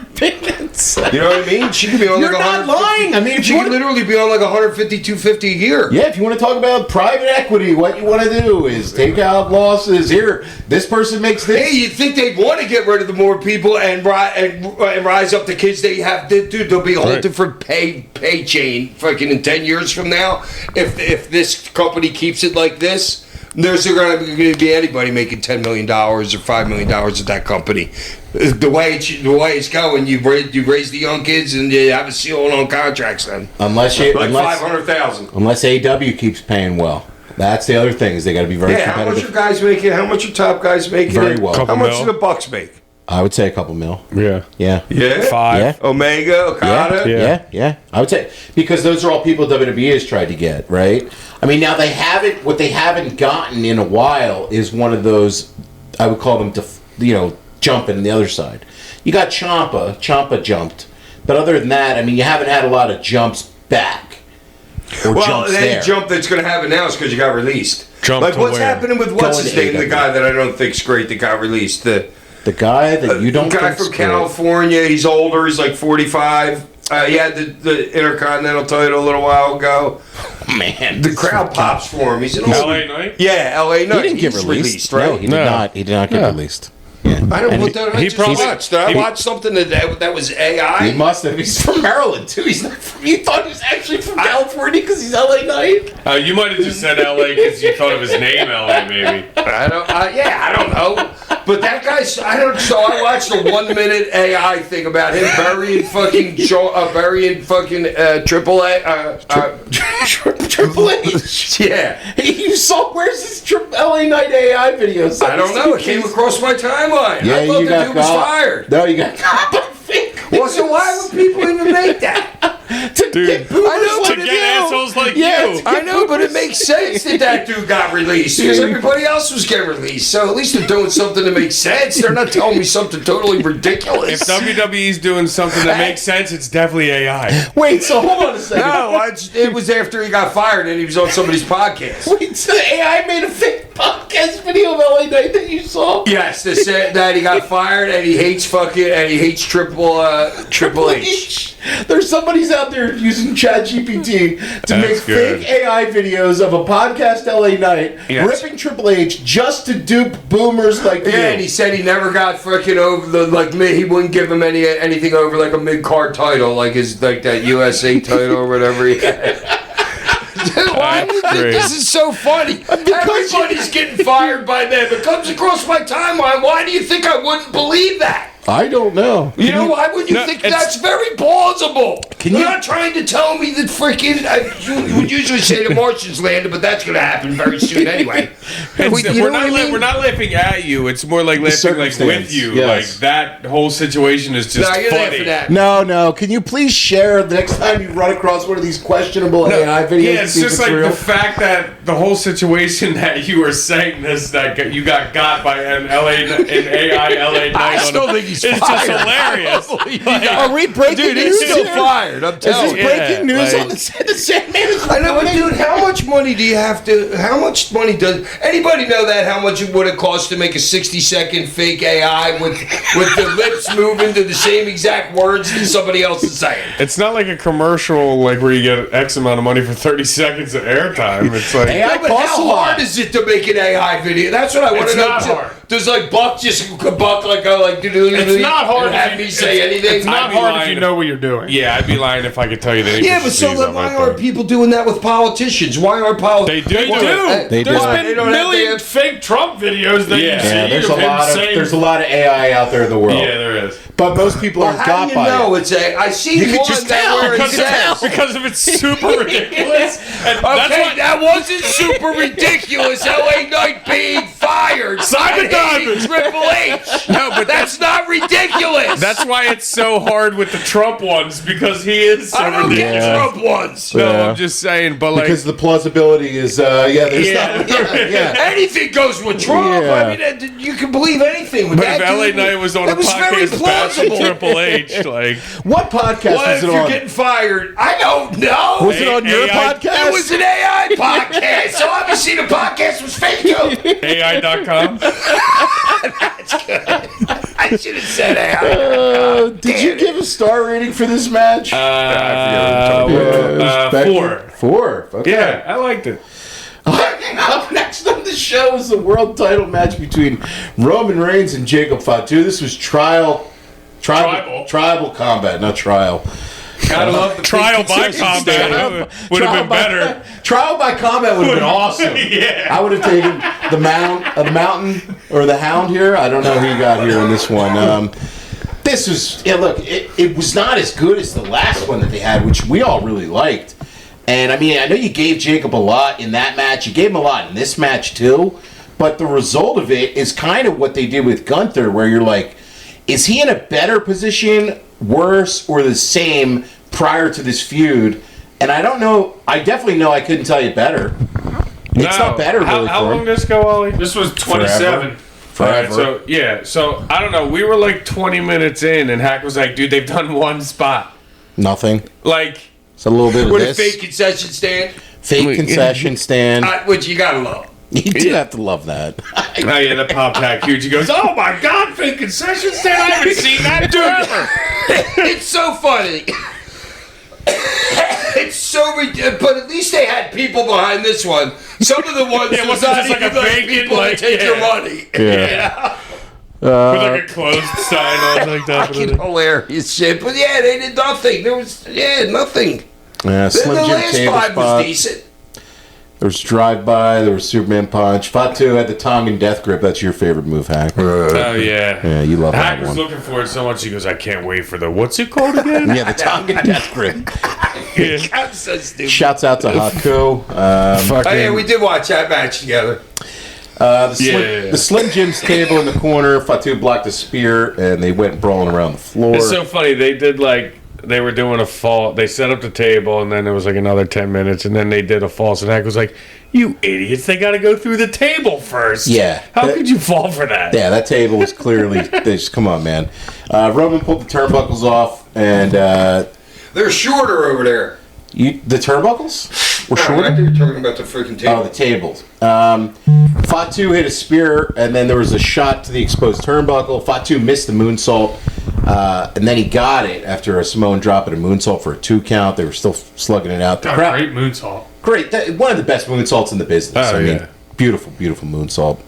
Speaker 3: You know what I mean? She could be on
Speaker 2: You're
Speaker 3: like
Speaker 2: not
Speaker 3: 150
Speaker 2: lying. I mean, if
Speaker 3: she
Speaker 2: you
Speaker 3: could
Speaker 2: wanna-
Speaker 3: literally be on like 150, 250 a year.
Speaker 2: Yeah, if you want to talk about private equity, what you want to do is take out losses. Here, this person makes this.
Speaker 3: Hey, you'd think they'd want to get rid of the more people and rise up the kids they have. Dude, there'll be a whole
Speaker 4: Right.
Speaker 3: different pay chain fucking in 10 years from now. If this company keeps it like this, there's going to be anybody making $10 million or $5 million at that company. The way it's going, you raise the young kids and you have a seal on contracts then.
Speaker 2: Unless AW keeps paying well. That's the other thing is they got to be very
Speaker 3: Yeah, how much
Speaker 2: competitive.
Speaker 3: are guys making? How much are top guys making?
Speaker 2: Very well.
Speaker 3: How
Speaker 4: Couple
Speaker 3: much
Speaker 4: mil.
Speaker 3: do the Bucks make?
Speaker 2: I would say a couple mil.
Speaker 4: Yeah.
Speaker 2: Yeah.
Speaker 3: Yeah,
Speaker 4: 5.
Speaker 2: Yeah.
Speaker 3: Omega, Okada.
Speaker 2: Yeah. I would say because those are all people WWE has tried to get, right? I mean, now what they haven't gotten in a while is one of those. I would call them, jumping the other side. You got Ciampa jumped, but other than that, I mean, you haven't had a lot of jumps back. Or
Speaker 3: Well,
Speaker 2: jumps
Speaker 3: the
Speaker 2: there.
Speaker 3: jump that's going to happen now is because you got released.
Speaker 4: Jump
Speaker 3: like
Speaker 4: to
Speaker 3: what's
Speaker 4: where?
Speaker 3: happening with what's
Speaker 2: Going
Speaker 3: his
Speaker 2: to
Speaker 3: name, the
Speaker 2: AEW.
Speaker 3: guy that I don't think's great that got released. The
Speaker 2: guy that you don't
Speaker 3: guy
Speaker 2: think's
Speaker 3: from
Speaker 2: great.
Speaker 3: California. He's older. He's like 45. He had the Intercontinental title a little while ago.
Speaker 2: Man,
Speaker 3: The crowd pops for him. He's an old.
Speaker 4: LA Knight?
Speaker 3: Yeah, LA
Speaker 2: he
Speaker 3: Knight.
Speaker 2: didn't get
Speaker 3: He's
Speaker 2: released.
Speaker 3: right?
Speaker 2: No, he did
Speaker 4: No.
Speaker 2: not. He did not get
Speaker 4: Yeah.
Speaker 2: released. Yeah.
Speaker 3: I don't.
Speaker 2: And
Speaker 3: What did I
Speaker 4: he
Speaker 3: just
Speaker 4: probably-
Speaker 3: watch? Did I
Speaker 4: he-
Speaker 3: watch something that was AI?
Speaker 2: He must have. He's from Maryland too. He's not from. You thought he was actually from California because he's LA Knight.
Speaker 4: You might have just said LA because you thought of his name LA, maybe.
Speaker 3: I don't know. But that guy's. So I watched a 1 minute AI thing about him burying fucking Triple A.
Speaker 2: Triple H.
Speaker 3: Yeah.
Speaker 2: Hey, you saw where's his LA Knight AI videos?
Speaker 3: I don't know. It came across my timeline.
Speaker 2: Yeah,
Speaker 3: I thought
Speaker 2: you
Speaker 3: the
Speaker 2: got
Speaker 3: dude was
Speaker 2: caught.
Speaker 3: fired.
Speaker 2: No, you got caught by fake.
Speaker 3: Well, so why would people even make that?
Speaker 2: To
Speaker 4: Dude,
Speaker 2: get boomers
Speaker 3: I know,
Speaker 2: like
Speaker 4: To
Speaker 3: but
Speaker 4: get
Speaker 2: you.
Speaker 4: assholes like
Speaker 2: Yeah,
Speaker 4: you.
Speaker 3: I know, but it makes sense that dude got released because everybody else was getting released. So at least they're doing something that makes sense. They're not telling me something totally ridiculous.
Speaker 4: If WWE's doing something that makes sense, it's definitely AI.
Speaker 2: Wait, so hold on a second.
Speaker 3: No, it was after he got fired and he was on somebody's podcast.
Speaker 2: Wait, so AI made a fake podcast video of LA Knight that you saw?
Speaker 3: Yes, they said that he got fired and he hates Triple H.
Speaker 2: There's somebody's out there using ChatGPT to make
Speaker 4: That's good.
Speaker 2: fake AI videos of a podcast LA Knight
Speaker 3: Yes.
Speaker 2: ripping Triple H just to dupe boomers like you.
Speaker 3: Yeah, and he said he never got fucking over he wouldn't give him anything over like a mid card title, like that USA title or whatever he had. Dude, why do you think
Speaker 4: great.
Speaker 3: this is so funny? Everybody's getting fired by them. It comes across my timeline. Why do you think I wouldn't believe that?
Speaker 2: I don't know.
Speaker 3: You know, why would you think that's very plausible? You're not trying to tell me that freaking... you would usually say the Martians landed, but that's going to happen very soon anyway.
Speaker 4: We're not laughing at you. It's more like laughing like with you.
Speaker 2: Yes.
Speaker 4: Like that whole situation is just
Speaker 3: You're
Speaker 4: funny.
Speaker 3: laughing at me.
Speaker 2: No. Can you please share the next time you run across one of these questionable AI videos?
Speaker 4: Yeah, it's
Speaker 2: see if
Speaker 4: just like
Speaker 2: real?
Speaker 4: the fact that the whole situation that you were saying this, that you got by an AI LA night.
Speaker 3: I still think he's
Speaker 4: it's
Speaker 3: fired.
Speaker 4: just hilarious.
Speaker 2: Are we breaking
Speaker 3: Dude,
Speaker 2: news?
Speaker 3: he's still
Speaker 2: here?
Speaker 3: fired. I'm
Speaker 2: Is
Speaker 3: telling
Speaker 2: this
Speaker 3: you.
Speaker 2: breaking news
Speaker 4: like-
Speaker 2: on the Sandman? Is
Speaker 3: I know, but dude, how much money do you have to? How much money does anybody know that? How much it would have cost to make a 60-second fake AI with the lips moving to the same exact words that somebody else is saying?
Speaker 4: It's not like a commercial like where you get X amount of money for 30 seconds of airtime. It's like
Speaker 2: AI
Speaker 3: Yeah, but
Speaker 2: costs a
Speaker 3: how
Speaker 2: lot.
Speaker 3: hard is it to make an AI video? That's what I want
Speaker 5: It's
Speaker 3: to know.
Speaker 5: not
Speaker 3: too.
Speaker 5: hard.
Speaker 3: Does like Buck just Buck like go like do
Speaker 5: It's not hard
Speaker 3: and have
Speaker 5: if
Speaker 3: me
Speaker 5: you,
Speaker 3: say anything?
Speaker 5: It's not
Speaker 4: I'd be
Speaker 5: hard if
Speaker 4: lying
Speaker 5: you
Speaker 4: if-
Speaker 5: know what you're doing.
Speaker 4: yeah, I'd be lying if I could tell you that.
Speaker 3: Yeah, but so then why aren't people doing that with politicians? Why aren't politicians?
Speaker 4: They do.
Speaker 2: They
Speaker 5: There's
Speaker 2: do.
Speaker 5: been
Speaker 3: They don't have
Speaker 5: million
Speaker 3: to-
Speaker 5: fake Trump videos that
Speaker 4: Yeah.
Speaker 5: you see
Speaker 2: Yeah, there's a
Speaker 5: of him
Speaker 2: lot of
Speaker 5: saying.
Speaker 2: there's a lot of AI out there in the world.
Speaker 4: Yeah, there is.
Speaker 2: But most people
Speaker 3: Well,
Speaker 2: aren't
Speaker 3: how
Speaker 2: got
Speaker 3: do you
Speaker 2: by
Speaker 3: know
Speaker 2: it.
Speaker 3: it's a? I see
Speaker 2: could
Speaker 3: one
Speaker 2: just
Speaker 3: that
Speaker 2: tell,
Speaker 3: where it
Speaker 2: because
Speaker 3: says.
Speaker 4: Because of it's super ridiculous. And that's
Speaker 3: Okay,
Speaker 4: why
Speaker 3: that wasn't super ridiculous. LA Knight being fired.
Speaker 5: Simon Diamond.
Speaker 3: Triple H.
Speaker 4: No, but
Speaker 3: That's not ridiculous.
Speaker 4: that's why it's so hard with the Trump ones because he is so
Speaker 3: I don't get
Speaker 4: ridiculous.
Speaker 3: Trump ones.
Speaker 4: No,
Speaker 2: Yeah.
Speaker 4: I'm just saying, but like
Speaker 2: Because the plausibility is, there's
Speaker 4: Yeah.
Speaker 2: not, yeah.
Speaker 3: Anything goes with Trump.
Speaker 2: Yeah.
Speaker 3: I mean, you can believe anything with
Speaker 4: but
Speaker 3: that
Speaker 4: if LA
Speaker 3: dude.
Speaker 4: Knight was on
Speaker 3: That
Speaker 4: a
Speaker 3: was very
Speaker 4: podcast bashing
Speaker 3: plausible.
Speaker 4: Triple H, like
Speaker 2: What podcast
Speaker 3: What
Speaker 2: was
Speaker 3: if
Speaker 2: it
Speaker 3: you're
Speaker 2: on?
Speaker 3: getting fired? I don't know.
Speaker 2: Was it on your
Speaker 4: AI
Speaker 2: podcast?
Speaker 3: It was an AI podcast, so obviously the podcast was fake too.
Speaker 4: AI.com.
Speaker 3: I should have said AI.
Speaker 2: Did you give a star rating for this match?
Speaker 4: 4.
Speaker 2: 4. Okay.
Speaker 4: Yeah, I liked it.
Speaker 2: Up next on the show is the world title match between Roman Reigns and Jacob Fatu. This was tribal combat, not trial.
Speaker 3: Gotta love the
Speaker 4: Trial by
Speaker 3: concession
Speaker 4: combat
Speaker 3: stand.
Speaker 4: would have
Speaker 2: Trial
Speaker 4: been
Speaker 2: by-
Speaker 4: better.
Speaker 2: Trial by combat would have been awesome.
Speaker 4: Yeah.
Speaker 2: I would have taken the mountain or the hound here. I don't know who you got here in this one. This was it was not as good as the last one that they had, which we all really liked. And I mean, I know you gave Jacob a lot in that match. You gave him a lot in this match too. But the result of it is kind of what they did with Gunther, where you're like, is he in a better position, worse, or the same prior to this feud? And I don't know. I definitely know I couldn't tell you better. It's not better, really,
Speaker 4: How
Speaker 2: for
Speaker 4: long
Speaker 2: him.
Speaker 4: did this go, Ollie?
Speaker 5: This was 27.
Speaker 2: Forever.
Speaker 4: So I don't know. We were like 20 minutes in, and Hack was like, "Dude, they've done one spot.
Speaker 2: Nothing.
Speaker 4: Like,
Speaker 2: It's a little bit of
Speaker 3: With a
Speaker 2: this.
Speaker 3: fake concession stand,
Speaker 2: Fake concession stand.
Speaker 3: which you gotta love.
Speaker 2: You do have to love that.
Speaker 4: oh yeah, that popped Hack huge. He goes, "Oh my God, fake concession stand! I haven't seen that forever."
Speaker 3: It's so funny. It's so ridiculous, but at least they had people behind this one. Some of the ones
Speaker 4: Yeah, it
Speaker 3: was
Speaker 4: wasn't
Speaker 3: not
Speaker 4: just like
Speaker 3: even
Speaker 4: a
Speaker 3: like
Speaker 4: vacant,
Speaker 3: people
Speaker 4: like,
Speaker 3: to take your
Speaker 4: yeah.
Speaker 3: money.
Speaker 2: Yeah.
Speaker 4: With like a closed sign on like that.
Speaker 3: Fucking hilarious shit. But yeah, they did nothing. There was nothing.
Speaker 2: Yeah,
Speaker 3: The
Speaker 2: Slim Jim
Speaker 3: last
Speaker 2: table
Speaker 3: five was
Speaker 2: spot.
Speaker 3: decent.
Speaker 2: There was drive-by. There was Superman punch. Fatu had the Tongan death grip. That's your favorite move, Hack.
Speaker 4: Oh yeah.
Speaker 2: Yeah, you love
Speaker 4: Hack
Speaker 2: that
Speaker 4: was
Speaker 2: one.
Speaker 4: looking for it so much. He goes, "I can't wait for the what's it called again?"
Speaker 2: Yeah, the Tongan death grip.
Speaker 3: I'm so stupid.
Speaker 2: Shouts out to Haku.
Speaker 3: Oh yeah, we did watch that match together.
Speaker 2: The Slim Jim's table in the corner. Fatu blocked a spear, and they went brawling around the floor.
Speaker 4: It's so funny. They did like they were doing a fall. They set up the table, and then there was like another 10 minutes, and then they did a false. And Hack was like, "You idiots! They got to go through the table first.
Speaker 2: Yeah.
Speaker 4: How could you fall for that?"
Speaker 2: Yeah, that table was clearly. They just come on, man. Roman pulled the turnbuckles off, and
Speaker 3: They're shorter over there.
Speaker 2: the turnbuckles were
Speaker 3: I
Speaker 2: shorter.
Speaker 3: think you're talking about the freaking
Speaker 2: Oh,
Speaker 3: table.
Speaker 2: the tables. Fatu hit a spear, and then there was a shot to the exposed turnbuckle. Fatu missed the moonsault, and then he got it after a Samoan drop at a moonsault for a 2 count. They were still slugging it out. The
Speaker 5: Got
Speaker 2: crowd,
Speaker 5: great moonsault.
Speaker 2: great. One of the best moonsaults in the business.
Speaker 4: Oh,
Speaker 2: I mean,
Speaker 4: yeah.
Speaker 2: beautiful, beautiful moonsault.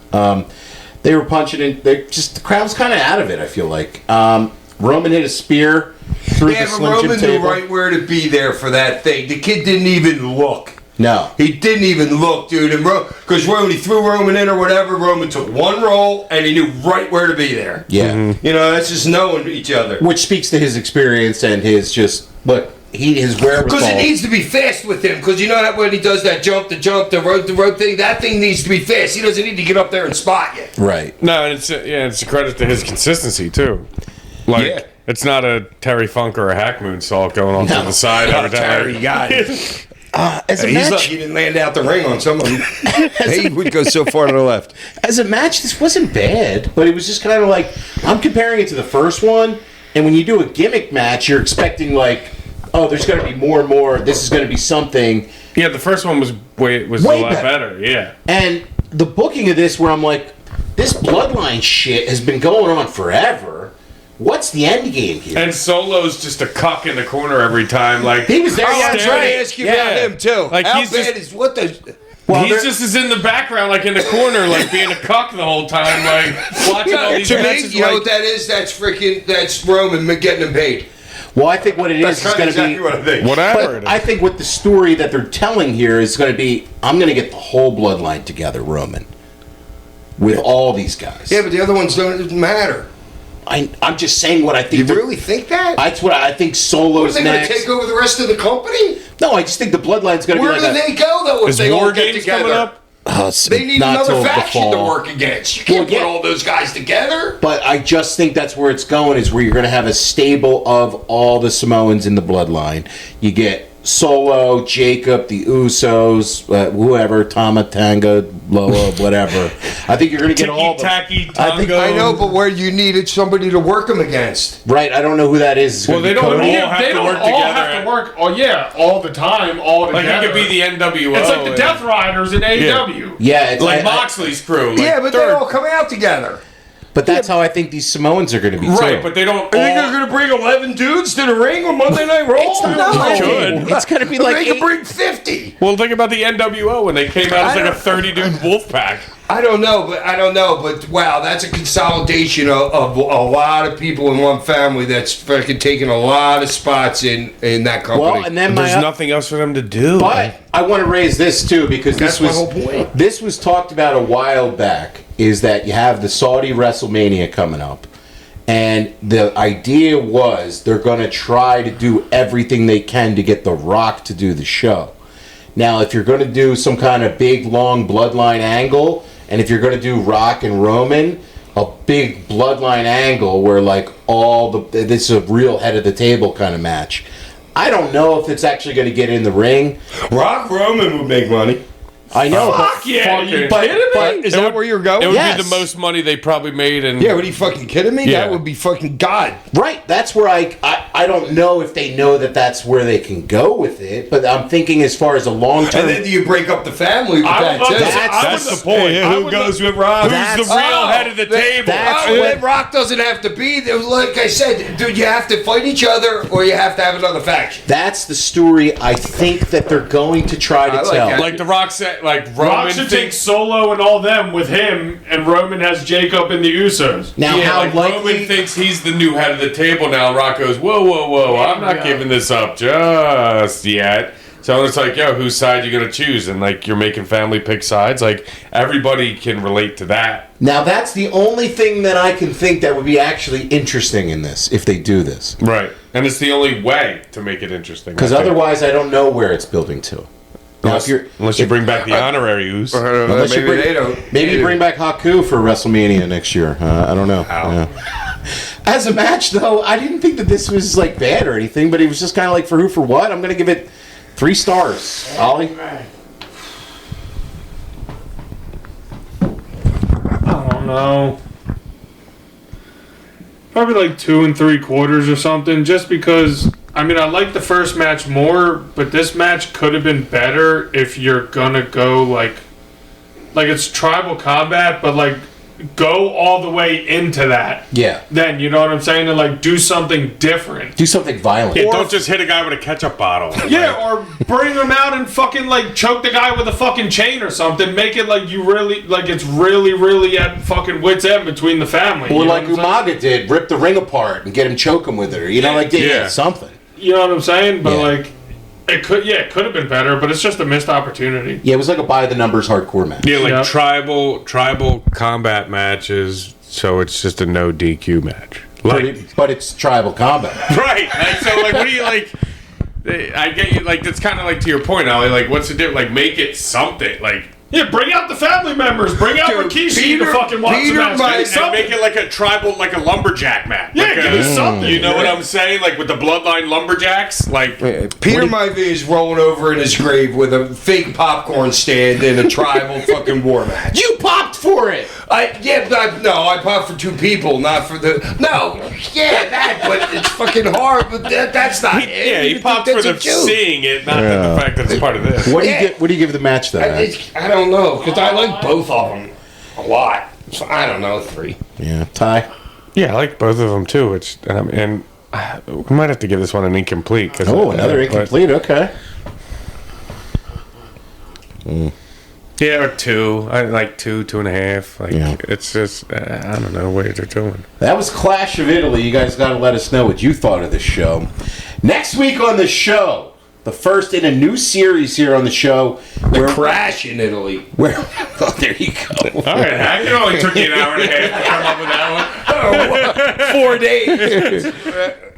Speaker 2: They were punching it. The crowd's kind of out of it, I feel like. Roman hit a spear through
Speaker 3: Yeah,
Speaker 2: the
Speaker 3: but
Speaker 2: Slim Jim
Speaker 3: Roman knew
Speaker 2: table.
Speaker 3: right where to be there for that thing. The kid didn't even look.
Speaker 2: No.
Speaker 3: He didn't even look, dude. And because when he threw Roman in or whatever, Roman took one roll and he knew right where to be there.
Speaker 2: Yeah.
Speaker 3: You know, that's just knowing each other.
Speaker 2: Which speaks to his experience and his his wherewithal.
Speaker 3: Because it needs to be fast with him. Because you know that when he does that the rope thing, that thing needs to be fast. He doesn't need to get up there and spot you.
Speaker 2: Right.
Speaker 4: No, and it's a credit to his consistency too. Like
Speaker 3: Yeah.
Speaker 4: it's not a Terry Funk or a Hack Moonsault going on to the side every time.
Speaker 3: Terry, you got it.
Speaker 2: As a
Speaker 3: He's
Speaker 2: match,
Speaker 3: lucky he didn't land out the ring on some of them. He would go so far to the left.
Speaker 2: as a match, this wasn't bad, but it was just kind of like I'm comparing it to the first one. And when you do a gimmick match, you're expecting like, oh, there's going to be more and more. This is going to be something.
Speaker 4: Yeah, the first one was
Speaker 2: Way
Speaker 4: a lot better. Yeah.
Speaker 2: And the booking of this, where I'm like, this bloodline shit has been going on forever. What's the end game here?
Speaker 4: And Solo's just a cuck in the corner every time. Like
Speaker 2: He was there
Speaker 3: I was trying
Speaker 2: yesterday.
Speaker 3: to ask you about him too.
Speaker 4: Like,
Speaker 3: How
Speaker 4: he's
Speaker 3: bad
Speaker 4: just-
Speaker 3: is what the?
Speaker 2: Well,
Speaker 4: he's just is in the background, like in the corner, like being a cuck the whole time, like watching all these
Speaker 3: To me,
Speaker 4: matches.
Speaker 3: you know
Speaker 4: Like,
Speaker 3: what that is? That's Roman getting him paid.
Speaker 2: Well, I think what it is
Speaker 3: That's
Speaker 2: is going to
Speaker 3: exactly
Speaker 2: be.
Speaker 3: what I think.
Speaker 4: whatever.
Speaker 2: But I think what the story that they're telling here is going to be, I'm going to get the whole bloodline together, Roman, with all these guys.
Speaker 3: Yeah, but the other ones don't matter.
Speaker 2: I'm just saying what I think.
Speaker 3: You really think that?
Speaker 2: That's what I think.
Speaker 3: Are
Speaker 2: Solo's
Speaker 3: they going to
Speaker 2: next.
Speaker 3: take over the rest of the company?
Speaker 2: No, I just think the bloodline's going to be
Speaker 3: Where
Speaker 2: like
Speaker 3: do they go though if
Speaker 4: Is
Speaker 3: they all
Speaker 4: War
Speaker 3: get
Speaker 4: Games
Speaker 3: together?
Speaker 4: coming up?
Speaker 3: They need
Speaker 2: not till
Speaker 3: another
Speaker 2: the
Speaker 3: faction to
Speaker 2: fall.
Speaker 3: work against. You can't
Speaker 2: Well, yeah.
Speaker 3: put all those guys together.
Speaker 2: But I just think that's where it's going, is where you're going to have a stable of all the Samoans in the bloodline. You get Solo, Jacob, the Usos, whoever, Tama, Tanga, Loa, whatever. I think you're going to get all the...
Speaker 4: Tacky,
Speaker 2: I think-
Speaker 4: Tongo.
Speaker 3: I know, but where you needed somebody to work them against.
Speaker 2: Right, I don't know who that is. It's
Speaker 4: Well,
Speaker 2: gonna
Speaker 4: they
Speaker 2: be
Speaker 4: don't
Speaker 2: Cody.
Speaker 4: all have
Speaker 5: They
Speaker 4: to
Speaker 5: don't
Speaker 4: work
Speaker 5: all
Speaker 4: together.
Speaker 5: have to work. Oh yeah, all the time, all
Speaker 4: Like
Speaker 5: together.
Speaker 4: he could be the NWO.
Speaker 5: It's like the
Speaker 4: and-
Speaker 5: Death Riders in AEW.
Speaker 2: Yeah, it's
Speaker 4: like
Speaker 2: I-
Speaker 4: Moxley's crew. Like
Speaker 3: Yeah, but they
Speaker 4: third-
Speaker 3: all come out together.
Speaker 2: but that's how I think these Samoans are going to be,
Speaker 4: right,
Speaker 2: too.
Speaker 4: but they don't.
Speaker 3: You think they're going to bring 11 dudes to the ring on Monday Night Raw?
Speaker 2: It's not
Speaker 4: You
Speaker 2: like
Speaker 4: could.
Speaker 2: It's going to be like
Speaker 3: They can
Speaker 2: 8
Speaker 3: bring 50.
Speaker 4: Well, think about the NWO when they came out as like a 30-dude wolf pack.
Speaker 3: I don't know, but wow, that's a consolidation of a lot of people in one family that's fucking taking a lot of spots in that company.
Speaker 2: Well, and then
Speaker 4: There's
Speaker 2: my...
Speaker 4: nothing else for them to do.
Speaker 2: But I want to raise this too, because
Speaker 3: That's
Speaker 2: this
Speaker 3: my
Speaker 2: was
Speaker 3: whole point.
Speaker 2: This was talked about a while back. Is that you have the Saudi WrestleMania coming up, and the idea was they're going to try to do everything they can to get The Rock to do the show. Now, if you're going to do some kind of big long bloodline angle, and if you're going to do Rock and Roman, a big bloodline angle where like this is a real head of the table kind of match. I don't know if it's actually going to get in the ring.
Speaker 3: Rock Roman would make money.
Speaker 2: I know,
Speaker 5: Fuck yeah, you
Speaker 2: but-
Speaker 5: kidding me?
Speaker 2: but-
Speaker 3: Is that where you're going?
Speaker 4: It would
Speaker 2: Yes.
Speaker 4: be the most money they probably made. And
Speaker 3: Yeah, what are you fucking kidding me?
Speaker 4: Yeah.
Speaker 3: That would be fucking God.
Speaker 2: right, that's where I don't know if they know that that's where they can go with it, but I'm thinking as far as a long
Speaker 3: And
Speaker 2: term.
Speaker 3: then do you break up the family with
Speaker 5: I
Speaker 3: that
Speaker 5: would
Speaker 3: too?
Speaker 5: love to-
Speaker 4: that's the point.
Speaker 5: I would love-
Speaker 3: with Rock?
Speaker 4: Who's
Speaker 2: That's-
Speaker 4: the real head of the table?
Speaker 2: that's
Speaker 3: Oh,
Speaker 2: what-
Speaker 3: then Rock doesn't have to be there. Like I said, dude, you have to fight each other or you have to have another faction.
Speaker 2: That's the story I think that they're going to try to
Speaker 3: I like
Speaker 2: tell.
Speaker 3: that.
Speaker 4: Like The Rock said, like
Speaker 5: Rock
Speaker 4: Roman
Speaker 5: should take
Speaker 4: thinks.
Speaker 5: Solo and all them with him, and Roman has Jacob and the Usos.
Speaker 2: Now,
Speaker 4: Yeah,
Speaker 2: how
Speaker 4: like
Speaker 2: likely?
Speaker 4: Roman thinks he's the new head of the table now. And Rock goes, whoa, whoa, whoa! I'm not
Speaker 5: Yeah.
Speaker 4: giving this up just yet. So it's like, yo, whose side you gonna choose? And like, you're making family pick sides. Like everybody can relate to that.
Speaker 2: Now that's the only thing that I can think that would be actually interesting in this if they do this,
Speaker 4: Right. And it's the only way to make it interesting.
Speaker 2: because
Speaker 4: I think.
Speaker 2: otherwise I don't know where it's building to. Now,
Speaker 4: unless you bring back the honoraries.
Speaker 2: Unless you
Speaker 3: Maybe they don't.
Speaker 2: Maybe bring back Haku for WrestleMania next year. I don't know. Yeah. As a match, though, I didn't think that this was like bad or anything, but it was just kind of like for who for what. I'm going to give it 3 stars. Ollie?
Speaker 5: I don't know. Probably like 2 3/4 or something, just because. I mean, I like the first match more, but this match could have been better if you're gonna go like it's tribal combat, but like go all the way into that.
Speaker 2: Yeah.
Speaker 5: Then you know what I'm saying, and like do something different.
Speaker 2: Do something violent.
Speaker 4: Yeah, don't just hit a guy with a ketchup bottle.
Speaker 5: Yeah, or bring him out and fucking like choke the guy with a fucking chain or something. Make it like you really like it's really at fucking wit's end between the family.
Speaker 2: Or
Speaker 5: you know
Speaker 2: like
Speaker 5: what I'm saying?
Speaker 2: Umaga did, rip the ring apart and get him choking with it. Or, you know, like
Speaker 4: Yeah.
Speaker 2: something.
Speaker 5: You know what I'm saying? But
Speaker 2: Yeah.
Speaker 5: like, It could have been better, but it's just a missed opportunity.
Speaker 2: Yeah, it was like a by the numbers hardcore match.
Speaker 4: Yeah, like
Speaker 5: Yep.
Speaker 4: tribal combat matches. So it's just a no DQ match. Like,
Speaker 2: But it's tribal combat.
Speaker 4: right. Like, so, like, what do you like? I get you. Like, that's kind of like to your point, Ollie. Like, what's the difference? Like, make it something. Like,
Speaker 5: Yeah, bring out the family members. Bring out
Speaker 3: Dude,
Speaker 5: Rikishi to
Speaker 3: Peter-
Speaker 5: fucking watch the
Speaker 3: Peter
Speaker 5: match.
Speaker 3: might-
Speaker 5: Give me
Speaker 4: and
Speaker 5: something.
Speaker 4: make it like a tribal, like a lumberjack match.
Speaker 5: Yeah,
Speaker 4: Like
Speaker 5: give
Speaker 4: a-
Speaker 5: me something.
Speaker 4: You know what I'm saying? Like with the bloodline lumberjacks. Like,
Speaker 3: Peter Mivey is rolling over in his grave with a fake popcorn stand in a tribal fucking war match.
Speaker 2: You popped for it!
Speaker 3: I popped for two people, not for the that, but it's fucking hard. But that's not it.
Speaker 4: yeah, he popped for the seeing it, not the fact that it's part of this.
Speaker 2: What do you
Speaker 3: Yeah.
Speaker 2: What do you give the match though?
Speaker 3: I don't know, because I like both of them a lot. So I don't know, 3.
Speaker 2: Yeah, Ty.
Speaker 4: Yeah, I like both of them too. It's and we might have to give this one an incomplete. Cause
Speaker 2: Another
Speaker 4: but-
Speaker 2: incomplete. Okay.
Speaker 4: Yeah, or 2. I like 2.5. Like
Speaker 2: Yeah.
Speaker 4: it's just I don't know what they're doing.
Speaker 2: That was Clash of Italy. You guys got to let us know what you thought of this show. Next week on the show, the first in a new series here on the show.
Speaker 3: The Crash in Italy.
Speaker 2: Where? Oh, there you go.
Speaker 4: All right, Hack, it only took you an hour and a half to come up with that
Speaker 3: 4 days.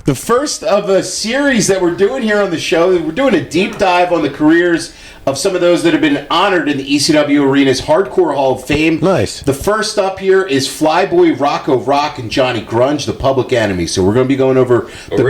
Speaker 2: The first of a series that we're doing here on the show. We're doing a deep dive on the careers of some of those that have been honored in the ECW Arena's Hardcore Hall of Fame.
Speaker 7: Nice.
Speaker 2: The first up here is Flyboy Rocco Rock and Johnny Grunge, the Public Enemy. So we're going to be going over the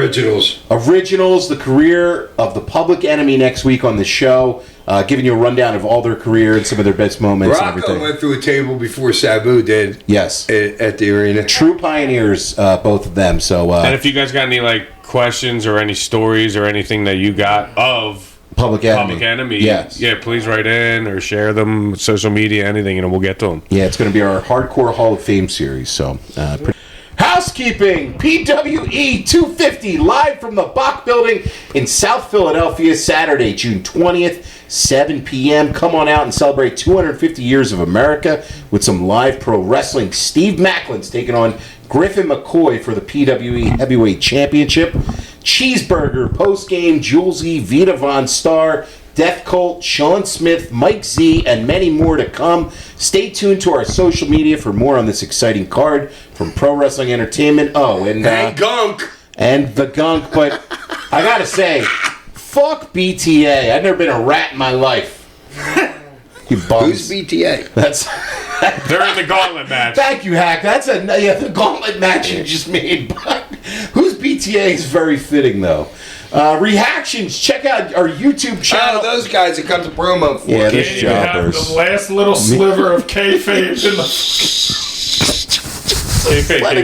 Speaker 2: originals, the career of the Public Enemy next week on the show, giving you a rundown of all their career and some of their best moments and
Speaker 3: Rocco
Speaker 2: everything.
Speaker 3: went through a table before Sabu did.
Speaker 2: Yes.
Speaker 3: At the arena.
Speaker 2: True pioneers, both of them. So
Speaker 4: And if you guys got any like questions or any stories or anything that you got of
Speaker 2: Public Enemy.
Speaker 4: Public Enemy,
Speaker 2: Yes.
Speaker 4: yeah, please write in or share them, social media, anything, and we'll get to them.
Speaker 2: Yeah, it's going to be our Hardcore Hall of Fame series. So, housekeeping, PWE 250, live from the Bach Building in South Philadelphia, Saturday, June 20th, 7 p.m. Come on out and celebrate 250 years of America with some live pro wrestling. Steve Macklin's taking on Griffin McCoy for the PWE Heavyweight Championship. Cheeseburger, post-game, Jules E, Vita Von Star, Death Cult, Sean Smith, Mike Z, and many more to come. Stay tuned to our social media for more on this exciting card from Pro Wrestling Entertainment. Oh, and
Speaker 3: Gunk.
Speaker 2: and the Gunk. But I gotta say, fuck BTA. I've never been a rat in my life. You bums.
Speaker 3: Who's BTA?
Speaker 2: That's.
Speaker 4: They're in the gauntlet match.
Speaker 2: Thank you, Hack. That's the gauntlet match you just made. But who's BTA is very fitting though. Reactions. Check out our YouTube channel.
Speaker 3: Those guys that cut the promo for.
Speaker 2: Yeah,
Speaker 3: it.
Speaker 2: those
Speaker 5: Can't even have
Speaker 2: jobbers.
Speaker 5: the last little sliver of kayfabe in the...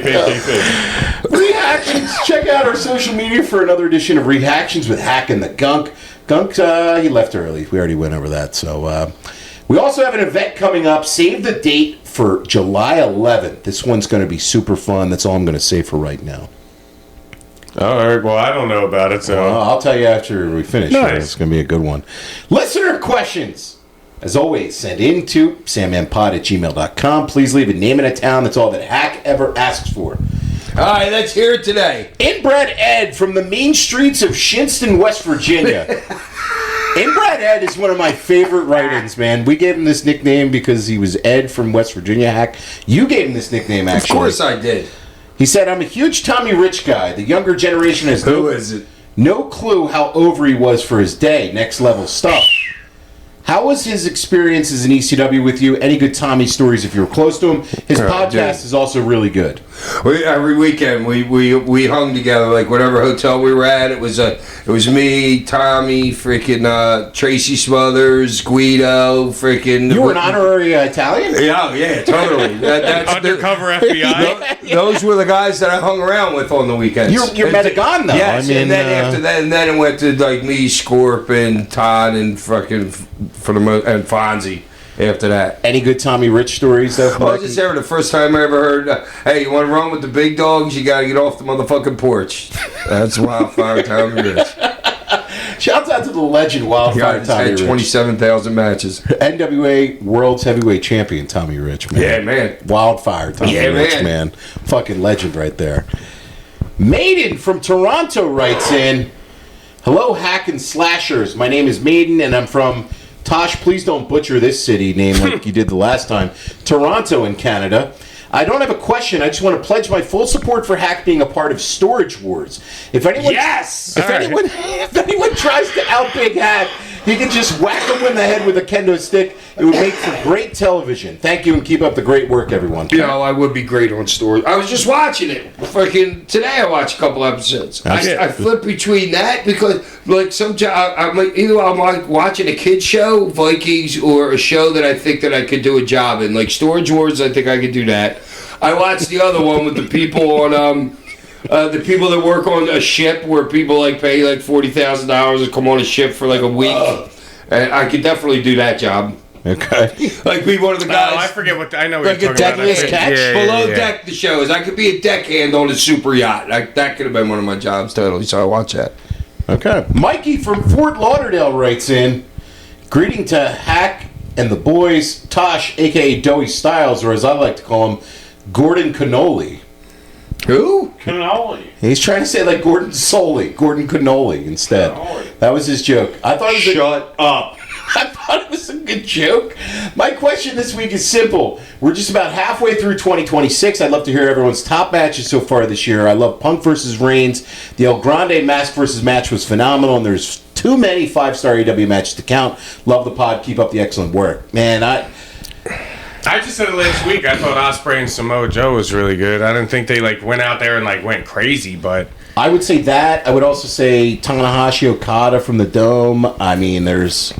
Speaker 4: Kayfabe.
Speaker 2: Reactions. Check out our social media for another edition of Reactions with Hack and the Gunk. Gunk, he left early. We already went over that. So we also have an event coming up. Save the date for July 11th. This one's going to be super fun. That's all I'm going to say for right now.
Speaker 4: All right. Well, I don't know about it, so
Speaker 2: I'll tell you after we finish.
Speaker 4: Nice.
Speaker 2: It's going to be a good one. Listener questions. As always, send in to sandmanpod@gmail.com. Please leave a name and a town. That's all that Hack ever asks for.
Speaker 3: All right, let's hear it today.
Speaker 2: Inbred Ed from the mean streets of Shinston, West Virginia. Inbred Ed is one of my favorite write-ins, man. We gave him this nickname because he was Ed from West Virginia, Hack. You gave him this nickname, actually.
Speaker 3: Of course I did.
Speaker 2: He said, I'm a huge Tommy Rich guy. The younger generation has
Speaker 3: Who is it?
Speaker 2: no clue how over he was for his day. Next level stuff. How was his experiences in ECW with you? Any good Tommy stories if you were close to him? His podcast is also really good.
Speaker 3: Every weekend we hung together, like whatever hotel we were at. It was me, Tommy, freaking Tracy Smothers, Guido, freaking.
Speaker 2: You were an honorary Italian?
Speaker 3: Yeah, totally. That's
Speaker 4: undercover FBI.
Speaker 3: Those were the guys that I hung around with on the weekends.
Speaker 2: You're Metagon, though.
Speaker 3: Yes,
Speaker 2: I mean,
Speaker 3: and then after that, and then it went to like me, Scorpion, Todd, and fucking and Fonzie. After that,
Speaker 2: any good Tommy Rich stories though?
Speaker 3: I was just there the first time I ever heard. Hey, you want to run with the big dogs? You got to get off the motherfucking porch. That's Wildfire Tommy Rich.
Speaker 2: Shouts out to the legend Wildfire Tommy
Speaker 3: had
Speaker 2: Rich.
Speaker 3: 27,000 matches.
Speaker 2: NWA World's Heavyweight Champion Tommy Rich, man.
Speaker 3: Yeah, man.
Speaker 2: Wildfire Tommy Rich, man. Fucking legend right there. Maiden from Toronto writes in, Hello, Hack and Slashers. My name is Maiden, and I'm from Tosh. Please don't butcher this city name like you did the last time. Toronto in Canada. I don't have a question. I just want to pledge my full support for Hack being a part of Storage Wars. If anyone, if anyone tries to outbig Hack, he can just whack him in the head with a kendo stick. It would make for great television. Thank you, and keep up the great work, everyone.
Speaker 3: You know, I would be great on stories. I was just watching it. Fucking today, I watched a couple episodes. I flip between that because, like, sometimes I'm like, either I'm like watching a kid show, Vikings, or a show that I think that I could do a job in, like Storage Wars. I think I could do that. I watched the other one with the people on the people that work on a ship where people like pay like $40,000 to come on a ship for like a week. And I could definitely do that job.
Speaker 2: Okay.
Speaker 3: Like be one of the guys.
Speaker 5: I forget what I know.
Speaker 3: Like
Speaker 5: What
Speaker 3: a
Speaker 5: you're talking about.
Speaker 3: deckless catch. Below deck the show is. I could be a deckhand on a super yacht. That could have been one of my jobs totally. So I watch that.
Speaker 2: Okay. Mikey from Fort Lauderdale writes in, greeting to Hack and the boys, Tosh, a.k.a. Doughy Styles, or as I like to call him, Gordon Cannoli.
Speaker 3: Who?
Speaker 5: Cannoli.
Speaker 2: He's trying to say like Gordon Soley, Gordon Cannoli instead. That was his joke. I thought it was
Speaker 3: Shut up.
Speaker 2: I thought it was a good joke. My question this week is simple. We're just about halfway through 2026. I'd love to hear everyone's top matches so far this year. I love Punk versus Reigns. The El Grande Mask versus match was phenomenal, and there's too many 5-star AEW matches to count. Love the pod. Keep up the excellent work. Man, I
Speaker 4: just said it last week. I thought Ospreay and Samoa Joe was really good. I didn't think they like went out there and like went crazy, but
Speaker 2: I would say that. I would also say Tanahashi Okada from the Dome. I mean, there's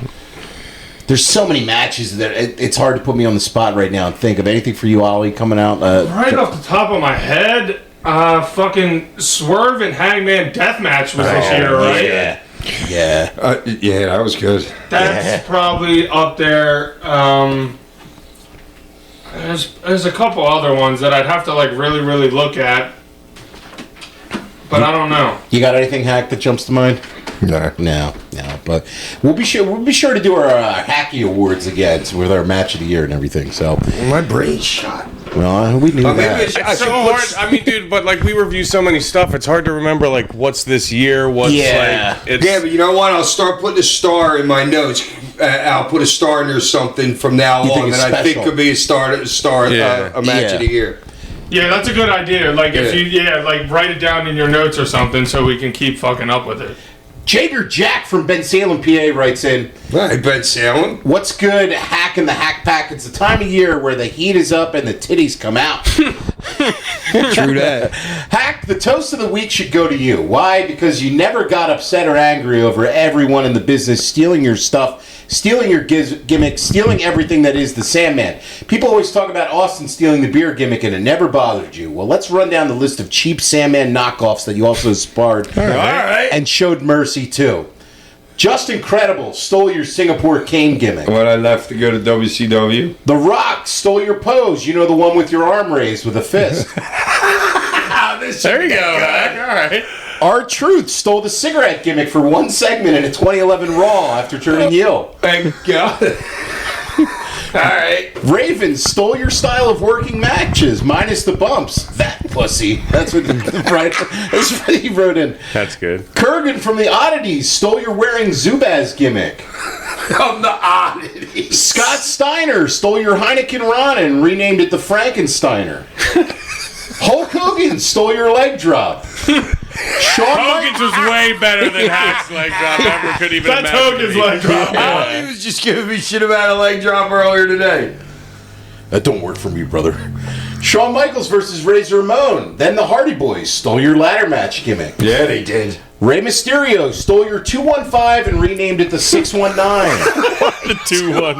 Speaker 2: so many matches that it's hard to put me on the spot right now and think of anything for you, Ollie, coming out.
Speaker 5: Right off the top of my head, fucking Swerve and Hangman Deathmatch was this year, right?
Speaker 2: Yeah.
Speaker 3: Yeah, that was good.
Speaker 5: That's probably up there. There's a couple other ones that I'd have to like really, really look at, but I don't know.
Speaker 2: You got anything, Hack, that jumps to mind? No. But we'll be sure to do our Hacky Awards again with our match of the year and everything. So
Speaker 3: My brain's shot.
Speaker 2: well, we knew that.
Speaker 4: it's so hard. I mean, dude, but like we review so many stuff, it's hard to remember like what's this year, what's like. It's,
Speaker 3: Yeah, but you know what? I'll start putting a star in my notes. I'll put a star in there or something from now
Speaker 2: You think
Speaker 3: on
Speaker 2: it's
Speaker 3: that I think
Speaker 2: special?
Speaker 3: could be a match of the year.
Speaker 5: Yeah, that's a good idea. Like if you like write it down in your notes or something so we can keep fucking up with it.
Speaker 2: Jager Jack from Ben Salem, PA writes in,
Speaker 3: Hey, Ben Salem.
Speaker 2: what's good, Hack in the Hack Pack? It's the time of year where the heat is up and the titties come out.
Speaker 3: True that.
Speaker 2: Hack, the toast of the week should go to you. Why? Because you never got upset or angry over everyone in the business stealing your stuff, stealing your gimmick, stealing everything that is the Sandman. People always talk about Austin stealing the beer gimmick and it never bothered you. Well, let's run down the list of cheap Sandman knockoffs that you also sparred and showed mercy to. Just Incredible stole your Singapore Cane gimmick.
Speaker 3: When I left to go to WCW.
Speaker 2: The Rock stole your pose. You know, the one with your arm raised with a fist.
Speaker 4: there you go. All right.
Speaker 2: R-Truth stole the cigarette gimmick for one segment in a 2011 Raw after turning heel.
Speaker 3: Thank God. All right.
Speaker 2: Raven stole your style of working matches, minus the bumps. That pussy. That's what that's what he wrote in.
Speaker 4: That's good.
Speaker 2: Kurgan from the Oddities stole your wearing Zubaz gimmick.
Speaker 3: From the Oddities.
Speaker 2: Scott Steiner stole your Heineken Rana and renamed it the Frankensteiner. Hulk Hogan stole your leg drop.
Speaker 4: Hogan's was way better than Hack's leg drop ever could even
Speaker 5: That's
Speaker 4: imagine.
Speaker 5: Hogan's leg drop.
Speaker 3: He was just giving me shit about a leg drop earlier today.
Speaker 2: That don't work for me, brother. Shawn Michaels versus Razor Ramon. Then the Hardy Boys stole your ladder match gimmick.
Speaker 3: Yeah, they did.
Speaker 2: Rey Mysterio stole your 215 and renamed it the 619.
Speaker 4: The 2-1.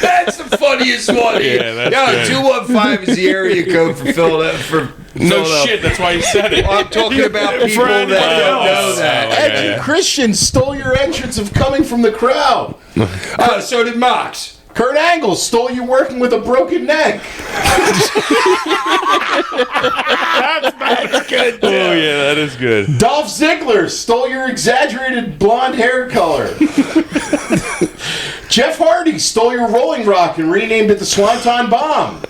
Speaker 3: That's the funniest one.
Speaker 4: Yeah, that's good.
Speaker 3: 215 is the area code for Philadelphia.
Speaker 4: No shit, that's why you said it.
Speaker 3: I'm talking about people that don't know that.
Speaker 2: Edge and Christian stole your entrance of coming from the crowd.
Speaker 3: So did Mox.
Speaker 2: Kurt Angle stole you working with a broken neck.
Speaker 3: That's good.
Speaker 4: Oh yeah, that is good.
Speaker 2: Dolph Ziggler stole your exaggerated blonde hair color. Jeff Hardy stole your Rolling Rock and renamed it the Swanton Bomb.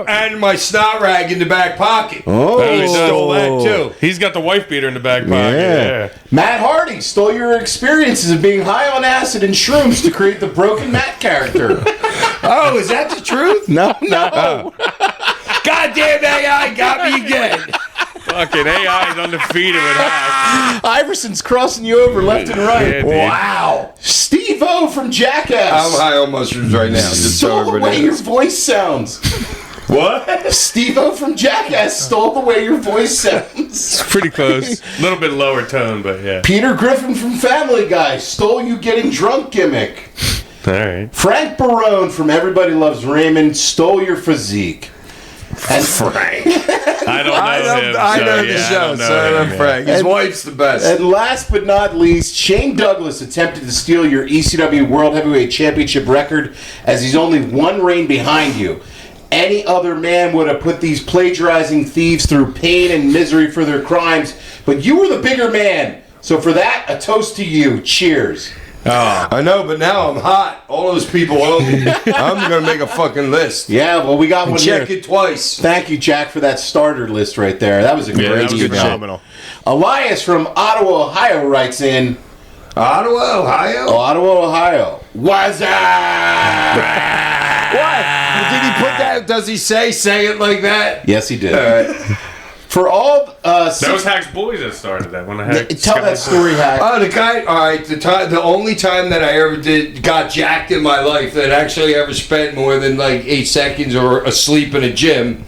Speaker 3: And my snot rag in the back pocket.
Speaker 2: Oh.
Speaker 3: He stole that too.
Speaker 4: He's got the wife beater in the back pocket. Yeah.
Speaker 2: Matt Hardy stole your experiences of being high on acid and shrooms to create the Broken Matt character.
Speaker 3: Oh, is that the truth?
Speaker 2: No.
Speaker 3: Goddamn AI got me again.
Speaker 4: Fucking AI is undefeated with hack.
Speaker 2: Iverson's crossing you over left and right.
Speaker 4: Yeah, dude.
Speaker 2: Wow. Steve-O from Jackass.
Speaker 3: I'm high on mushrooms right now. Just so
Speaker 2: Stole the
Speaker 3: everybody
Speaker 2: way your
Speaker 3: knows.
Speaker 2: voice sounds.
Speaker 3: What?
Speaker 2: Steve-O from Jackass stole the way your voice sounds.
Speaker 4: Pretty close. A little bit lower tone, but yeah.
Speaker 2: Peter Griffin from Family Guy stole you getting drunk gimmick.
Speaker 4: All right.
Speaker 2: Frank Barone from Everybody Loves Raymond stole your physique. And Frank.
Speaker 4: I don't know him.
Speaker 3: I
Speaker 4: so,
Speaker 3: know
Speaker 4: yeah,
Speaker 3: the
Speaker 4: I
Speaker 3: show,
Speaker 4: don't know
Speaker 3: so I'm
Speaker 4: him,
Speaker 3: Frank. His
Speaker 2: And-
Speaker 3: wife's the best.
Speaker 2: And last but not least, Shane Douglas attempted to steal your ECW World Heavyweight Championship record as he's only one reign behind you. Any other man would have put these plagiarizing thieves through pain and misery for their crimes, but you were the bigger man. So for that, a toast to you. Cheers.
Speaker 3: I know, but now I'm hot. All those people owe me. I'm going to make a fucking list.
Speaker 2: Yeah, well, we got one
Speaker 3: Check
Speaker 2: here.
Speaker 3: it twice.
Speaker 2: Thank you, Jack, for that starter list right there. That was a
Speaker 4: Yeah,
Speaker 2: great
Speaker 4: that was
Speaker 2: email.
Speaker 4: phenomenal.
Speaker 2: Elias from Ottawa, Ohio writes in,
Speaker 3: Ottawa, Ohio?
Speaker 2: Ottawa, Ohio. What's up?
Speaker 3: What? Did he put that? Does he say it like that?
Speaker 2: Yes, he did.
Speaker 3: All right.
Speaker 2: For all
Speaker 4: That was Hack's Boys that started that. When I had
Speaker 2: tell that story, Hack.
Speaker 3: Oh, the guy. All right, the only time that I ever got jacked in my life that actually ever spent more than like 8 seconds or asleep in a gym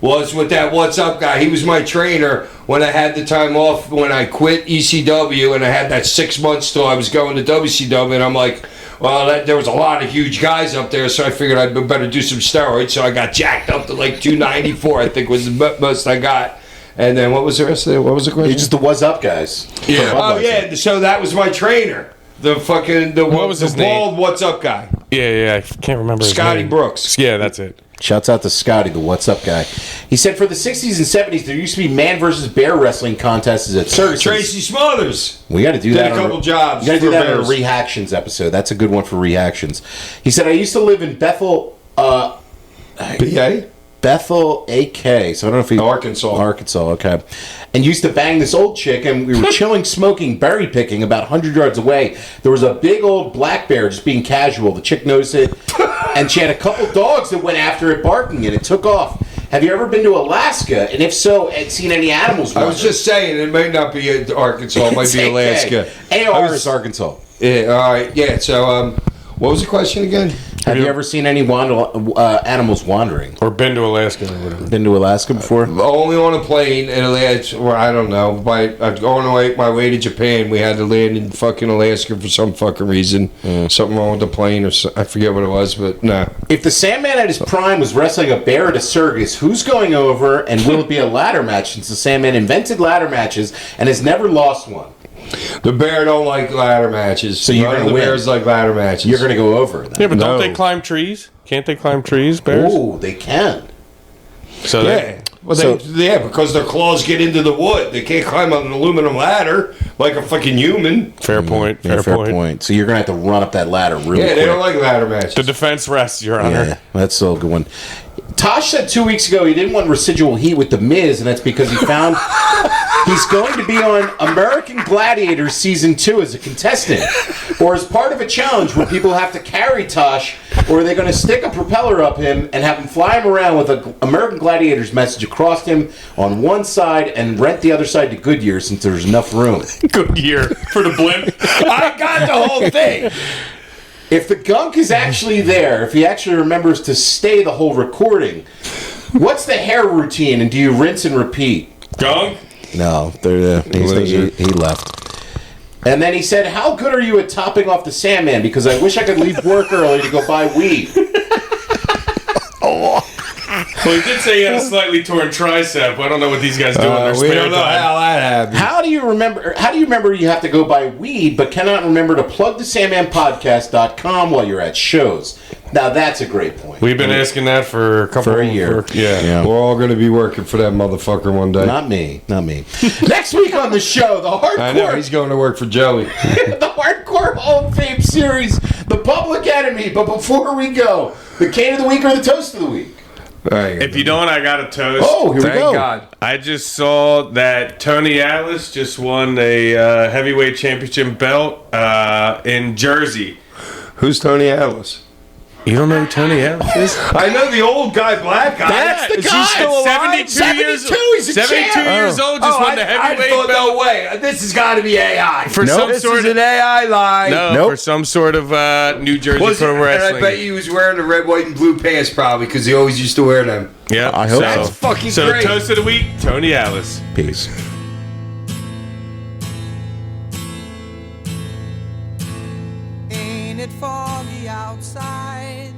Speaker 3: was with that What's Up guy. He was my trainer when I had the time off when I quit ECW and I had that 6 months till I was going to WCW, and I'm like, well, there was a lot of huge guys up there, so I figured I'd better do some steroids. So I got jacked up to like 294, I think was the most I got. And then what was the rest of it? What was the question?
Speaker 2: It's just the What's Up guys.
Speaker 3: Yeah. Oh yeah. So that was my trainer. The
Speaker 4: What was his
Speaker 3: bald
Speaker 4: name?
Speaker 3: What's Up guy.
Speaker 4: Yeah, I can't remember his
Speaker 3: Scotty
Speaker 4: name.
Speaker 3: Brooks.
Speaker 4: Yeah, that's it.
Speaker 2: Shouts out to Scotty, the What's Up guy. He said for the 60s and 70s, there used to be man versus bear wrestling contests at circuses.
Speaker 3: Tracy Smothers.
Speaker 2: We got to do
Speaker 3: Did
Speaker 2: that.
Speaker 3: a couple jobs
Speaker 2: You got to do
Speaker 3: for
Speaker 2: that on a
Speaker 3: bears.
Speaker 2: Reactions episode. That's a good one for Reactions. He said, I used to live in Bethel,
Speaker 3: PA.
Speaker 2: Bethel, AK. So I don't know if he...
Speaker 3: Arkansas.
Speaker 2: Arkansas, okay. And used to bang this old chick, and we were chilling, smoking, berry picking about 100 yards away. There was a big old black bear just being casual. The chick noticed it, and she had a couple dogs that went after it barking, and it took off. Have you ever been to Alaska? And if so, and seen any animals?
Speaker 3: I was just saying it may not be Arkansas. It might be Alaska.
Speaker 2: AR is Arkansas.
Speaker 3: Yeah. All right. Yeah. So what was the question again?
Speaker 2: Have you ever seen any animals wandering?
Speaker 4: Or been to Alaska or whatever.
Speaker 2: Been to Alaska before?
Speaker 3: Only on a plane in Alaska, or I don't know. On my way to Japan, we had to land in fucking Alaska for some fucking reason. Something wrong with the plane, or I forget what it was, but nah.
Speaker 2: If the Sandman at his prime was wrestling a bear at a circus, who's going over, and will it be a ladder match since the Sandman invented ladder matches and has never lost one?
Speaker 3: The bear don't like ladder matches.
Speaker 2: So you're
Speaker 3: None of
Speaker 2: gonna
Speaker 3: the
Speaker 2: win.
Speaker 3: bears like ladder matches.
Speaker 2: You're going to go over then.
Speaker 4: Yeah, but don't
Speaker 3: No.
Speaker 4: they climb trees? Can't they climb trees, bears?
Speaker 2: Oh, they can.
Speaker 4: So
Speaker 3: Yeah. Well,
Speaker 2: So-
Speaker 3: because their claws get into the wood. They can't climb on an aluminum ladder like a fucking human.
Speaker 4: fair point.
Speaker 2: Yeah,
Speaker 4: Fair point.
Speaker 2: So you're going to have to run up that ladder really
Speaker 3: Yeah,
Speaker 2: quick.
Speaker 3: they don't like ladder matches.
Speaker 4: The defense rests, Your Honor.
Speaker 2: Yeah, that's still a good one. Tosh said 2 weeks ago he didn't want residual heat with The Miz, and that's because he found he's going to be on American Gladiators Season 2 as a contestant, or as part of a challenge where people have to carry Tosh, or are they going to stick a propeller up him and have him fly him around with an American Gladiators message across him on one side and rent the other side to Goodyear since there's enough room?
Speaker 4: Good year for the blimp.
Speaker 3: I got the whole thing.
Speaker 2: If the gunk is actually there, if he actually remembers to stay the whole recording, what's the hair routine, and do you rinse and repeat?
Speaker 4: Gunk?
Speaker 2: No, he left. And then he said, how good are you at topping off the Sandman? Because I wish I could leave work early to go buy weed.
Speaker 4: Well, he did say he had a slightly torn tricep. I don't know what these guys do in their
Speaker 3: We
Speaker 4: spare
Speaker 3: don't know
Speaker 4: time.
Speaker 3: how that happened.
Speaker 2: How do you remember you have to go buy weed, but cannot remember to plug the SandmanPodcast.com while you're at shows? Now, that's a great point.
Speaker 4: We've been asking that for
Speaker 2: For a year.
Speaker 4: Yeah.
Speaker 3: We're all going to be working for that motherfucker one day.
Speaker 2: Not me. Next week on the show, the
Speaker 3: I know,
Speaker 2: hardcore
Speaker 3: he's going to work for Joey.
Speaker 2: the hardcore Hardcore Hall of Fame series, the Public Enemy. But before we go, the Cane of the Week or the Toast of the Week?
Speaker 5: If you don't, I got a toast.
Speaker 2: Oh, here we go.
Speaker 8: God.
Speaker 5: I just saw that Tony Atlas just won a heavyweight championship belt in Jersey.
Speaker 3: Who's Tony Atlas?
Speaker 5: You don't know who Tony Atlas is?
Speaker 3: I know the old guy, black guy.
Speaker 2: That's the
Speaker 3: Is
Speaker 2: guy.
Speaker 3: he still alive?
Speaker 2: 72, he's a
Speaker 5: 72
Speaker 2: champ.
Speaker 5: years old, just won the heavyweight
Speaker 3: thought,
Speaker 5: belt.
Speaker 3: no way. This has got to be AI.
Speaker 5: For
Speaker 2: Nope.
Speaker 5: some
Speaker 3: This
Speaker 5: sort
Speaker 3: is
Speaker 5: of
Speaker 3: an AI lie.
Speaker 5: no,
Speaker 2: Nope.
Speaker 5: for some sort of New Jersey
Speaker 3: Was it?
Speaker 5: pro
Speaker 3: And
Speaker 5: wrestling.
Speaker 3: I bet he was wearing the red, white, and blue pants probably because he always used to wear them.
Speaker 5: Yeah,
Speaker 2: I hope
Speaker 3: That's fucking
Speaker 5: so
Speaker 3: great.
Speaker 5: toast of the week, Tony Atlas.
Speaker 2: Peace.
Speaker 1: Ain't it foggy outside?